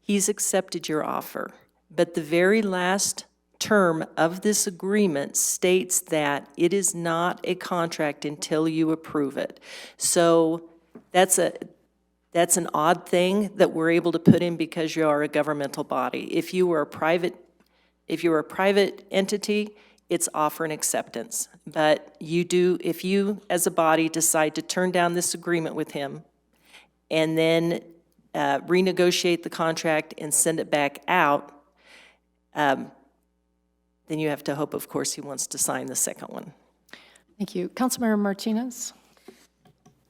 He's accepted your offer. But the very last term of this agreement states that it is not a contract until you approve it. So that's an odd thing that we're able to put in because you are a governmental body. If you were a private entity, it's offer and acceptance. But if you as a body decide to turn down this agreement with him and then renegotiate the contract and send it back out, then you have to hope, of course, he wants to sign the second one. Thank you. Councilmember Martinez?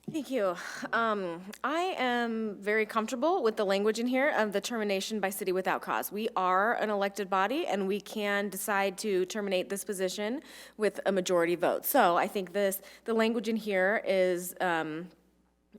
Thank you. I am very comfortable with the language in here of the termination by city without cause. We are an elected body, and we can decide to terminate this position with a majority vote. So I think the language in here is,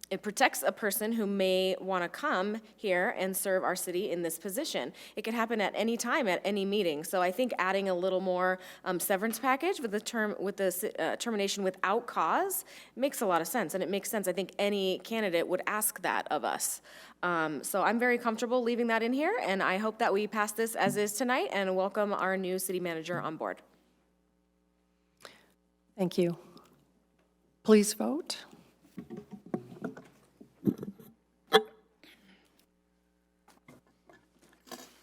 it protects a person who may want to come here and serve our city in this position. It could happen at any time, at any meeting. So I think adding a little more severance package with the termination without cause makes a lot of sense, and it makes sense. I think any candidate would ask that of us. So I'm very comfortable leaving that in here, and I hope that we pass this as is tonight and welcome our new city manager on board. Thank you. Please vote.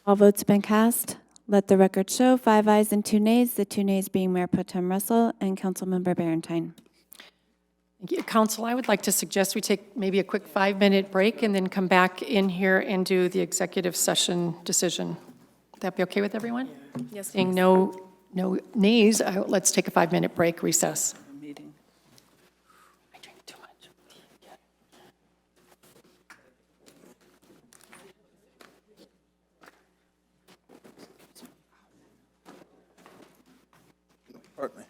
All votes have been cast. Let the record show 5 ayes and 2 nays, the 2 nays being Mayor Pro Tem Russell and Councilmember Barentine. Thank you. Council, I would like to suggest we take maybe a quick 5-minute break and then come back in here and do the executive session decision. Would that be okay with everyone? Yes. Seeing no nays, let's take a 5-minute break, recess. I drink too much. Pardon me.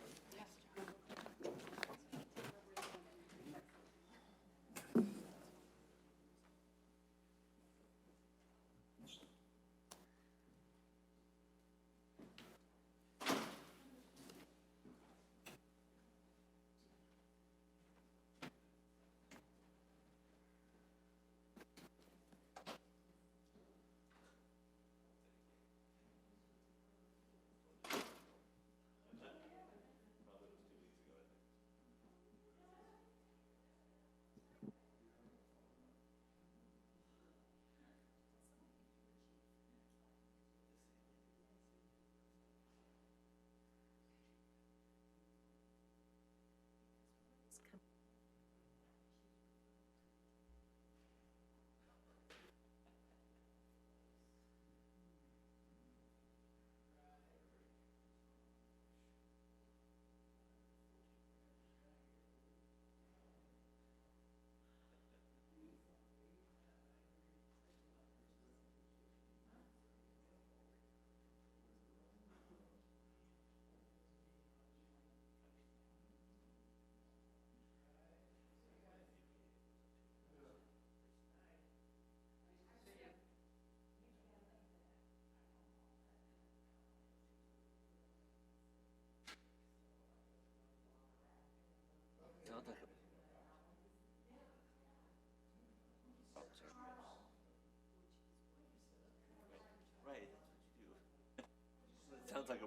Sounds like a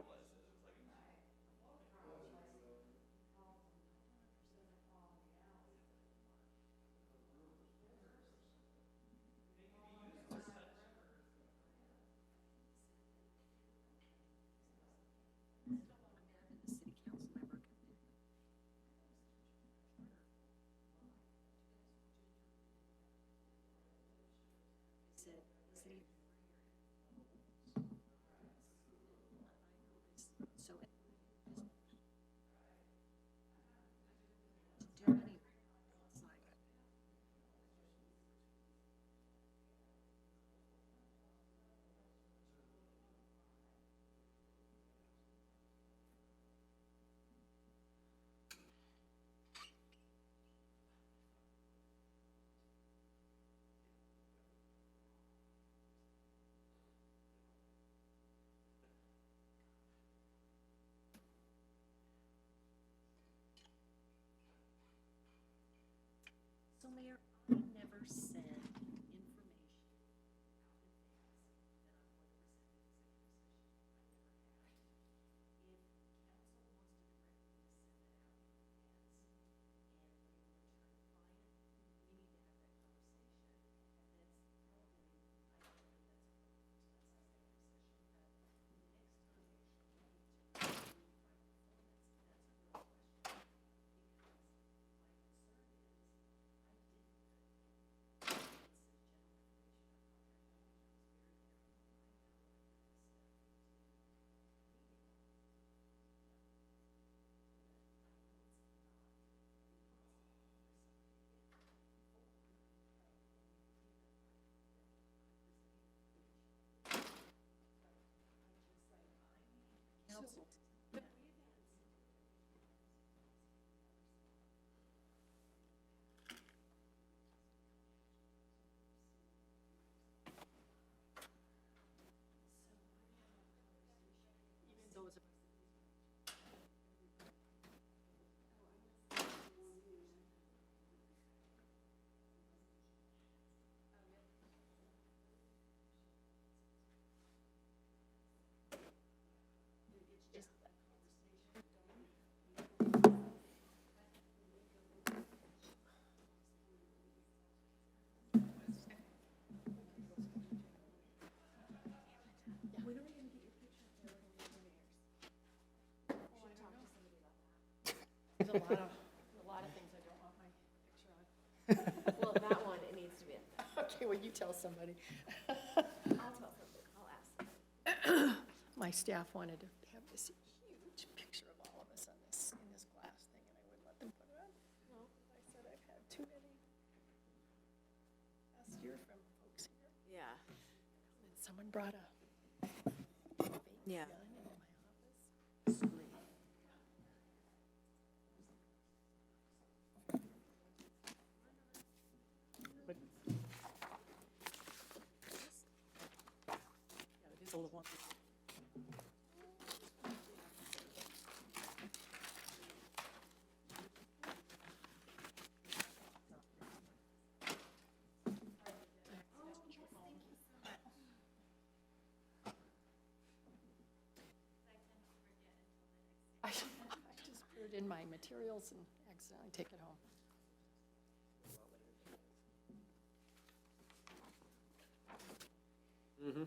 There's a lot of things I don't want my picture on. Well, that one, it needs to be. Okay, well, you tell somebody. I'll tell somebody, I'll ask. My staff wanted to have this huge picture of all of us on this, in this glass thing, and I wouldn't let them put it on. No, I said I've had too many last year from folks here. Yeah. And someone brought a Yeah. gun into my office. Yeah, it is a little one. I just put it in my materials and accidentally take it home. Mm-hmm.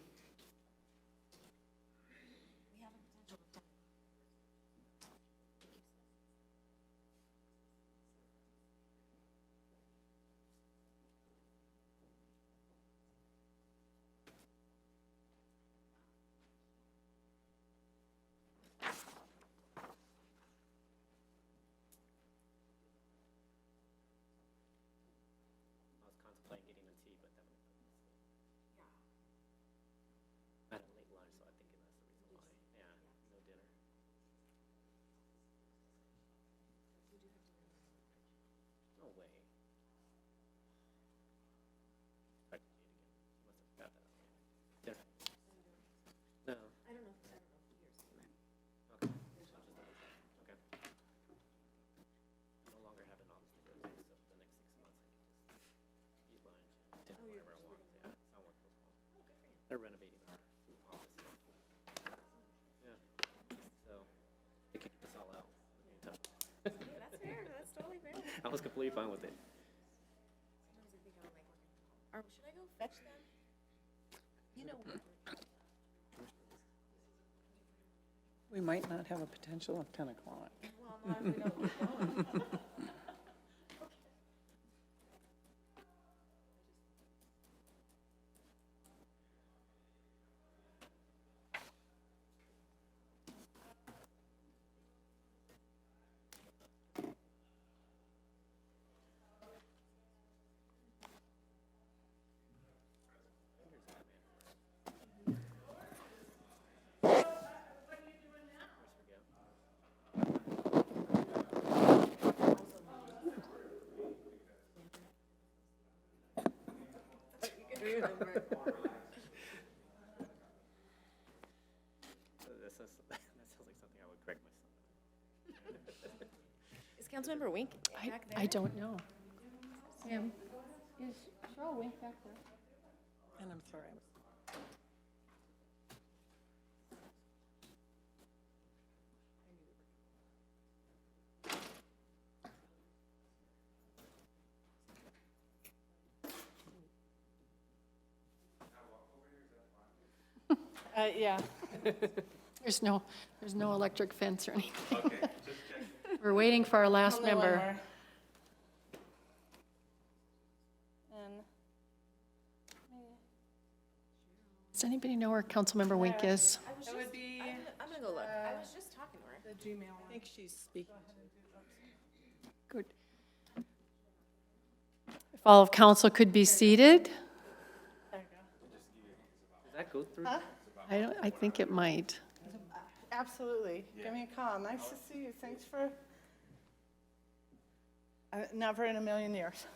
I was contemplating getting a tea, but that would I had a late lunch, so I think that's the reason why. Yeah, no dinner. No way. I did it again. Must have forgot that. Dinner. No. I don't know if yours came in. Okay. Okay. No longer have an office to go to, so for the next 6 months I can just eat lunch, dinner, whatever I want. Yeah, so I work from home. They're renovating our office. Yeah. So they kicked us all out in the meantime. That's fair, that's totally fair. I was completely fine with it. Sometimes I think I would like working from home. Or should I go fetch them? You know, We might not have a potential of 10 o'clock. Well, not if we don't keep going. That sounds like something I would correct myself. Is Councilmember Wink back there? I don't know. Sam, is Cheryl Wink back there? And I'm sorry. Yeah. There's no electric fence or anything. Okay, just checking. We're waiting for our last member. Does anybody know where Councilmember Wink is? That would be. I'm gonna go look. I was just talking to her. The Gmail one. I think she's speaking. Good. If all of council could be seated? Does that go through? I think it might. Absolutely. Give me a call. Nice to see you. Thanks for, never in a million years.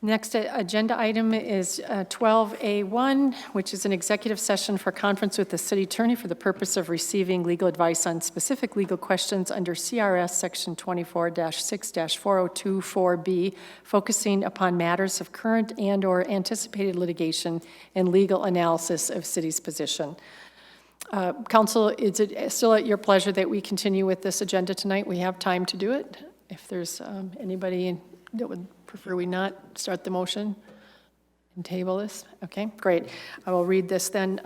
Next agenda item is 12A1, which is an executive session for conference with the city attorney for the purpose of receiving legal advice on specific legal questions under CRS Section 24-6-4024B, focusing upon matters of current and/or anticipated litigation and legal analysis of city's position. Council, is it still at your pleasure that we continue with this agenda tonight? We have time to do it. If there's anybody that would prefer we not start the motion and table this? Okay, great. I will read this then.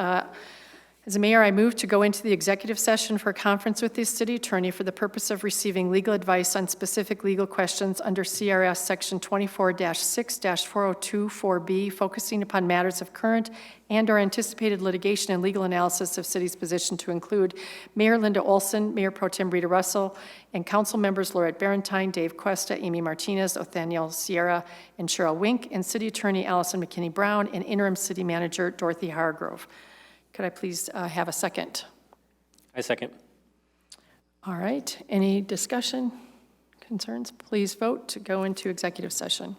As a mayor, I move to go into the executive session for a conference with the city attorney for the purpose of receiving legal advice on specific legal questions under CRS Section 24-6-4024B, focusing upon matters of current and/or anticipated litigation and legal analysis of city's position, to include Mayor Linda Olson, Mayor Pro Tem Rita Russell, and council members Laurette Barentine, Dave Cuesta, Amy Martinez, Othaniel Sierra, and Cheryl Wink, and City Attorney Allison McKinney Brown, and Interim City Manager Dorothy Hargrove. Could I please have a second? I second. All right. Any discussion, concerns? Please vote to go into executive session.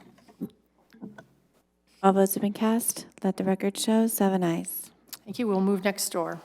All votes have been cast. Let the record show 7 ayes. Thank you. We'll move next door.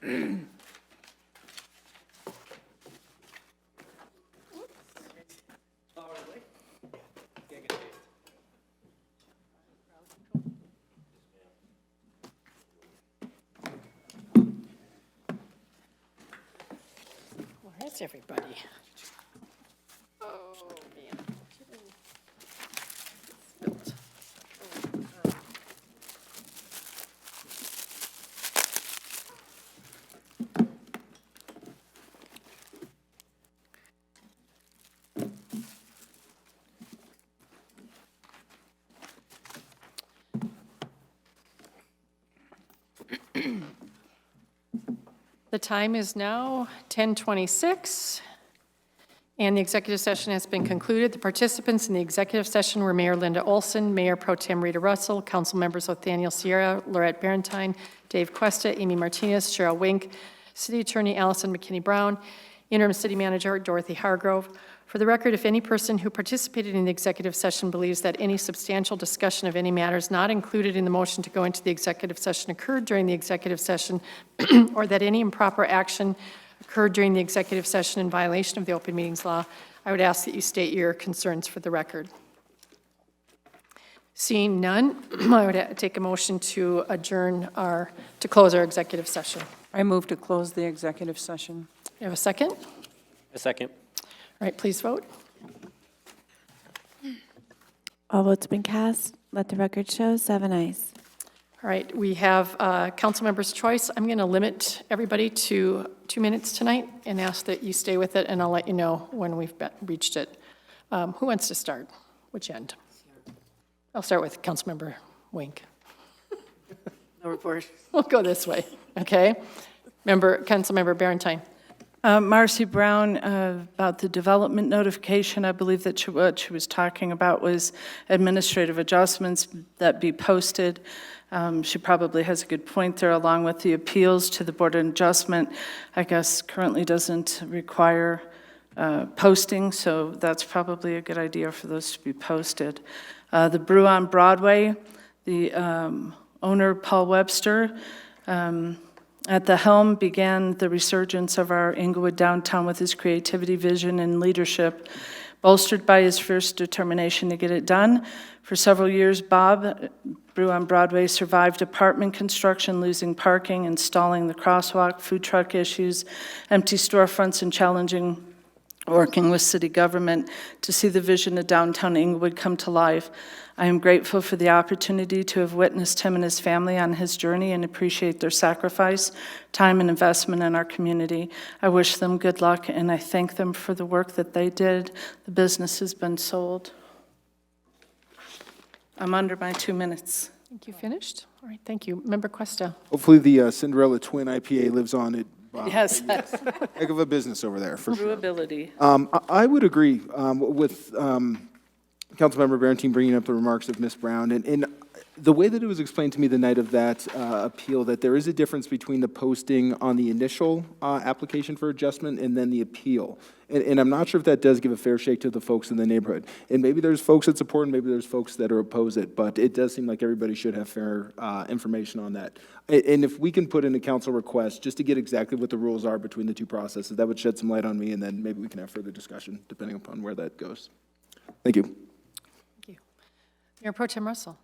Where's everybody? Oh, man. Spilt. The time is now 10:26, and the executive session has been concluded. The participants in the executive session were Mayor Linda Olson, Mayor Pro Tem Rita Russell, Council Members Othaniel Sierra, Lorette Barentine, Dave Cuesta, Amy Martinez, Cheryl Wink, City Attorney Allison McKinney Brown, Interim City Manager Dorothy Hargrove. For the record, if any person who participated in the executive session believes that any substantial discussion of any matters not included in the motion to go into the executive session occurred during the executive session, or that any improper action occurred during the executive session in violation of the open meetings law, I would ask that you state your concerns for the record. Seeing none, I would take a motion to close our executive session. I move to close the executive session. You have a second? A second. All right, please vote. All votes been cast. Let the record show 7 ayes. All right, we have council member's choice. I'm going to limit everybody to 2 minutes tonight and ask that you stay with it, and I'll let you know when we've reached it. Who wants to start? Which end? I'll start with Councilmember Wink. No report. We'll go this way, okay? Councilmember Barentine. Marci Brown, about the development notification, I believe that what she was talking about was administrative adjustments that be posted. She probably has a good point there, along with the appeals to the Board of Adjustment, I guess currently doesn't require posting, so that's probably a good idea for those to be posted. The Brew on Broadway, the owner, Paul Webster, at the helm began the resurgence of our Englewood downtown with his creativity, vision, and leadership, bolstered by his fierce determination to get it done. For several years, Bob, Brew on Broadway, survived apartment construction, losing parking, installing the crosswalk, food truck issues, empty storefronts, and challenging working with city government to see the vision of downtown Englewood come to life. I am grateful for the opportunity to have witnessed him and his family on his journey and appreciate their sacrifice, time, and investment in our community. I wish them good luck, and I thank them for the work that they did. The business has been sold. I'm under my 2 minutes. I think you finished. All right, thank you. Member Cuesta. Hopefully the Cinderella Twin IPA lives on it. Yes. Heck of a business over there, for sure. Brewability. I would agree with Councilmember Barentine bringing up the remarks of Ms. Brown. And the way that it was explained to me the night of that appeal, that there is a difference between the posting on the initial application for adjustment and then the appeal. And I'm not sure if that does give a fair shake to the folks in the neighborhood. And maybe there's folks that support and maybe there's folks that are oppose it, but it does seem like everybody should have fair information on that. And if we can put in a council request just to get exactly what the rules are between the two processes, that would shed some light on me, and then maybe we can have further discussion depending upon where that goes. Thank you. Thank you. Mayor Pro Tem Russell.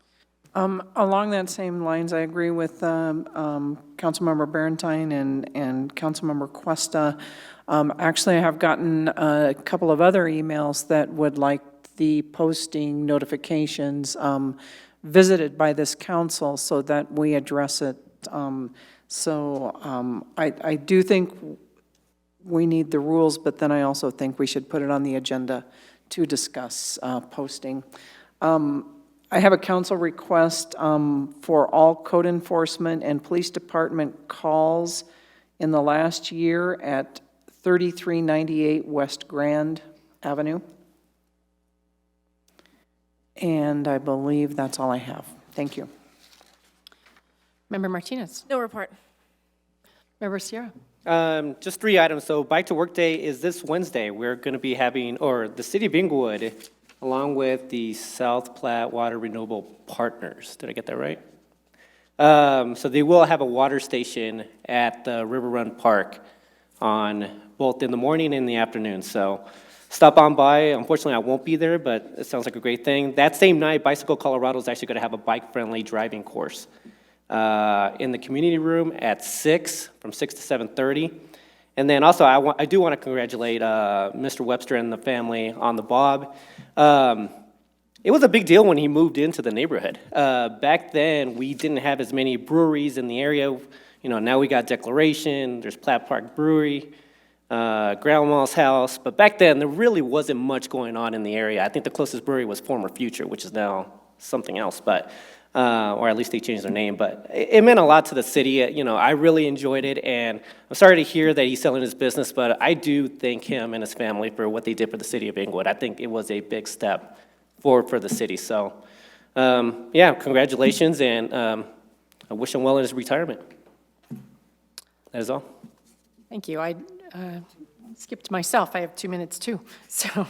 Along that same lines, I agree with Councilmember Barentine and Councilmember Cuesta. Actually, I have gotten a couple of other emails that would like the posting notifications visited by this council so that we address it. I do think we need the rules, but then I also think we should put it on the agenda to discuss posting. I have a council request for all code enforcement and police department calls in the last year at 3398 West Grand Avenue. And I believe that's all I have. Thank you. Member Martinez. No report. Member Sierra. Just 3 items. So Bike to Work Day is this Wednesday. We're going to be having, or the city of Englewood, along with the South Platte Water Renewable Partners. Did I get that right? So they will have a water station at the River Run Park on both in the morning and in the afternoon. So stop on by. Unfortunately, I won't be there, but it sounds like a great thing. That same night, Bicycle Colorado is actually going to have a bike-friendly driving course in the community room at 6, from 6 to 7:30. And then also, I do want to congratulate Mr. Webster and the family on the Bob. It was a big deal when he moved into the neighborhood. Back then, we didn't have as many breweries in the area. You know, now we got Declaration, there's Platt Park Brewery, Grandma's House. But back then, there really wasn't much going on in the area. I think the closest brewery was Former Future, which is now something else, but or at least they changed their name. But it meant a lot to the city. You know, I really enjoyed it, and I'm sorry to hear that he's selling his business, but I do thank him and his family for what they did for the city of Englewood. I think it was a big step forward for the city. So, yeah, congratulations, and I wish him well in his retirement. That is all. Thank you. I skipped myself. I have 2 minutes, too. So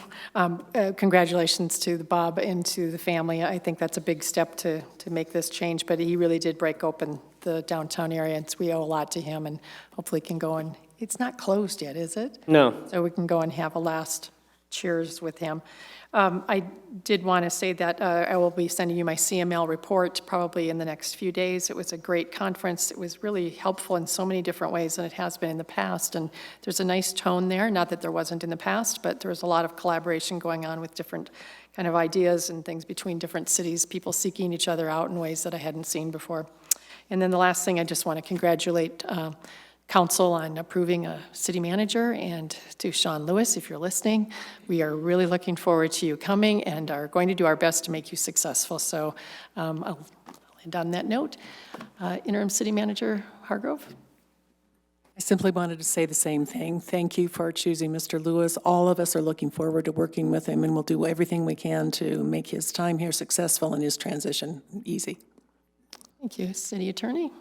congratulations to the Bob and to the family. I think that's a big step to make this change, but he really did break open the downtown area, and we owe a lot to him, and hopefully can go and, it's not closed yet, is it? No. So we can go and have a last cheers with him. I did want to say that I will be sending you my CML report probably in the next few days. It was a great conference. It was really helpful in so many different ways than it has been in the past. And there's a nice tone there, not that there wasn't in the past, but there was a lot of collaboration going on with different kind of ideas and things between different cities, people seeking each other out in ways that I hadn't seen before. And then the last thing, I just want to congratulate Council on approving a city manager, and to Sean Lewis, if you're listening, we are really looking forward to you coming and are going to do our best to make you successful. So I'll end on that note. Interim City Manager Hargrove. I simply wanted to say the same thing. Thank you for choosing Mr. Lewis. All of us are looking forward to working with him, and we'll do everything we can to make his time here successful and his transition easy. Thank you. City Attorney.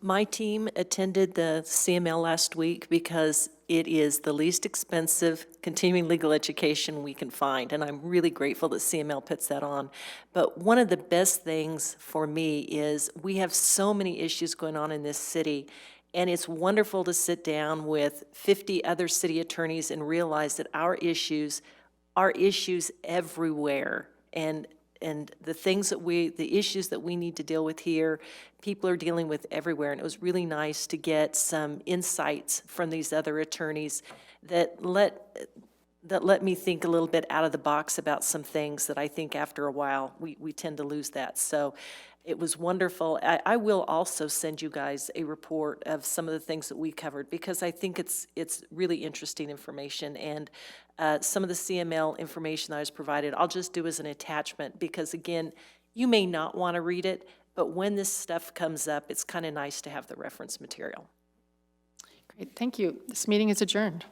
My team attended the CML last week because it is the least expensive continuing legal education we can find, and I'm really grateful that CML puts that on. But one of the best things for me is we have so many issues going on in this city, and it's wonderful to sit down with 50 other city attorneys and realize that our issues are issues everywhere. And the things that the issues that we need to deal with here, people are dealing with everywhere. And it was really nice to get some insights from these other attorneys that let me think a little bit out of the box about some things that I think after a while we tend to lose that. So it was wonderful. I will also send you guys a report of some of the things that we covered, because I think it's really interesting information. And some of the CML information that I was provided, I'll just do as an attachment, because again, you may not want to read it, but when this stuff comes up, it's kind of nice to have the reference material. Great, thank you. This meeting is adjourned.